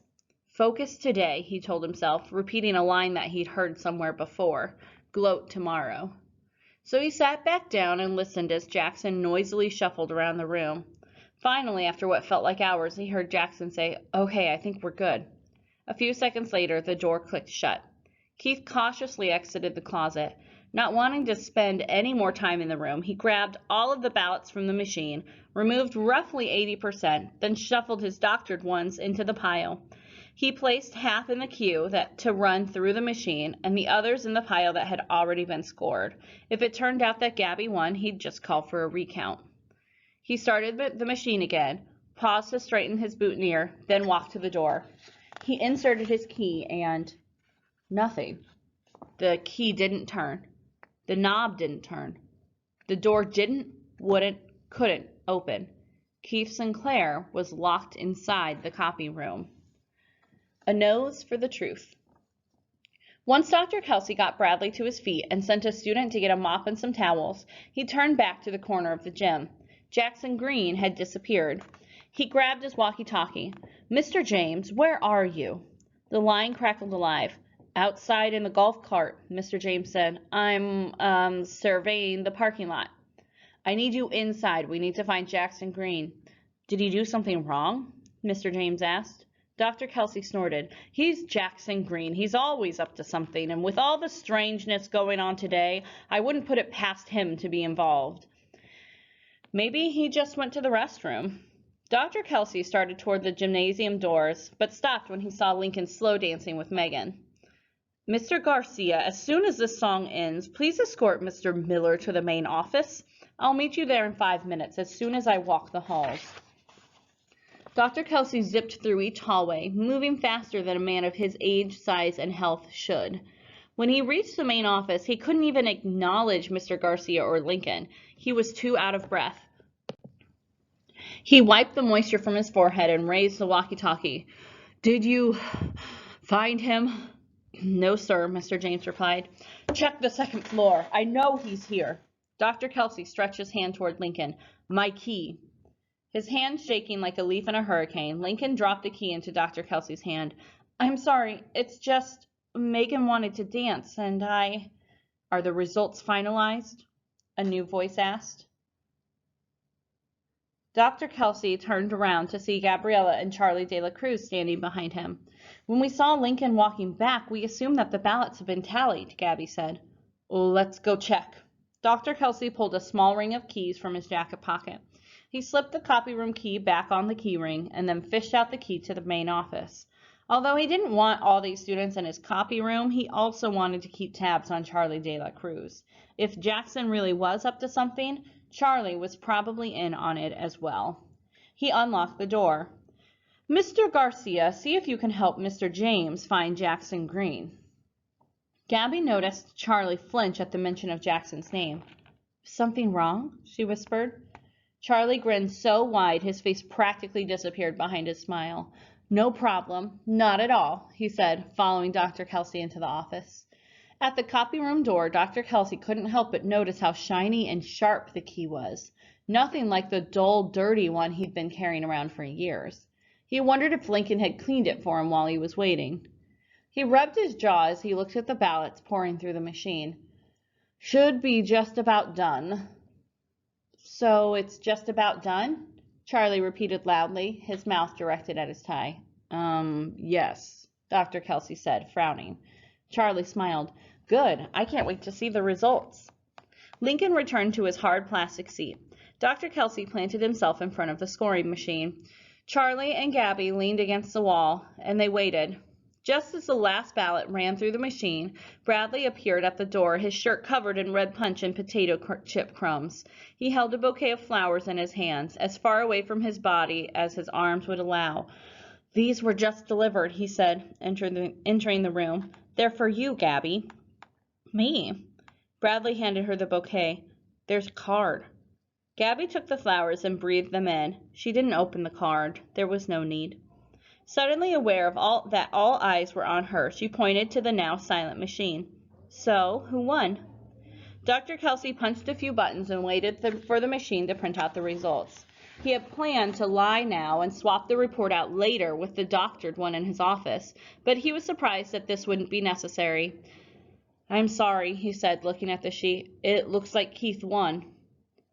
Focus today, he told himself, repeating a line that he'd heard somewhere before. Gloat tomorrow. So he sat back down and listened as Jackson noisily shuffled around the room. Finally, after what felt like hours, he heard Jackson say, "Okay, I think we're good." A few seconds later, the door clicked shut. Keith cautiously exited the closet. Not wanting to spend any more time in the room, he grabbed all of the ballots from the machine, removed roughly 80%, then shuffled his doctored ones into the pile. He placed half in the queue to run through the machine and the others in the pile that had already been scored. If it turned out that Gabby won, he'd just call for a recount. He started the machine again, paused to straighten his boutonniere, then walked to the door. He inserted his key and nothing. The key didn't turn. The knob didn't turn. The door couldn't open. Keith Sinclair was locked inside the copy room. A nose for the truth. Once Dr. Kelsey got Bradley to his feet and sent a student to get a mop and some towels, he turned back to the corner of the gym. Jackson Greene had disappeared. He grabbed his walkie-talkie. "Mr. James, where are you?" The line crackled alive. "Outside in the golf cart," Mr. James said. "I'm surveying the parking lot." "I need you inside. We need to find Jackson Greene." "Did he do something wrong?" Mr. James asked. Dr. Kelsey snorted. "He's Jackson Greene. He's always up to something, and with all the strangeness going on today, I wouldn't put it past him to be involved." "Maybe he just went to the restroom." Dr. Kelsey started toward the gymnasium doors, but stopped when he saw Lincoln slow dancing with Megan. "Mr. Garcia, as soon as this song ends, please escort Mr. Miller to the main office. I'll meet you there in 5 minutes, as soon as I walk the halls." Dr. Kelsey zipped through each hallway, moving faster than a man of his age, size, and health should. When he reached the main office, he couldn't even acknowledge Mr. Garcia or Lincoln. He was too out of breath. He wiped the moisture from his forehead and raised the walkie-talkie. "Did you find him?" "No, sir," Mr. James replied. "Check the second floor. I know he's here." Dr. Kelsey stretched his hand toward Lincoln. "My key." His hand shaking like a leaf in a hurricane, Lincoln dropped the key into Dr. Kelsey's hand. "I'm sorry, it's just Megan wanted to dance, and I—" "Are the results finalized?" a new voice asked. Dr. Kelsey turned around to see Gabriella and Charlie de la Cruz standing behind him. "When we saw Lincoln walking back, we assumed that the ballots had been tallied," Gabby said. "Let's go check." Dr. Kelsey pulled a small ring of keys from his jacket pocket. He slipped the copy room key back on the key ring and then fished out the key to the main office. Although he didn't want all these students in his copy room, he also wanted to keep tabs on Charlie de la Cruz. If Jackson really was up to something, Charlie was probably in on it as well. He unlocked the door. "Mr. Garcia, see if you can help Mr. James find Jackson Greene." Gabby noticed Charlie flinch at the mention of Jackson's name. "Something wrong?" she whispered. Charlie grinned so wide his face practically disappeared behind his smile. "No problem, not at all," he said, following Dr. Kelsey into the office. At the copy room door, Dr. Kelsey couldn't help but notice how shiny and sharp the key was. Nothing like the dull, dirty one he'd been carrying around for years. He wondered if Lincoln had cleaned it for him while he was waiting. He rubbed his jaw as he looked at the ballots pouring through the machine. "Should be just about done." "So it's just about done?" Charlie repeated loudly, his mouth directed at his tie. Yes," Dr. Kelsey said, frowning. Charlie smiled. "Good. I can't wait to see the results." Lincoln returned to his hard plastic seat. Dr. Kelsey planted himself in front of the scoring machine. Charlie and Gabby leaned against the wall, and they waited. Just as the last ballot ran through the machine, Bradley appeared at the door, his shirt covered in red punch and potato chip crumbs. He held a bouquet of flowers in his hands, as far away from his body as his arms would allow. "These were just delivered," he said, entering the room. "They're for you, Gabby." "Me?" Bradley handed her the bouquet. "There's a card." Gabby took the flowers and breathed them in. She didn't open the card. There was no need. Suddenly aware of all eyes were on her, she pointed to the now silent machine. So, who won? Dr. Kelsey punched a few buttons and waited for the machine to print out the results. He had planned to lie now and swap the report out later with the doctored one in his office, but he was surprised that this wouldn't be necessary. I'm sorry, he said, looking at the sheet. It looks like Keith won.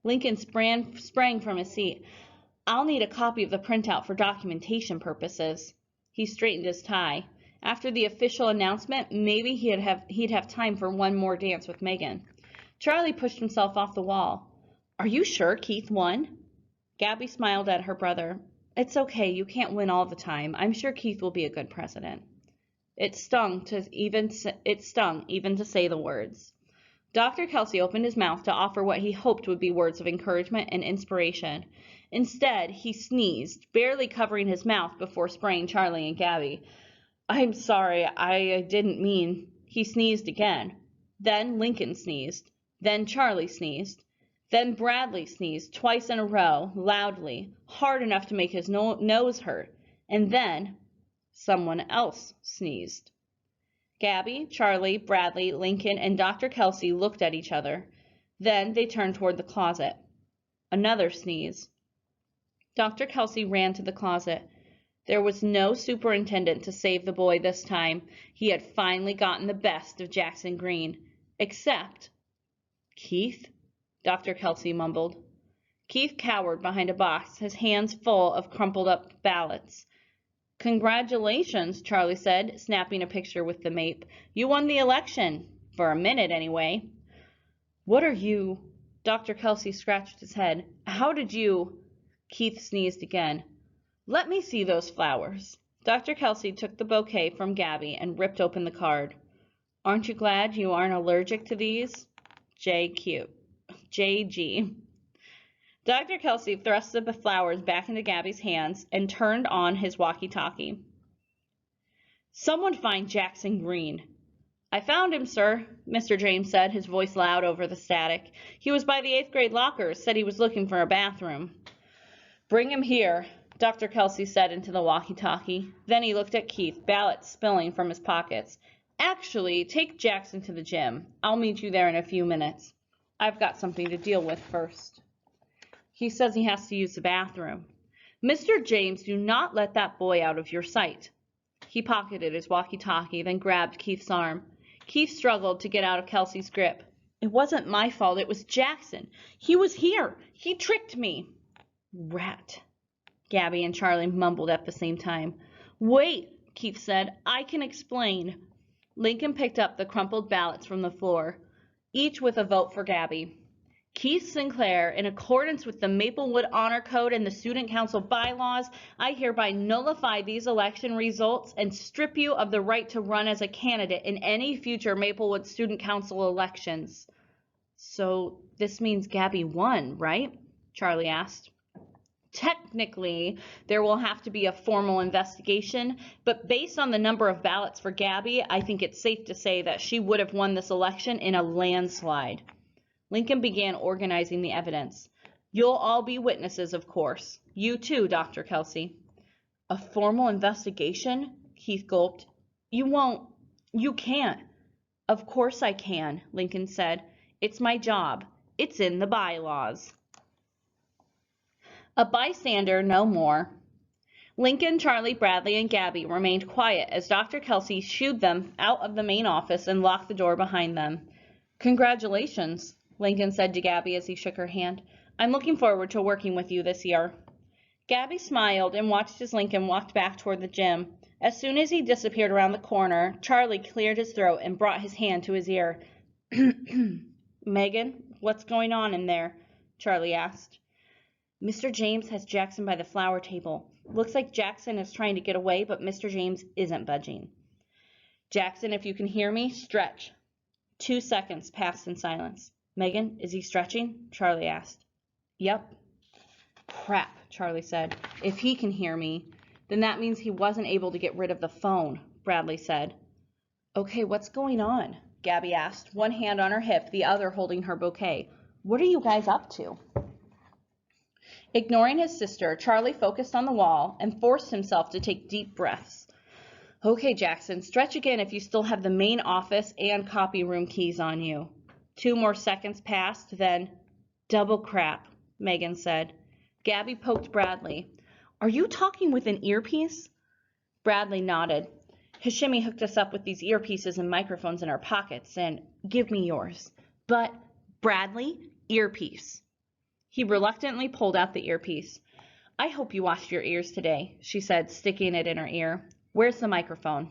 Lincoln sprang from his seat. I'll need a copy of the printout for documentation purposes. He straightened his tie. After the official announcement, maybe he'd have time for one more dance with Megan. Charlie pushed himself off the wall. Are you sure Keith won? Gabby smiled at her brother. It's okay, you can't win all the time. I'm sure Keith will be a good president. It stung even to say the words. Dr. Kelsey opened his mouth to offer what he hoped would be words of encouragement and inspiration. Instead, he sneezed, barely covering his mouth before spraying Charlie and Gabby. I'm sorry, I didn't mean. He sneezed again. Then Lincoln sneezed. Then Charlie sneezed. Then Bradley sneezed twice in a row, loudly, hard enough to make his nose hurt. And then someone else sneezed. Gabby, Charlie, Bradley, Lincoln, and Dr. Kelsey looked at each other. Then they turned toward the closet. Another sneeze. Dr. Kelsey ran to the closet. There was no superintendent to save the boy this time. He had finally gotten the best of Jackson Greene. Except Keith? Dr. Kelsey mumbled. Keith cowered behind a box, his hands full of crumpled up ballots. Congratulations, Charlie said, snapping a picture with the MAPE. You won the election. For a minute, anyway. What are you? Dr. Kelsey scratched his head. How did you? Keith sneezed again. Let me see those flowers. Dr. Kelsey took the bouquet from Gabby and ripped open the card. Aren't you glad you aren't allergic to these? JG. Dr. Kelsey thrust the flowers back into Gabby's hands and turned on his walkie-talkie. Someone find Jackson Greene. I found him, sir, Mr. James said, his voice loud over the static. He was by the 8th grade lockers, said he was looking for a bathroom. Bring him here, Dr. Kelsey said into the walkie-talkie. Then he looked at Keith, ballots spilling from his pockets. Actually, take Jackson to the gym. I'll meet you there in a few minutes. I've got something to deal with first. He says he has to use the bathroom. Mr. James, do not let that boy out of your sight. He pocketed his walkie-talkie, then grabbed Keith's arm. Keith struggled to get out of Kelsey's grip. It wasn't my fault. It was Jackson. He was here. He tricked me. Rat. Gabby and Charlie mumbled at the same time. Wait, Keith said. I can explain. Lincoln picked up the crumpled ballots from the floor, each with a vote for Gabby. Keith Sinclair, in accordance with the Maplewood Honor Code and the Student Council bylaws, I hereby nullify these election results and strip you of the right to run as a candidate in any future Maplewood Student Council elections. So this means Gabby won, right? Charlie asked. Technically, there will have to be a formal investigation, but based on the number of ballots for Gabby, I think it's safe to say that she would have won this election in a landslide. Lincoln began organizing the evidence. You'll all be witnesses, of course. You too, Dr. Kelsey. A formal investigation? Keith gulped. You can't. Of course I can, Lincoln said. It's my job. It's in the bylaws. A bystander, no more. Lincoln, Charlie, Bradley, and Gabby remained quiet as Dr. Kelsey shooed them out of the main office and locked the door behind them. Congratulations, Lincoln said to Gabby as he shook her hand. I'm looking forward to working with you this year. Gabby smiled and watched as Lincoln walked back toward the gym. As soon as he disappeared around the corner, Charlie cleared his throat and brought his hand to his ear. Megan, what's going on in there? Charlie asked. Mr. James has Jackson by the flower table. Looks like Jackson is trying to get away, but Mr. James isn't budging. Jackson, if you can hear me, stretch. 2 seconds passed in silence. Megan, is he stretching? Charlie asked. Yep. Crap, Charlie said. If he can hear me, then that means he wasn't able to get rid of the phone, Bradley said. Okay, what's going on? Gabby asked, one hand on her hip, the other holding her bouquet. What are you guys up to? Ignoring his sister, Charlie focused on the wall and forced himself to take deep breaths. Okay, Jackson, stretch again if you still have the main office and copy room keys on you. 2 more seconds passed, then, double crap, Megan said. Gabby poked Bradley. Are you talking with an earpiece? Bradley nodded. Hashimi hooked us up with these earpieces and microphones in our pockets, and give me yours. But, Bradley, earpiece. He reluctantly pulled out the earpiece. I hope you washed your ears today, she said, sticking it in her ear. Where's the microphone?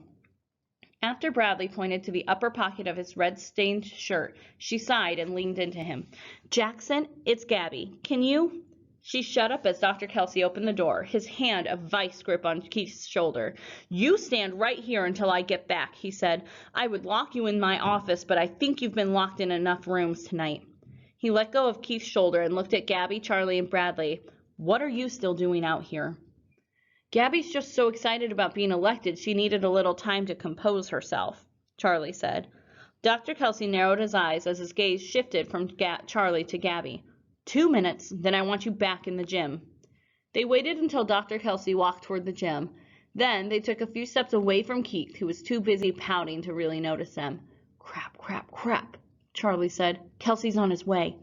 After Bradley pointed to the upper pocket of his red-stained shirt, she sighed and leaned into him. Jackson, it's Gabby. Can you? She shut up as Dr. Kelsey opened the door, his hand a vice grip on Keith's shoulder. You stand right here until I get back, he said. I would lock you in my office, but I think you've been locked in enough rooms tonight. He let go of Keith's shoulder and looked at Gabby, Charlie, and Bradley. What are you still doing out here? Gabby's just so excited about being elected she needed a little time to compose herself, Charlie said. Dr. Kelsey narrowed his eyes as his gaze shifted from Charlie to Gabby. 2 minutes, then I want you back in the gym. They waited until Dr. Kelsey walked toward the gym. Then they took a few steps away from Keith, who was too busy pouting to really notice them. Crap, crap, crap, Charlie said. Kelsey's on his way.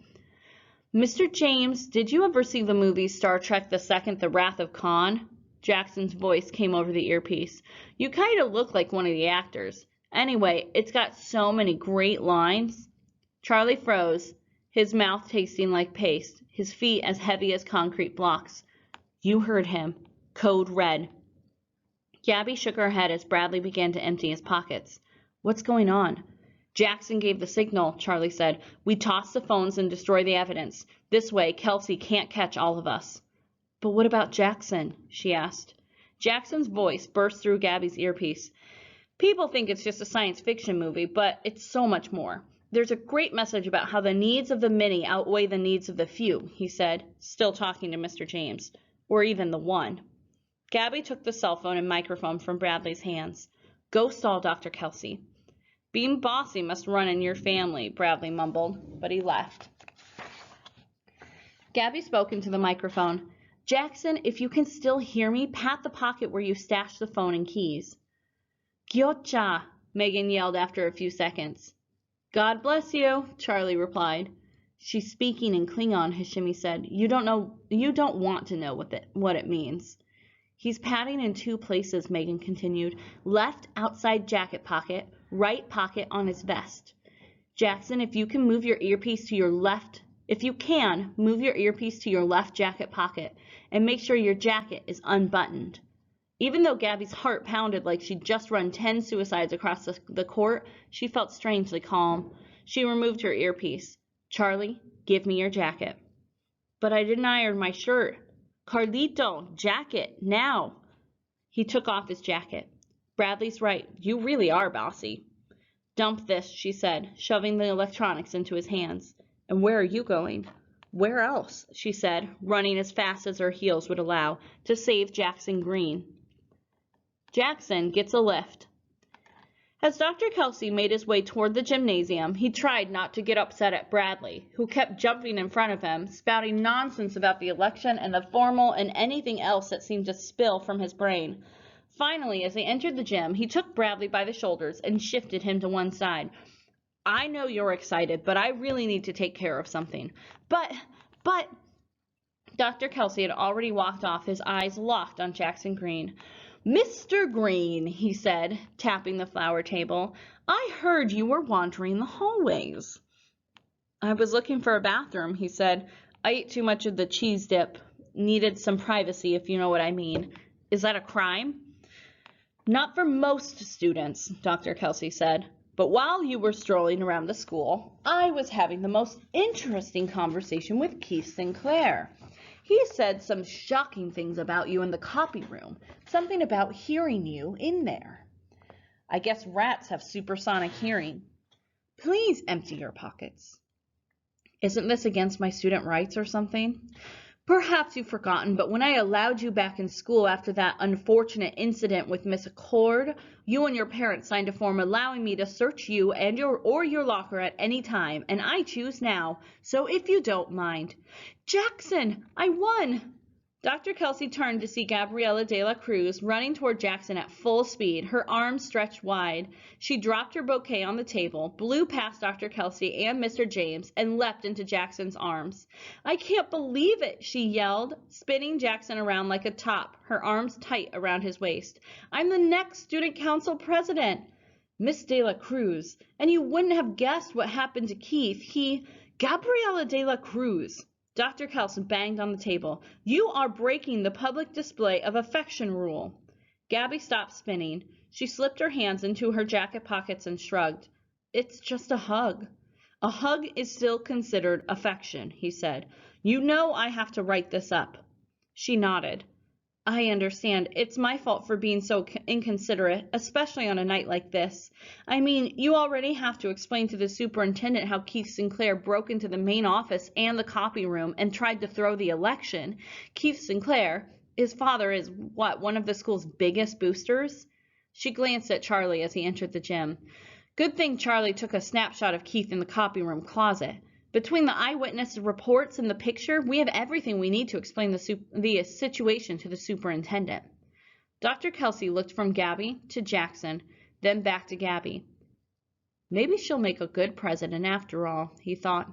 Mr. James, did you ever see the movie Star Trek II, The Wrath of Khan? Jackson's voice came over the earpiece. You kind of look like one of the actors. Anyway, it's got so many great lines. Charlie froze, his mouth tasting like paste, his feet as heavy as concrete blocks. You heard him. Code red. Gabby shook her head as Bradley began to empty his pockets. What's going on? Jackson gave the signal, Charlie said. We toss the phones and destroy the evidence. This way, Kelsey can't catch all of us. But what about Jackson? She asked. Jackson's voice burst through Gabby's earpiece. People think it's just a science fiction movie, but it's so much more. There's a great message about how the needs of the many outweigh the needs of the few, he said, still talking to Mr. James, or even the one. Gabby took the cell phone and microphone from Bradley's hands. Go stall Dr. Kelsey. Being bossy must run in your family, Bradley mumbled, but he left. Gabby spoke into the microphone. Jackson, if you can still hear me, pat the pocket where you stashed the phone and keys. Gyocha, Megan yelled after a few seconds. God bless you, Charlie replied. She's speaking in Klingon, Hashimi said. You don't want to know what it means. He's patting in 2 places, Megan continued. Left outside jacket pocket, right pocket on his vest. Jackson, if you can move your earpiece to your left jacket pocket and make sure your jacket is unbuttoned. Even though Gabby's heart pounded like she'd just run 10 suicides across the court, she felt strangely calm. She removed her earpiece. Charlie, give me your jacket. But I didn't iron my shirt. Carlito, jacket, now. He took off his jacket. Bradley's right. You really are bossy. Dump this, she said, shoving the electronics into his hands. And where are you going? Where else? She said, running as fast as her heels would allow, to save Jackson Greene. Jackson gets a lift. As Dr. Kelsey made his way toward the gymnasium, he tried not to get upset at Bradley, who kept jumping in front of him, spouting nonsense about the election and the formal and anything else that seemed to spill from his brain. Finally, as they entered the gym, he took Bradley by the shoulders and shifted him to one side. I know you're excited, but I really need to take care of something. But, Dr. Kelsey had already walked off, his eyes locked on Jackson Greene. Mr. Greene, he said, tapping the flower table, I heard you were wandering the hallways. I was looking for a bathroom, he said. I ate too much of the cheese dip. Needed some privacy, if you know what I mean. Is that a crime? Not for most students, Dr. Kelsey said. But while you were strolling around the school, I was having the most interesting conversation with Keith Sinclair. He said some shocking things about you in the copy room, something about hearing you in there. I guess rats have supersonic hearing. Please empty your pockets. Isn't this against my student rights or something? Perhaps you've forgotten, but when I allowed you back in school after that unfortunate incident with Miss Accord, you and your parents signed a form allowing me to search you and your locker at any time, and I choose now, so if you don't mind. Jackson, I won! Dr. Kelsey turned to see Gabriela de la Cruz running toward Jackson at full speed, her arms stretched wide. She dropped her bouquet on the table, blew past Dr. Kelsey and Mr. James, and leapt into Jackson's arms. I can't believe it, she yelled, spinning Jackson around like a top, her arms tight around his waist. I'm the next student council president. Miss de la Cruz, and you wouldn't have guessed what happened to Keith. Gabriela de la Cruz. Dr. Kelson banged on the table. You are breaking the public display of affection rule. Gabby stopped spinning. She slipped her hands into her jacket pockets and shrugged. It's just a hug. A hug is still considered affection, he said. You know I have to write this up. She nodded. I understand. It's my fault for being so inconsiderate, especially on a night like this. I mean, you already have to explain to the superintendent how Keith Sinclair broke into the main office and the copy room and tried to throw the election. Keith Sinclair, his father is, one of the school's biggest boosters? She glanced at Charlie as he entered the gym. Good thing Charlie took a snapshot of Keith in the copy room closet. Between the eyewitness reports and the picture, we have everything we need to explain the situation to the superintendent. Dr. Kelsey looked from Gabby to Jackson, then back to Gabby. Maybe she'll make a good president after all, he thought.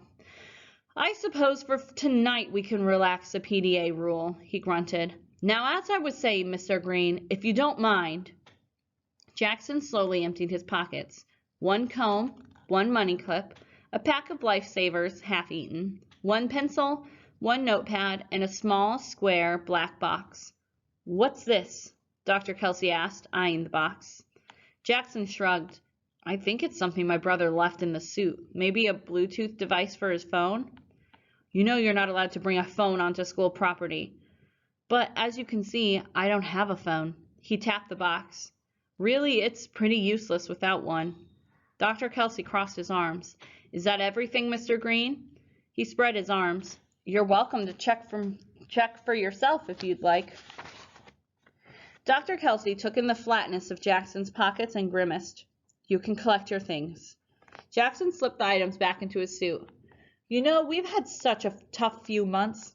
I suppose for tonight we can relax the PDA rule, he grunted. Now, as I was saying, Mr. Greene, if you don't mind. Jackson slowly emptied his pockets. One comb, one money clip, a pack of lifesavers, half-eaten, one pencil, one notepad, and a small, square, black box. What's this? Dr. Kelsey asked, eyeing the box. Jackson shrugged. I think it's something my brother left in the suit. Maybe a Bluetooth device for his phone? You know you're not allowed to bring a phone onto school property. But as you can see, I don't have a phone. He tapped the box. Really, it's pretty useless without one. Dr. Kelsey crossed his arms. Is that everything, Mr. Greene? He spread his arms. You're welcome to check for yourself if you'd like. Dr. Kelsey took in the flatness of Jackson's pockets and grimaced. You can collect your things. Jackson slipped the items back into his suit. You know, we've had such a tough few months.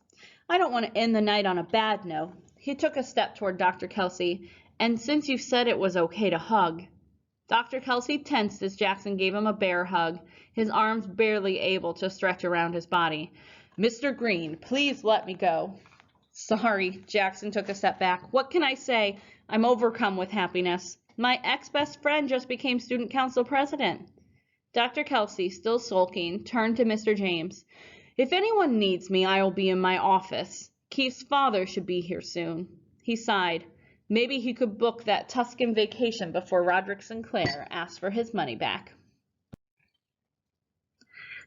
I don't want to end the night on a bad note. He took a step toward Dr. Kelsey, and since you said it was okay to hug. Dr. Kelsey tensed as Jackson gave him a bear hug, his arms barely able to stretch around his body. Mr. Greene, please let me go. Sorry, Jackson took a step back. What can I say? I'm overcome with happiness. My ex-best friend just became student council president. Dr. Kelsey, still sulking, turned to Mr. James. If anyone needs me, I will be in my office. Keith's father should be here soon. He sighed. Maybe he could book that Tuscan vacation before Roderick Sinclair asked for his money back.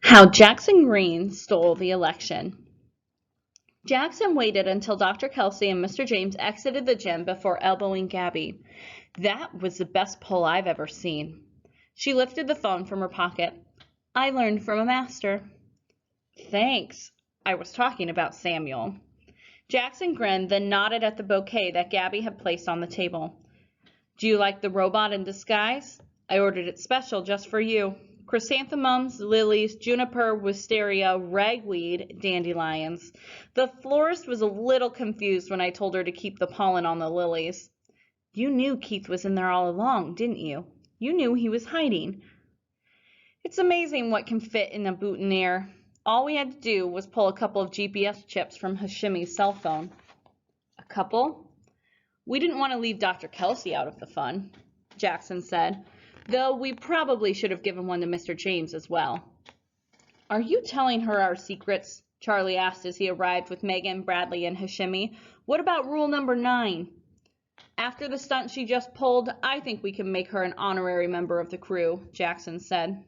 How Jackson Greene stole the election. Jackson waited until Dr. Kelsey and Mr. James exited the gym before elbowing Gabby. That was the best pull I've ever seen. She lifted the phone from her pocket. I learned from a master. Thanks. I was talking about Samuel. Jackson grinned, then nodded at the bouquet that Gabby had placed on the table. Do you like the robot in disguise? I ordered it special just for you. Chrysanthemums, lilies, juniper, wisteria, ragweed, dandelions. The florist was a little confused when I told her to keep the pollen on the lilies. You knew Keith was in there all along, didn't you? You knew he was hiding. It's amazing what can fit in a boutonniere. All we had to do was pull a couple of GPS chips from Hashimi's cell phone. A couple? We didn't want to leave Dr. Kelsey out of the fun, Jackson said, though we probably should have given one to Mr. James as well. Are you telling her our secrets? Charlie asked as he arrived with Megan, Bradley, and Hashimi. What about rule number 9? After the stunt she just pulled, I think we can make her an honorary member of the crew, Jackson said.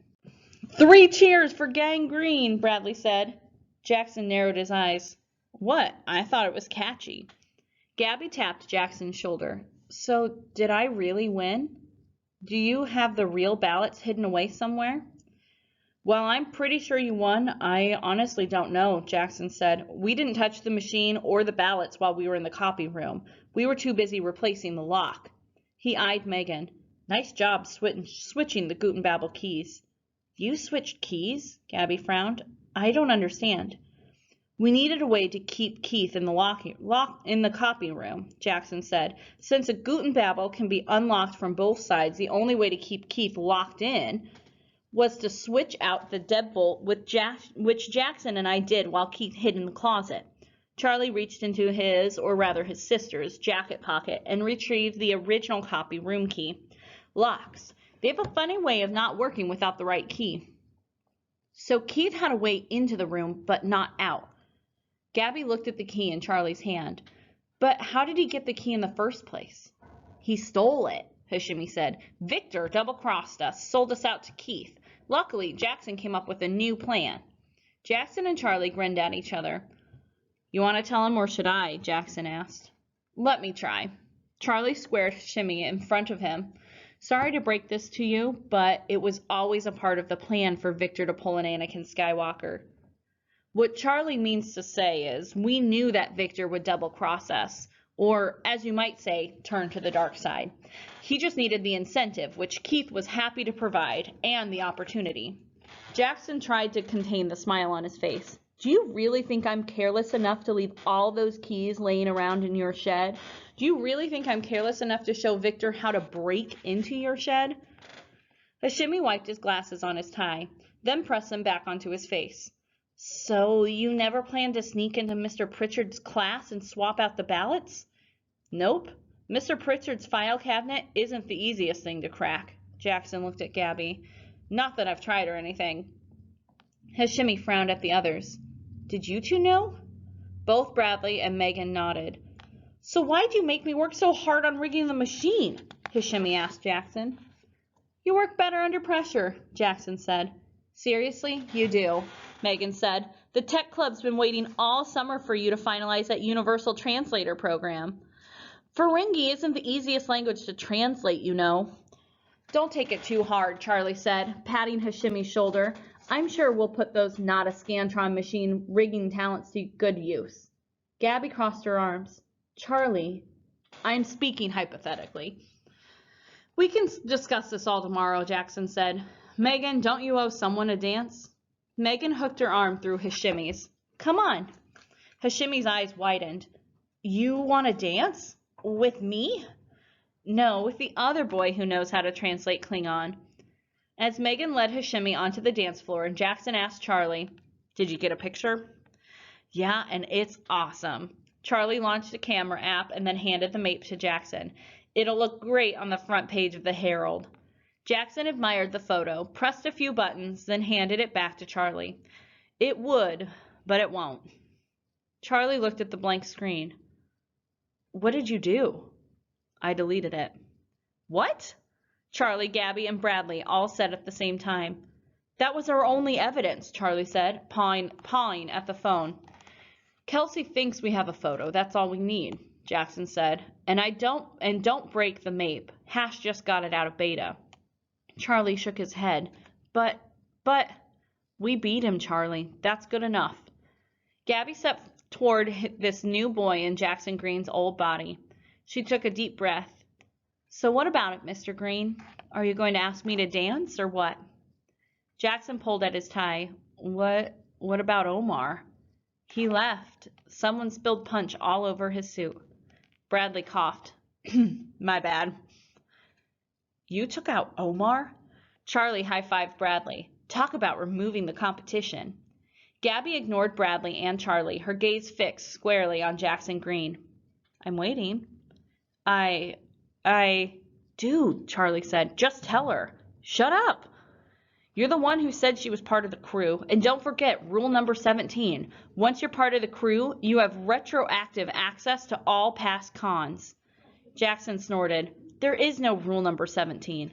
3 cheers for Gang Greene, Bradley said. Jackson narrowed his eyes. What? I thought it was catchy. Gabby tapped Jackson's shoulder. So, did I really win? Do you have the real ballots hidden away somewhere? Well, I'm pretty sure you won. I honestly don't know, Jackson said. We didn't touch the machine or the ballots while we were in the copy room. We were too busy replacing the lock. He eyed Megan. Nice job switching the Gutenbabel keys. You switched keys? Gabby frowned. I don't understand. We needed a way to keep Keith in the copy room, Jackson said. Since a Gutenbabel can be unlocked from both sides, the only way to keep Keith locked in was to switch out the deadbolt, which Jackson and I did while Keith hid in the closet. Charlie reached into his, or rather his sister's, jacket pocket and retrieved the original copy room key. Locks. They have a funny way of not working without the right key. So Keith had a way into the room, but not out. Gabby looked at the key in Charlie's hand. But how did he get the key in the first place? He stole it, Hashimi said. Victor double-crossed us, sold us out to Keith. Luckily, Jackson came up with a new plan. Jackson and Charlie grinned at each other. You want to tell him or should I? Jackson asked. Let me try. Charlie squared Hashimi in front of him. Sorry to break this to you, but it was always a part of the plan for Victor to pull an Anakin Skywalker. What Charlie means to say is, we knew that Victor would double-cross us, or, as you might say, turn to the dark side. He just needed the incentive, which Keith was happy to provide, and the opportunity. Jackson tried to contain the smile on his face. Do you really think I'm careless enough to leave all those keys laying around in your shed? Do you really think I'm careless enough to show Victor how to break into your shed? Hashimi wiped his glasses on his tie, then pressed them back onto his face. So you never planned to sneak into Mr. Pritchard's class and swap out the ballots? Nope. Mr. Pritchard's file cabinet isn't the easiest thing to crack. Jackson looked at Gabby. Not that I've tried or anything. Hashimi frowned at the others. Did you two know? Both Bradley and Megan nodded. So why'd you make me work so hard on rigging the machine? Hashimi asked Jackson. You work better under pressure, Jackson said. Seriously, you do, Megan said. The tech club's been waiting all summer for you to finalize that universal translator program. Ferengi isn't the easiest language to translate, you know. Don't take it too hard, Charlie said, patting Hashimi's shoulder. I'm sure we'll put those not-a-Scantron machine rigging talents to good use. Gabby crossed her arms. Charlie, I'm speaking hypothetically. We can discuss this all tomorrow, Jackson said. Megan, don't you owe someone a dance? Megan hooked her arm through Hashimi's. Come on. Hashimi's eyes widened. You want to dance? With me? No, with the other boy who knows how to translate Klingon. As Megan led Hashimi onto the dance floor, and Jackson asked Charlie, Did you get a picture? Yeah, and it's awesome. Charlie launched a camera app and then handed the MAPE to Jackson. It'll look great on the front page of the Herald. Jackson admired the photo, pressed a few buttons, then handed it back to Charlie. It would, but it won't. Charlie looked at the blank screen. What did you do? I deleted it. What? Charlie, Gabby, and Bradley all said at the same time. That was our only evidence, Charlie said, pawing at the phone. Kelsey thinks we have a photo. That's all we need, Jackson said. And don't break the MAPE. Hash just got it out of beta. Charlie shook his head. But, we beat him, Charlie. That's good enough. Gabby stepped toward this new boy in Jackson Greene's old body. She took a deep breath. So what about it, Mr. Greene? Are you going to ask me to dance or what? Jackson pulled at his tie. What about Omar? He left. Someone spilled punch all over his suit. Bradley coughed. My bad. You took out Omar? Charlie high-fived Bradley. Talk about removing the competition. Gabby ignored Bradley and Charlie, her gaze fixed squarely on Jackson Greene. I'm waiting. Dude, Charlie said, just tell her. Shut up. You're the one who said she was part of the crew, and don't forget rule number 17. Once you're part of the crew, you have retroactive access to all past cons. Jackson snorted. There is no rule number 17.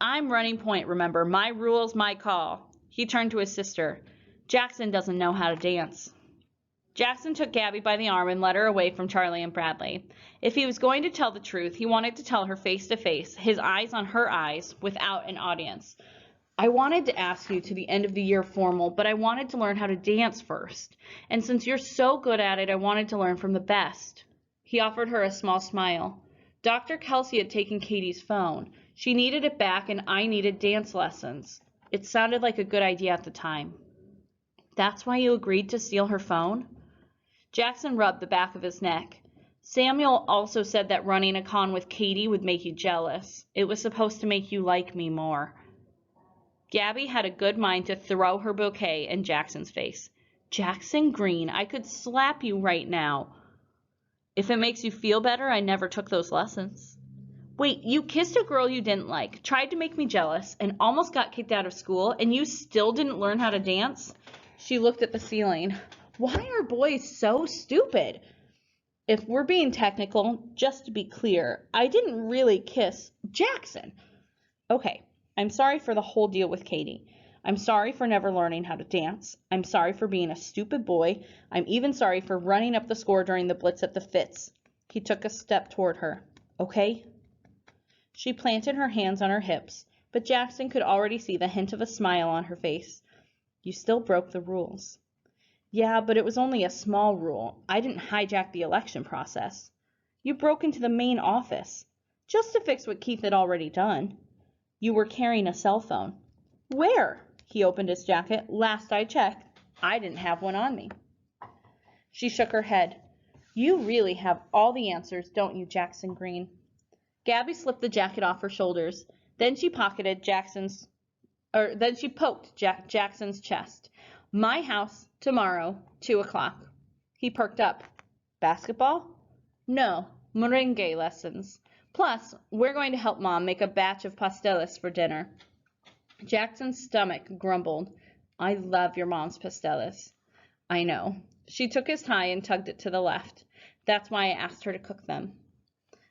I'm running point, remember. My rules, my call. He turned to his sister. Jackson doesn't know how to dance. Jackson took Gabby by the arm and led her away from Charlie and Bradley. If he was going to tell the truth, he wanted to tell her face to face, his eyes on her eyes, without an audience. I wanted to ask you to the end of the year formal, but I wanted to learn how to dance first. And since you're so good at it, I wanted to learn from the best. He offered her a small smile. Dr. Kelsey had taken Katie's phone. She needed it back, and I needed dance lessons. It sounded like a good idea at the time. That's why you agreed to steal her phone? Jackson rubbed the back of his neck. Samuel also said that running a con with Katie would make you jealous. It was supposed to make you like me more. Gabby had a good mind to throw her bouquet in Jackson's face. Jackson Greene, I could slap you right now. If it makes you feel better, I never took those lessons. Wait, you kissed a girl you didn't like, tried to make me jealous, and almost got kicked out of school, and you still didn't learn how to dance? She looked at the ceiling. Why are boys so stupid? If we're being technical, just to be clear, I didn't really kiss Jackson. Okay, I'm sorry for the whole deal with Katie. I'm sorry for never learning how to dance. I'm sorry for being a stupid boy. I'm even sorry for running up the score during the blitz at the Fitz. He took a step toward her. Okay? She planted her hands on her hips, but Jackson could already see the hint of a smile on her face. You still broke the rules. Yeah, but it was only a small rule. I didn't hijack the election process. You broke into the main office, just to fix what Keith had already done. You were carrying a cell phone. Where? He opened his jacket. Last I checked, I didn't have one on me. She shook her head. You really have all the answers, don't you, Jackson Greene? Gabby slipped the jacket off her shoulders. Then she poked Jackson's chest. My house, tomorrow, 2 o'clock. He perked up. Basketball? No, merengue lessons. Plus, we're going to help Mom make a batch of pasteles for dinner. Jackson's stomach grumbled. I love your mom's pasteles. I know. She took his tie and tugged it to the left. That's why I asked her to cook them.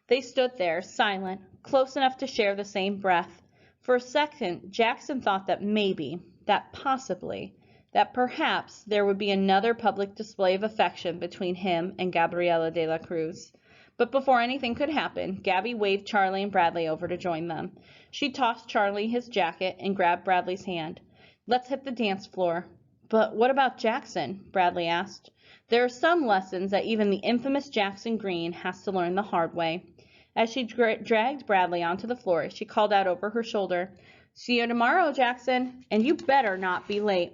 They stood there, silent, close enough to share the same breath. For a second, Jackson thought that maybe, that possibly, that perhaps there would be another public display of affection between him and Gabriela de la Cruz. But before anything could happen, Gabby waved Charlie and Bradley over to join them. She tossed Charlie his jacket and grabbed Bradley's hand. Let's hit the dance floor. But what about Jackson? Bradley asked. There are some lessons that even the infamous Jackson Greene has to learn the hard way. As she dragged Bradley onto the floor, she called out over her shoulder, See you tomorrow, Jackson, and you better not be late.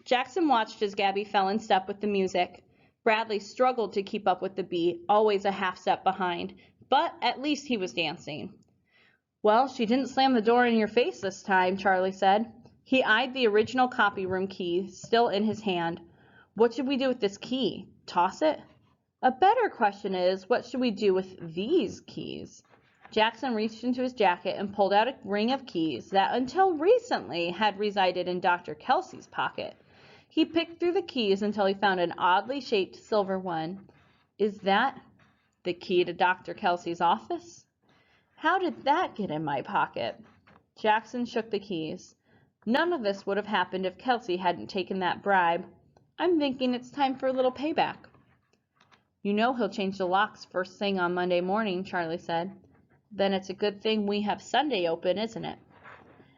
Jackson watched as Gabby fell in step with the music. Bradley struggled to keep up with the beat, always a half step behind, but at least he was dancing. Well, she didn't slam the door in your face this time, Charlie said. He eyed the original copy room key still in his hand. What should we do with this key? Toss it? A better question is, what should we do with these keys? Jackson reached into his jacket and pulled out a ring of keys that until recently had resided in Dr. Kelsey's pocket. He picked through the keys until he found an oddly shaped silver one. Is that the key to Dr. Kelsey's office? How did that get in my pocket? Jackson shook the keys. None of this would have happened if Kelsey hadn't taken that bribe. I'm thinking it's time for a little payback. You know he'll change the locks first thing on Monday morning, Charlie said. Then it's a good thing we have Sunday open, isn't it?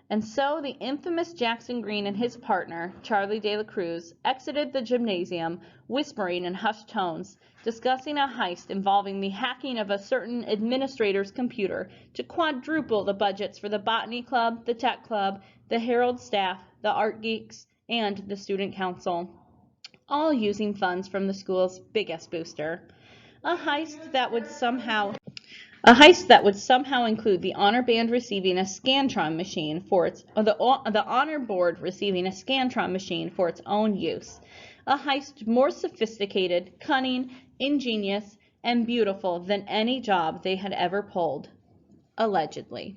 And so the infamous Jackson Greene and his partner, Charlie de la Cruz, exited the gymnasium, whispering in hushed tones, discussing a heist involving the hacking of a certain administrator's computer to quadruple the budgets for the Botany Club, the Tech Club, the Herald staff, the Art Geeks, and the Student Council, all using funds from the school's biggest booster. A heist that would somehow include the honor band receiving a Scantron machine for the honor board receiving a Scantron machine for its own use. A heist more sophisticated, cunning, ingenious, and beautiful than any job they had ever pulled. Allegedly.